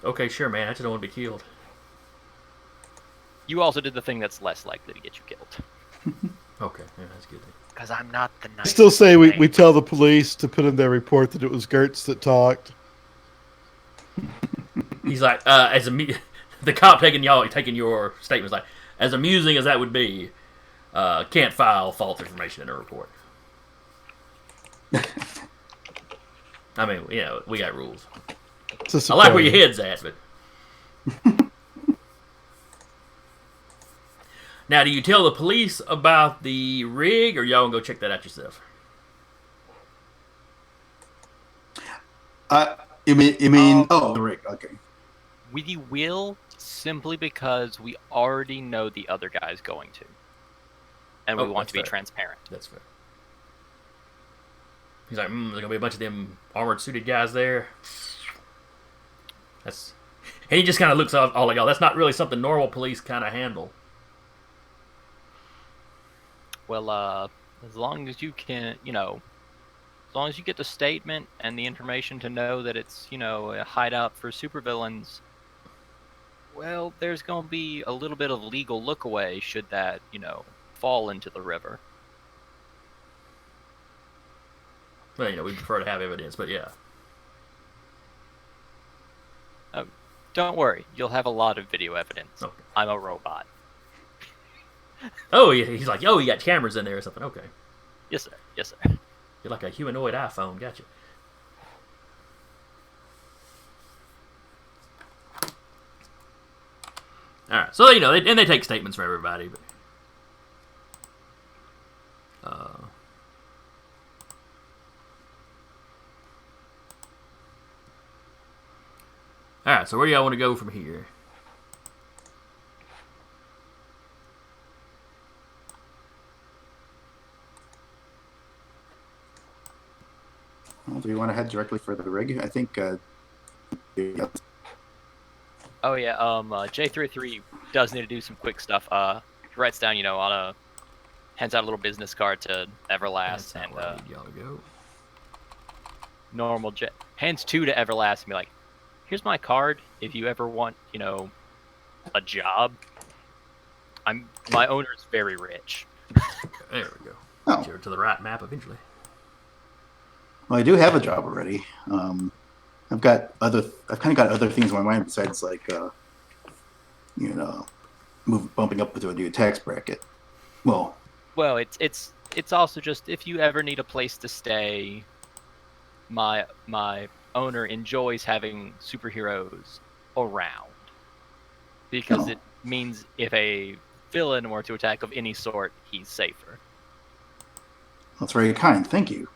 Okay, sure, man. I just don't want to be killed. You also did the thing that's less likely to get you killed. Okay, yeah, that's good. Because I'm not the nice. I still say we tell the police to put in their report that it was Gertz that talked. He's like, the cop taking your statements like, as amusing as that would be, can't file false information in a report. I mean, we got rules. I like where your head's at, but Now, do you tell the police about the rig, or y'all gonna go check that out yourself? You mean? Oh, the rig. Okay. We will, simply because we already know the other guy's going to. And we want to be transparent. That's fair. He's like, there's gonna be a bunch of them armored suited guys there. And he just kind of looks all like, oh, that's not really something normal police kind of handle. Well, as long as you can, as long as you get the statement and the information to know that it's, a hideout for supervillains, well, there's going to be a little bit of legal look away should that, fall into the river. Well, we prefer to have evidence, but yeah. Oh, don't worry, you'll have a lot of video evidence. Okay. I'm a robot. Oh, yeah, he's like, oh, you got cameras in there or something. Okay. Yes, sir. Yes, sir. You're like a humanoid iPhone. Gotcha. All right. So, they take statements from everybody. But, all right. So, where do y'all want to go from here? Well, do we want to head directly for the rig? I think. Oh yeah. J33 does need to do some quick stuff. He writes down, hands out a little business card to Everlast and y'all to go. Normal J hands 2 to Everlast and be like, "Here's my card. If you ever want, a job. My owner's very rich." There we go. Oh. Get you to the right map eventually. Well, I do have a job already. I've kind of got other things in my mind besides bumping up to a new tax bracket. Well, it's also just if you ever need a place to stay. My owner enjoys having superheroes around because it means if a villain were to attack of any sort, he's safer. That's very kind. Thank you.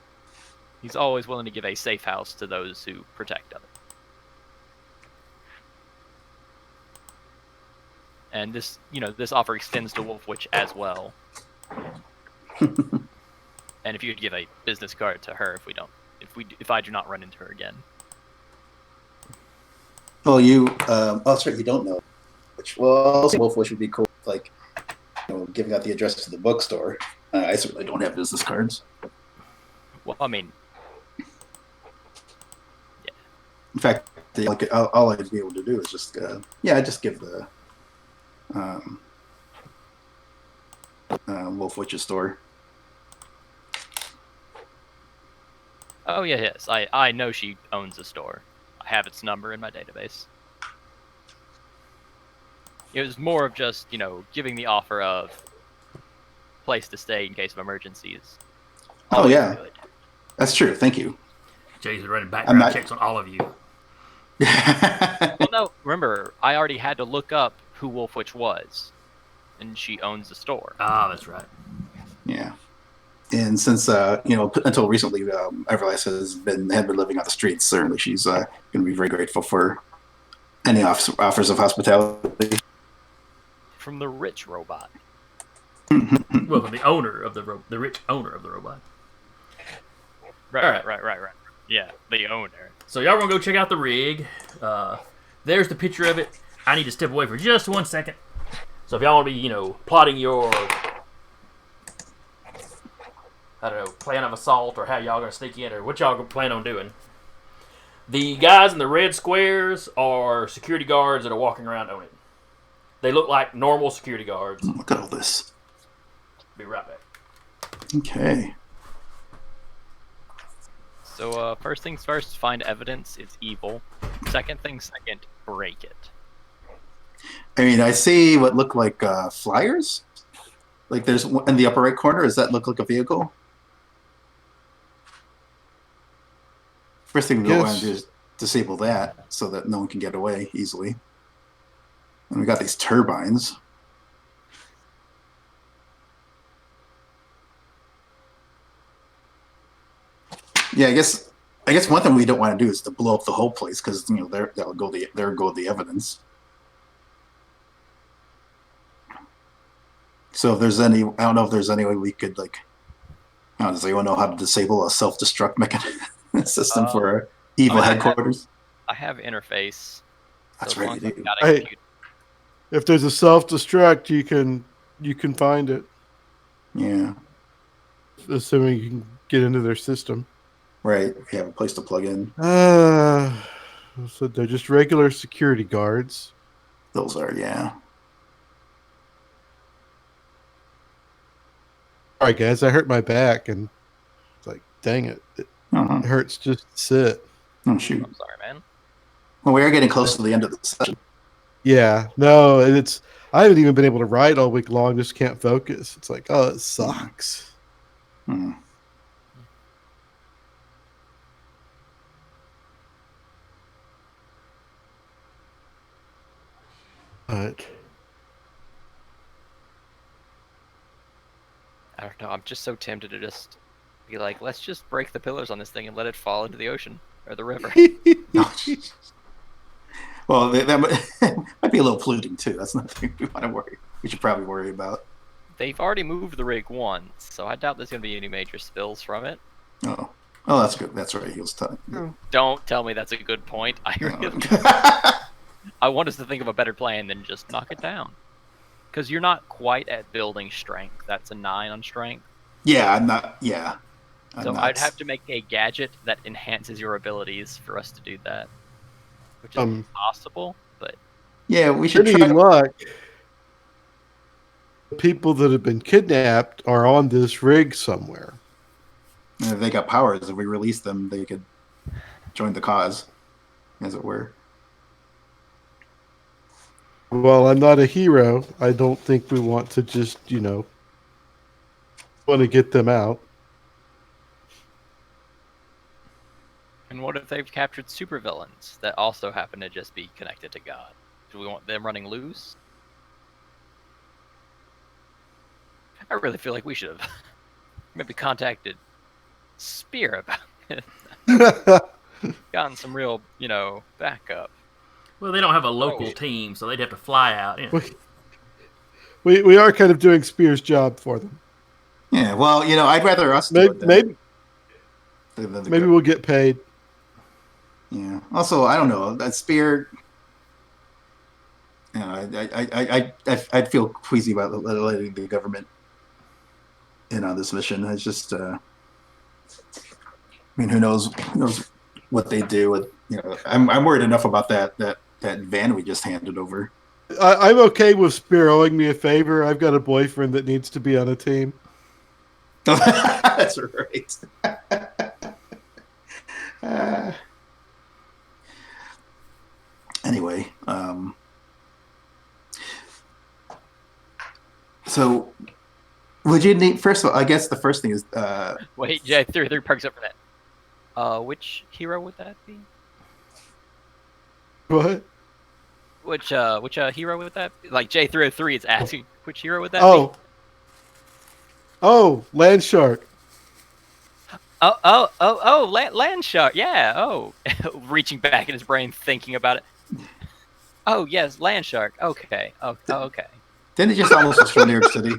He's always willing to give a safe house to those who protect others. And this offer extends to Wolfwitch as well. And if you'd give a business card to her, if I do not run into her again. Well, you don't know. Also, Wolfwitch would be cool. Like, giving out the address to the bookstore. I certainly don't have business cards. Well, I mean. In fact, all I'd be able to do is just give the Wolfwitch's store. Oh yeah, yes. I know she owns a store. I have its number in my database. It was more of just, giving the offer of place to stay in case of emergencies. Oh yeah, good. That's true. Thank you. Jay's been running background checks on all of you. Well, no, remember, I already had to look up who Wolfwitch was, and she owns the store. Ah, that's right. Yeah, and since until recently, Everlast had been living on the streets. Certainly, she's going to be very grateful for any offers of hospitality from the rich robot. Well, from the owner of the rich owner of the robot. Right. Yeah, the owner. So y'all want to go check out the rig. There's the picture of it. I need to step away for just 1 second. So if y'all want to be, plotting your, plan of assault or how y'all going to sneak in or what y'all plan on doing. The guys in the red squares are security guards that are walking around on it. They look like normal security guards. Look at all this. Be right back. Okay. So, first things first, find evidence is evil. Second things second, break it. I mean, I see what look like flyers. Like there's one in the upper right corner. Does that look like a vehicle? First thing we want to do is disable that so that no one can get away easily. And we got these turbines. Yeah, I guess one thing we don't want to do is to blow up the whole place because there go the evidence. So if there's any, I don't know if there's any way we could like, I don't know, does anyone know how to disable a self-destruct mechanism system for our evil headquarters? I have interface. That's so right, long you as do. I've got a Hey. computer. If there's a self-destruct, you can find it, Yeah, assuming you can get into their system. right. We have a place to plug in. So they're just regular security guards. Those are, yeah. All right, guys, I hurt my back, and it's like, dang it, it Uh-huh. hurts just to sit. Oh, shoot. I'm sorry, man. Well, we are getting close to the end of the session. Yeah, no, it's. I haven't even been able to write all week long. Just can't focus. It's like, oh, it sucks. Hmm. But I don't know. I'm just so tempted to just be like, let's just break the pillars on this thing and let it fall into the ocean or the river. Well, that might be a little polluting too. That's nothing we want to worry. We should probably worry about. They've already moved the rig once, so I doubt there's going to be any major spills from it. Oh, that's good. That's right. He was telling. Don't tell me that's a good point. I want us to think of a better plan than just knock it down. Because you're not quite at building strength. That's a 9 on strength. Yeah, I'm not. Yeah. So I'd have to make a gadget that enhances your abilities for us to do that. Which is possible, but... Yeah, we should Pretty try. luck. The people that have been kidnapped are on this rig somewhere. And if they got powers, if we release them, they could join the cause, as it were. Well, I'm not a hero. I don't think we want to just, want to get them out. And what if they've captured supervillains that also happen to just be connected to God? Do we want them running loose? I really feel like we should have maybe contacted Spear about it. Gotten some real, backup. Well, they don't have a local team, so they'd have to fly out. We are kind of doing Spear's job for them. Yeah, well, I'd rather us do it Maybe we'll get paid. Yeah. Also, I don't know, that Spear. I'd feel queasy about letting the government in on this mission. It's just, who knows what they do with, I'm worried enough about that van we just handed over. I'm okay with Spear owing me a favor. I've got a boyfriend that needs to be on a team. That's right. Anyway, so would you need, first of all, I guess the first thing is wait, Jay, three perks up for that. Which hero would that be? What? Which hero would that be? Like J303 is asking which hero would that be? Oh, Land Shark. Land Shark. Yeah. Oh, reaching back in his brain, thinking about it. Oh yes, Land Shark. Okay. Okay. Didn't he just almost destroy New York City?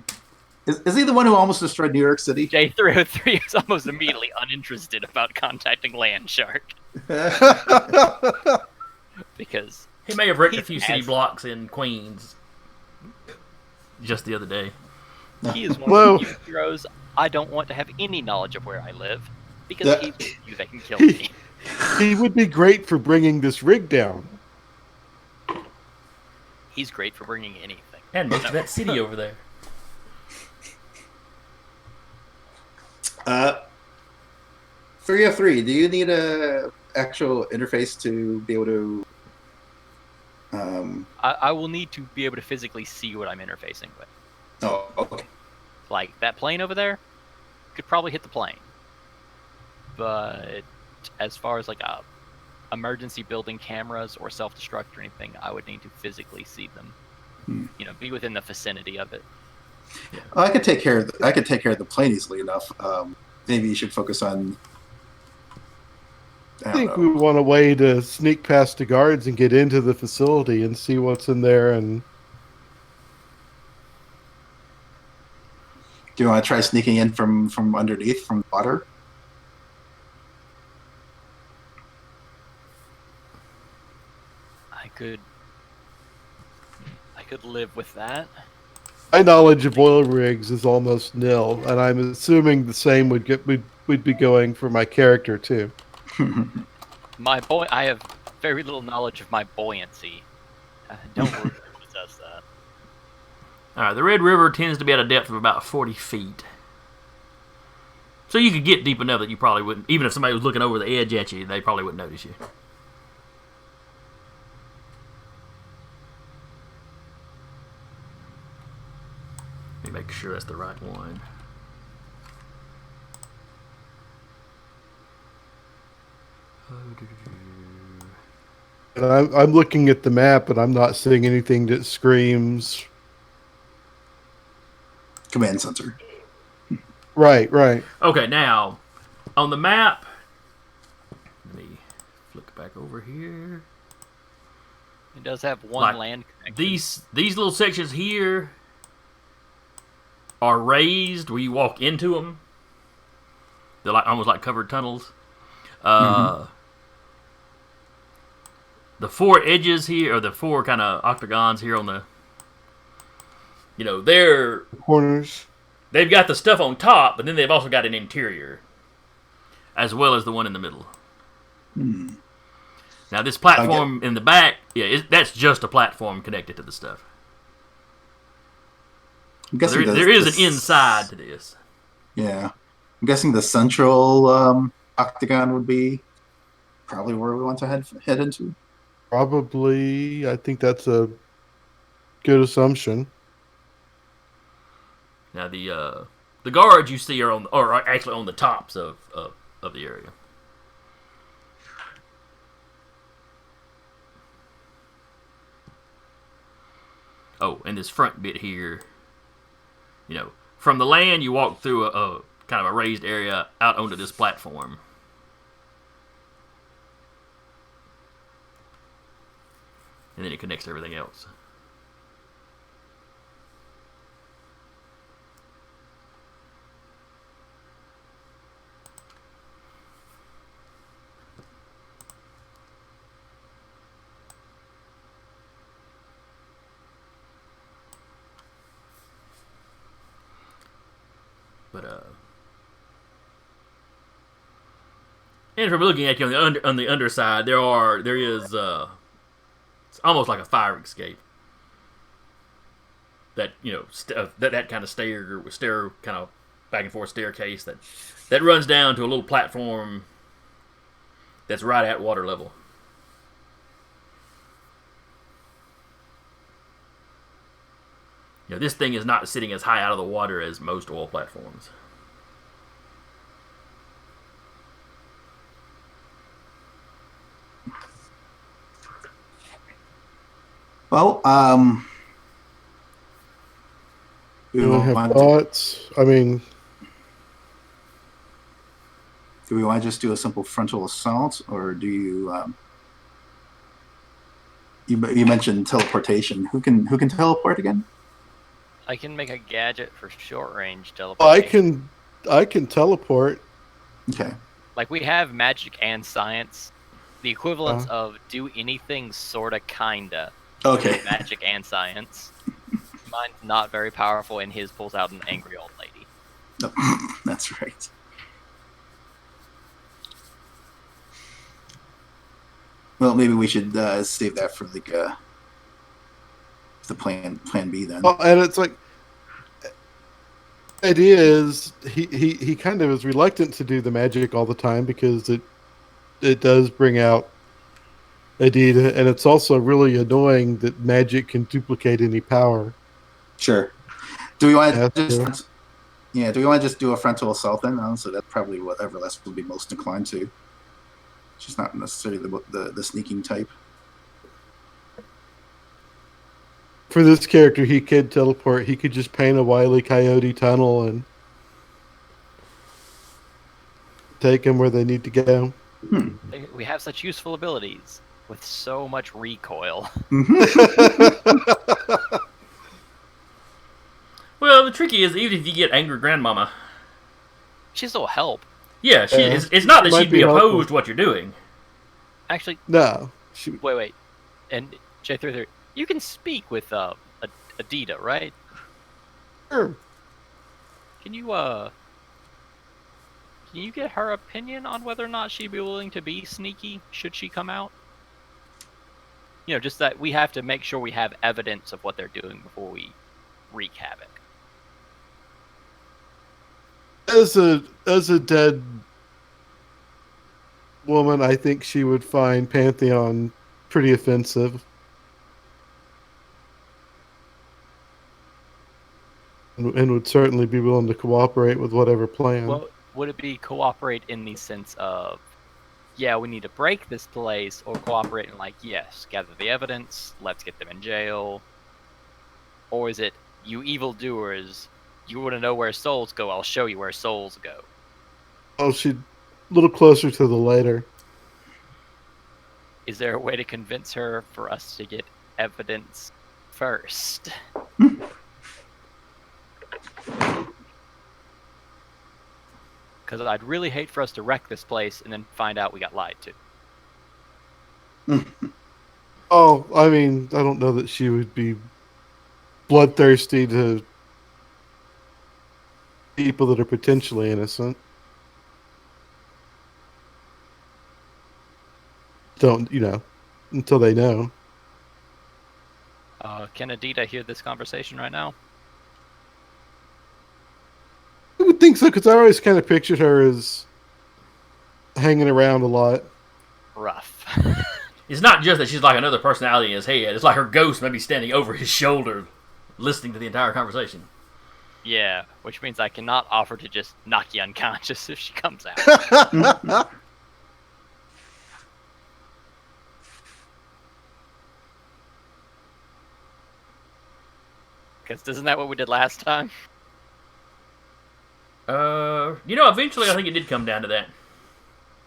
Is he the one who almost destroyed New York City? J303 is almost immediately uninterested about contacting Land Shark because he may have wrecked a few city blocks in Queens just the other day. He is one of the few heroes I don't want to have any knowledge of where I live because he's you that can kill me. He would be great for bringing this rig down. He's great for bringing anything. And most of that city over there. 303, do you need a actual interface to be able to I will need to be able to physically see what I'm interfacing with. Oh, okay. Like that plane over there could probably hit the plane. But as far as like emergency building cameras or self-destruct or anything, I would need to physically see them. Be within the vicinity of it. Yeah. Well, I could take care of the plane easily enough. Maybe you should focus on I I don't think we know. want a way to sneak past the guards and get into the facility and see what's in there. And Do you want to try sneaking in from underneath, from the water? I could live with that. my knowledge of oil rigs is almost nil, and I'm assuming the same would be going for my character too. I have very little knowledge of my buoyancy. Don't really possess that. All right, the Red River tends to be at a depth of about 40 feet. So you could get deep enough that you probably wouldn't, even if somebody was looking over the edge at you, they probably wouldn't notice you. Let me make sure that's the right one. And I'm looking at the map, and I'm not seeing anything that screams. Command center. Right, right. Okay, now, on the map, let me flick back over here. It does have one Like, land connection. These little sections here are raised where you walk into them. They're like almost like covered tunnels. The four edges here, or the four kind of octagons here on the, Corners. they've got the stuff on top, but then they've also got an interior, as well as the one in the middle. Now, this platform in the back, that's just a platform connected to the stuff. I'm guessing There is an inside to this. Yeah, I'm guessing the central octagon would be probably where we want to head into. Probably, I think that's a good assumption. Now, the guards you see are actually on the tops of the area. Oh, and this front bit here, from the land you walk through a kind of a raised area out onto this platform. And then it connects to everything else. But and from looking at you on the underside, there is it's almost like a fire escape. That that kind of stair kind of back and forth staircase that runs down to a little platform that's right at water level. This thing is not sitting as high out of the water as most oil platforms. Well, You don't have thoughts? I mean, do we want to just do a simple frontal assault, or do you? You mentioned teleportation. Who can teleport again? I can make a gadget for short range teleportation. I can teleport. Okay. Like, we have magic and science. The equivalents of do anything sorta kinda. Okay. Magic and science. Mine's not very powerful, and his pulls out an angry old lady. No, that's right. Well, maybe we should save that for the plan B then. Well, and it's like, idea is he kind of is reluctant to do the magic all the time because it does bring out Adida, and it's also really annoying that magic can duplicate any power. Sure. Do we want to Yeah, just? Yeah. Do we want to just do a frontal assault then? Honestly, that's probably what Everlast would be most inclined to. She's not necessarily the sneaking type. For this character, he could teleport. He could just paint a Wile E. Coyote tunnel and take them where they need to go. We have such useful abilities with so much recoil. Well, the tricky is even if you get angry grandmama, She still help. yeah, Yeah. it's not She that might she'd be be helpful. opposed to what you're doing. Actually, No. wait. And J33, you can speak with Adita, right? Sure. Can you get her opinion on whether or not she'd be willing to be sneaky should she come out? Just that we have to make sure we have evidence of what they're doing before we wreak havoc. As a dead woman, I think she would find Pantheon pretty offensive. And would certainly be willing to cooperate with whatever plan. Well, would it be cooperate in the sense of, yeah, we need to break this place, or cooperate in like, yes, gather the evidence, let's get them in jail? Or is it, you evildoers, you want to know where souls go, I'll show you where souls go? Oh, she'd a little closer to the later. Is there a way to convince her for us to get evidence first? Because I'd really hate for us to wreck this place and then find out we got lied to. Oh, I mean, I don't know that she would be bloodthirsty to people that are potentially innocent. Don't, until they know. Can Adita hear this conversation right now? I would think so, because I always kind of pictured her as hanging around a lot. Rough. It's not just that she's like another personality in his head. It's like her ghost may be standing over his shoulder, listening to the entire conversation. Yeah, which means I cannot offer to just knock you unconscious if she comes out. Because isn't that what we did last time? Eventually I think it did come down to that.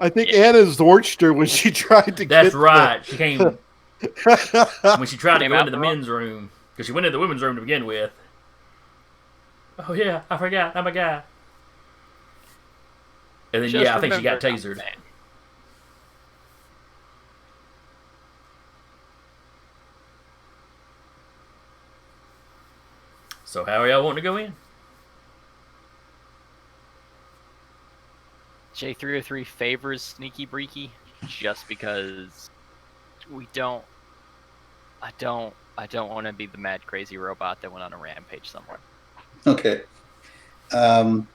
I think Anna torched her when she tried to That's get right. She came when she tried to Came go out into the the wrong- men's room. Because she went into the women's room to begin with. Oh yeah, I forgot. I'm a guy. And then, Just I think she got remember, tasered. man. So how are y'all wanting to go in? J303 favors Sneaky Breaky just because we don't. I don't want to be the mad crazy robot that went on a rampage somewhere. Okay. Do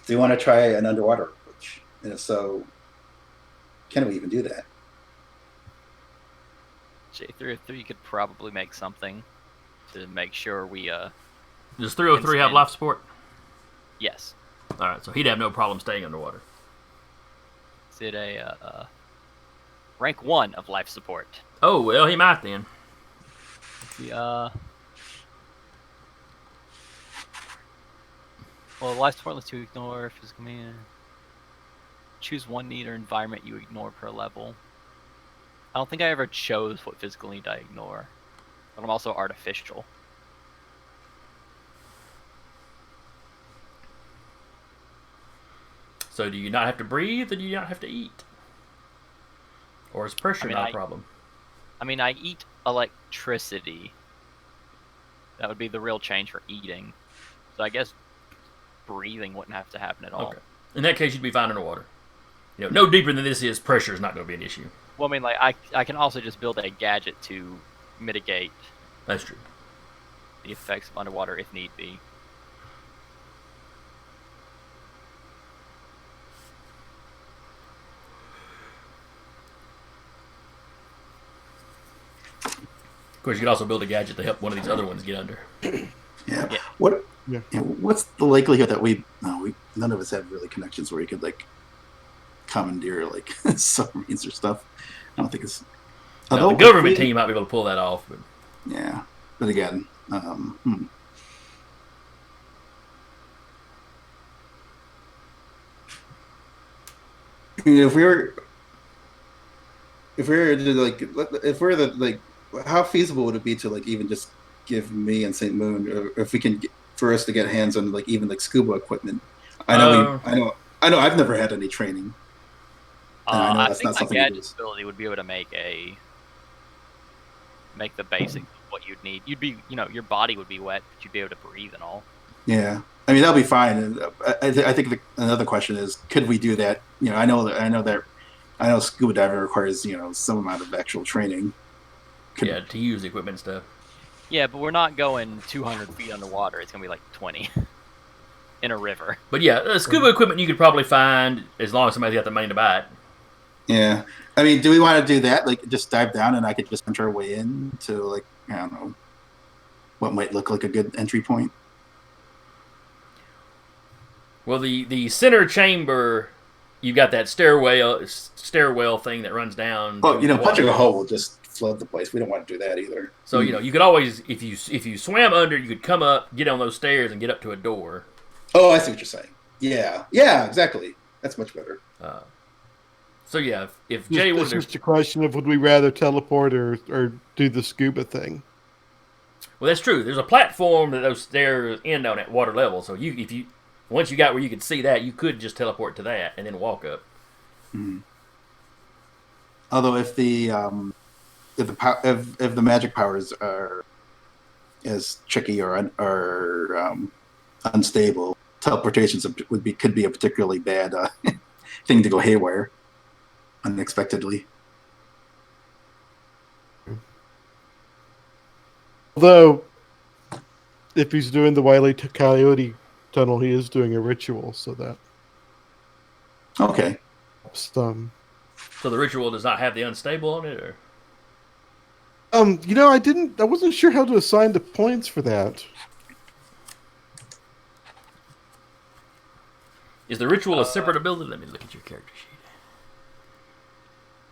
you want to try an underwater approach? And if so, can we even do that? J303 could probably make something to make sure we Does 303 have life support? Yes. Alright, so he'd have no problem staying underwater. Is it a rank 1 of life support? Oh, well, he might then. Well, life support lets you ignore physical mean. Choose one need or environment you ignore per level. I don't think I ever chose what physical need I ignore. But I'm also artificial. So do you not have to breathe, or do you not have to eat? Or is pressure not a problem? I mean, I eat electricity. That would be the real change for eating. So I guess breathing wouldn't have to happen at all. Okay. In that case, you'd be fine underwater. No deeper than this is, pressure is not going to be an issue. Well, I mean, I can also just build a gadget to mitigate That's true. the effects of underwater if need be. Of course, you could also build a gadget to help one of these other ones get under. Yeah. Yeah. What? Yeah. What's the likelihood that none of us have really connections where you could commandeer submarines or stuff? I don't think it's. Now, the government team might be able to pull that off, but Yeah, but again, if we were to if we're the how feasible would it be to like even just give me and St. Moon, or if we can for us to get hands on like even like scuba equipment? I know I've never had any training, and I know I that's think not my something we do. gadget ability would be able to make the basics of what you'd need. You'd be, your body would be wet, but you'd be able to breathe and all. Yeah, I mean that'll be fine. And I think another question is, could we do that? I know scuba diving requires some amount of actual training. Yeah, to use the equipment and stuff. Yeah, but we're not going 200 feet underwater. It's gonna be like 20 in a river. But yeah, scuba equipment you could probably find as long as somebody's got the money to buy it. Yeah, I mean, do we want to do that? Like, just dive down and I could just enter our way in to like I don't know what might look like a good entry point. Well, the center chamber, you got that stairwell thing that runs down. Well, punching a hole will just flood the place. We don't want to do that either. So you could always, if you swam under, you could come up, get on those stairs, and get up to a door. Oh, I see what you're saying. Yeah, exactly. That's much better. So yeah, if Jay It's wanted just a question of would we rather teleport or do the scuba thing. Well, that's true. There's a platform that those stairs end on at water level. So once you got where you could see that, you could just teleport to that and then walk up. Mm-hmm. Although if the magic powers are as tricky or unstable, teleportation could be a particularly bad thing to go haywire unexpectedly. Although, if he's doing the Wile E. Coyote tunnel, he is doing a ritual, so that okay. So the ritual does not have the unstable on it, or I wasn't sure how to assign the points for that. Is the ritual a separate ability? Let me look at your character sheet.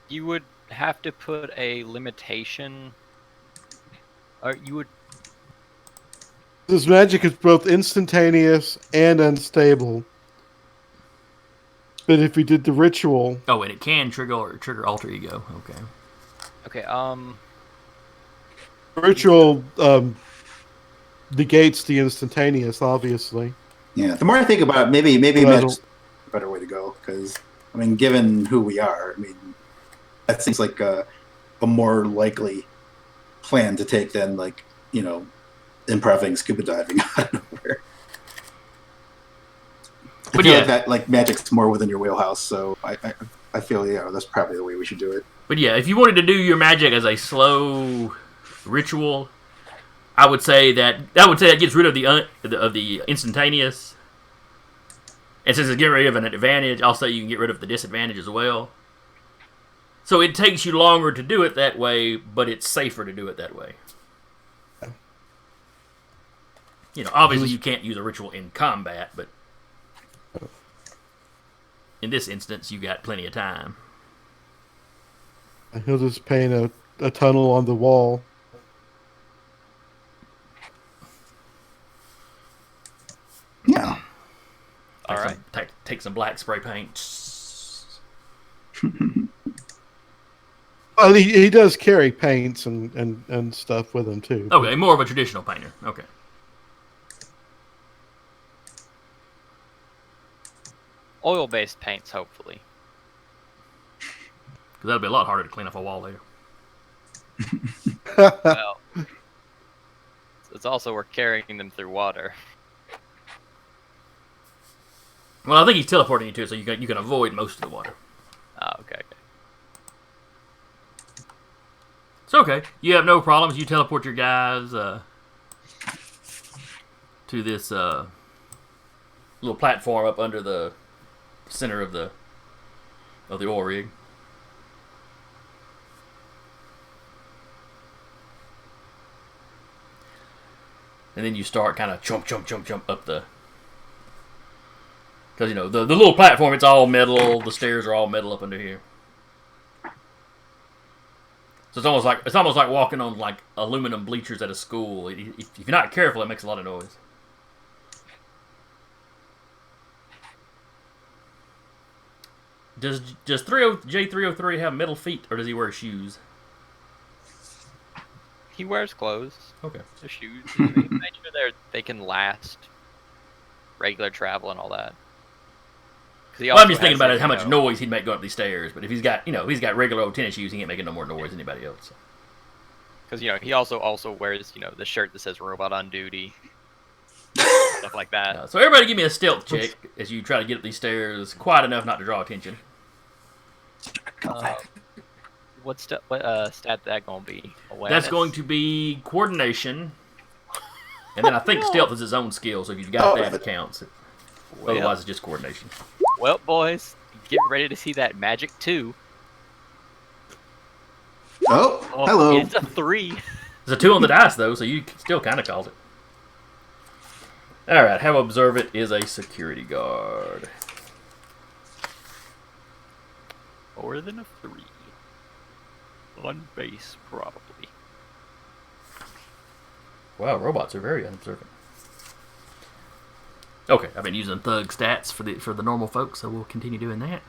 You would have to put a limitation, or you would. This magic is both instantaneous and unstable. But if we did the ritual, and it can trigger alter ego. Okay. Ritual negates the instantaneous, obviously. Yeah. The more I think about it, maybe magic's a better way to go because I mean, given who we are, I mean, that seems like a more likely plan to take than like improving scuba diving out of nowhere. I feel like that like magic's more within your wheelhouse, so I feel that's probably the way we should do it. But yeah, if you wanted to do your magic as a slow ritual, I would say that gets rid of the instantaneous. And since it's getting rid of an advantage, I'll say you can get rid of the disadvantage as well. So it takes you longer to do it that way, but it's safer to do it that way. Obviously you can't use a ritual in combat, but in this instance, you got plenty of time. He'll just paint a tunnel on the wall. Yeah. All right. Take some black spray paint. Well, he does carry paints and stuff with him, too. Okay, more of a traditional painter. Okay. Oil-based paints, hopefully. Because that'll be a lot harder to clean off a wall there. Well, it's also we're carrying them through water. Well, I think he's teleporting you too, so you can avoid most of the water. Oh, okay. It's okay. You have no problems. You teleport your guys to this little platform up under the center of the oil rig. And then you start kind of jump up the... Because, the little platform, it's all metal. The stairs are all metal up under here. So it's almost like walking on, like, aluminum bleachers at a school. If you're not careful, it makes a lot of noise. Does J303 have metal feet, or does he wear shoes? He wears clothes. Okay. The shoes. Make sure they can last regular travel and all that. Well, I'm just thinking about how much noise he'd make going up these stairs. But if he's got regular old tennis shoes, he ain't making no more noise than anybody else. So. Because he also wears the shirt that says "Robot on Duty," stuff like that. So everybody, give me a stealth check as you try to get up these stairs, quiet enough not to draw attention. What stat that gonna be? Awareness? That's going to be coordination, and then I think stealth is its own skill. So if you've got that, it counts. Otherwise, it's just coordination. Well, boys, get ready to see that magic 2. Oh, hello. It's a 3. It's a 2 on the dice, though, so you still kind of called it. All right, have observe it is a security guard. More than a 3. On base, probably. Wow, robots are very unobservant. Okay, I've been using thug stats for the normal folks, so we'll continue doing that.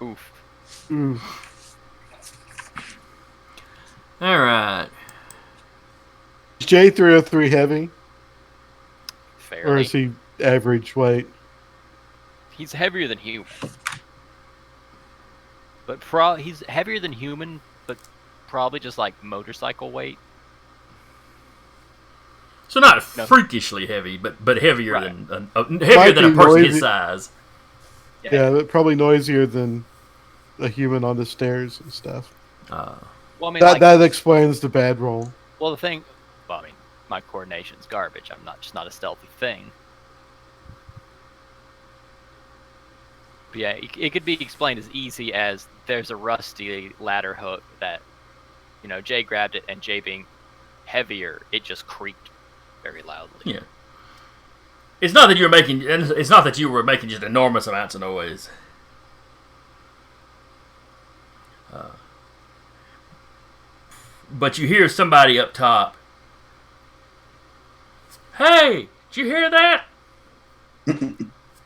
Oof. All right. Is J303 heavy? Fairly. Or is he average weight? He's heavier than human. But he's heavier than human, but probably just like motorcycle weight. So not freakishly heavy, but heavier than a person his size. Yeah, but probably noisier than a human on the stairs and stuff. Well, I mean, that explains the bad roll. Well, I mean, my coordination's garbage. I'm not a stealthy thing. But yeah, it could be explained as easy as there's a rusty ladder hook that, Jay grabbed it, and Jay being heavier, it just creaked very loudly. Yeah. It's not that you were making just enormous amounts of noise. But you hear somebody up top. Hey, did you hear that?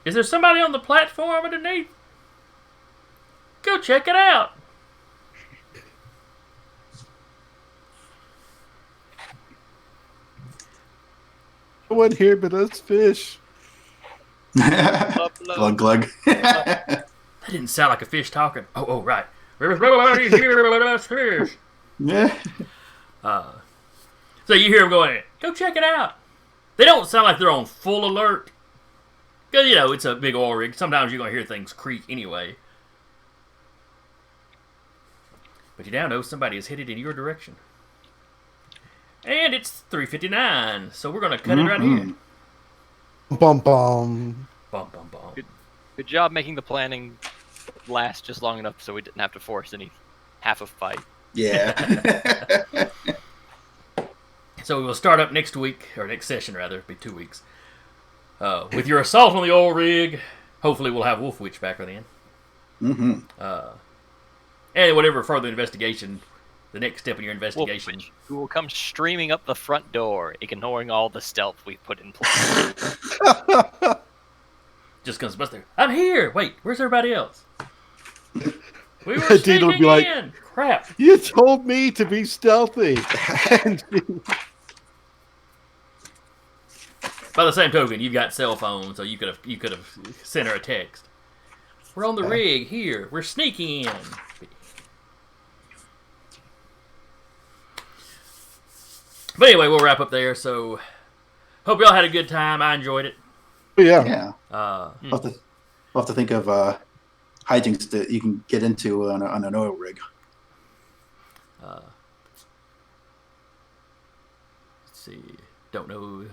Is there somebody on the platform underneath? Go check it out. No one here but us fish. Glug glug. That didn't sound like a fish talking. Oh, right. Fish. Yeah. So you hear them going, go check it out. They don't sound like they're on full alert. Because, it's a big oil rig. Sometimes you're going to hear things creak anyway. But you now know somebody is headed in your direction. And it's 3:59, so we're going to cut it right here. Bum bum. Bum bum bum. Good job making the planning last just long enough so we didn't have to force any half a fight. Yeah. So we will start up next week, or next session rather, it'll be 2 weeks. With your assault on the oil rig. Hopefully we'll have Wolf Witch back then. And whatever further investigation, the next step in your investigation. Wolf Witch, who will come streaming up the front door, ignoring all the stealth we've put in place. Just comes bust there. I'm here! Wait, where's everybody else? We were sneaking in! Like, crap! You told me to be stealthy! By the same token, you've got cell phones, so you could have sent her a text. We're on the rig here. We're sneaking in. But anyway, we'll wrap up there. So, hope y'all had a good time. I enjoyed it. Yeah. We'll have to think of hijinks that you can get into on an oil rig. Let's see. Don't know.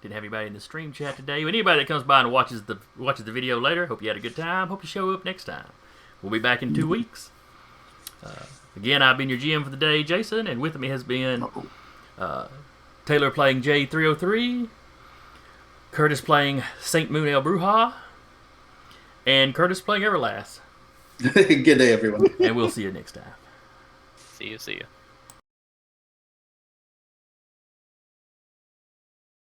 Didn't have anybody in the stream chat today. But anybody that comes by and watches the video later, hope you had a good time. Hope you show up next time. We'll be back in 2 weeks. Again, I've been your GM for the day, Jason, and with me has been Taylor playing J303, Curtis playing Saint Moon El Bruja, and Curtis playing Everlast. Good day, everyone. And we'll see you next time. See you.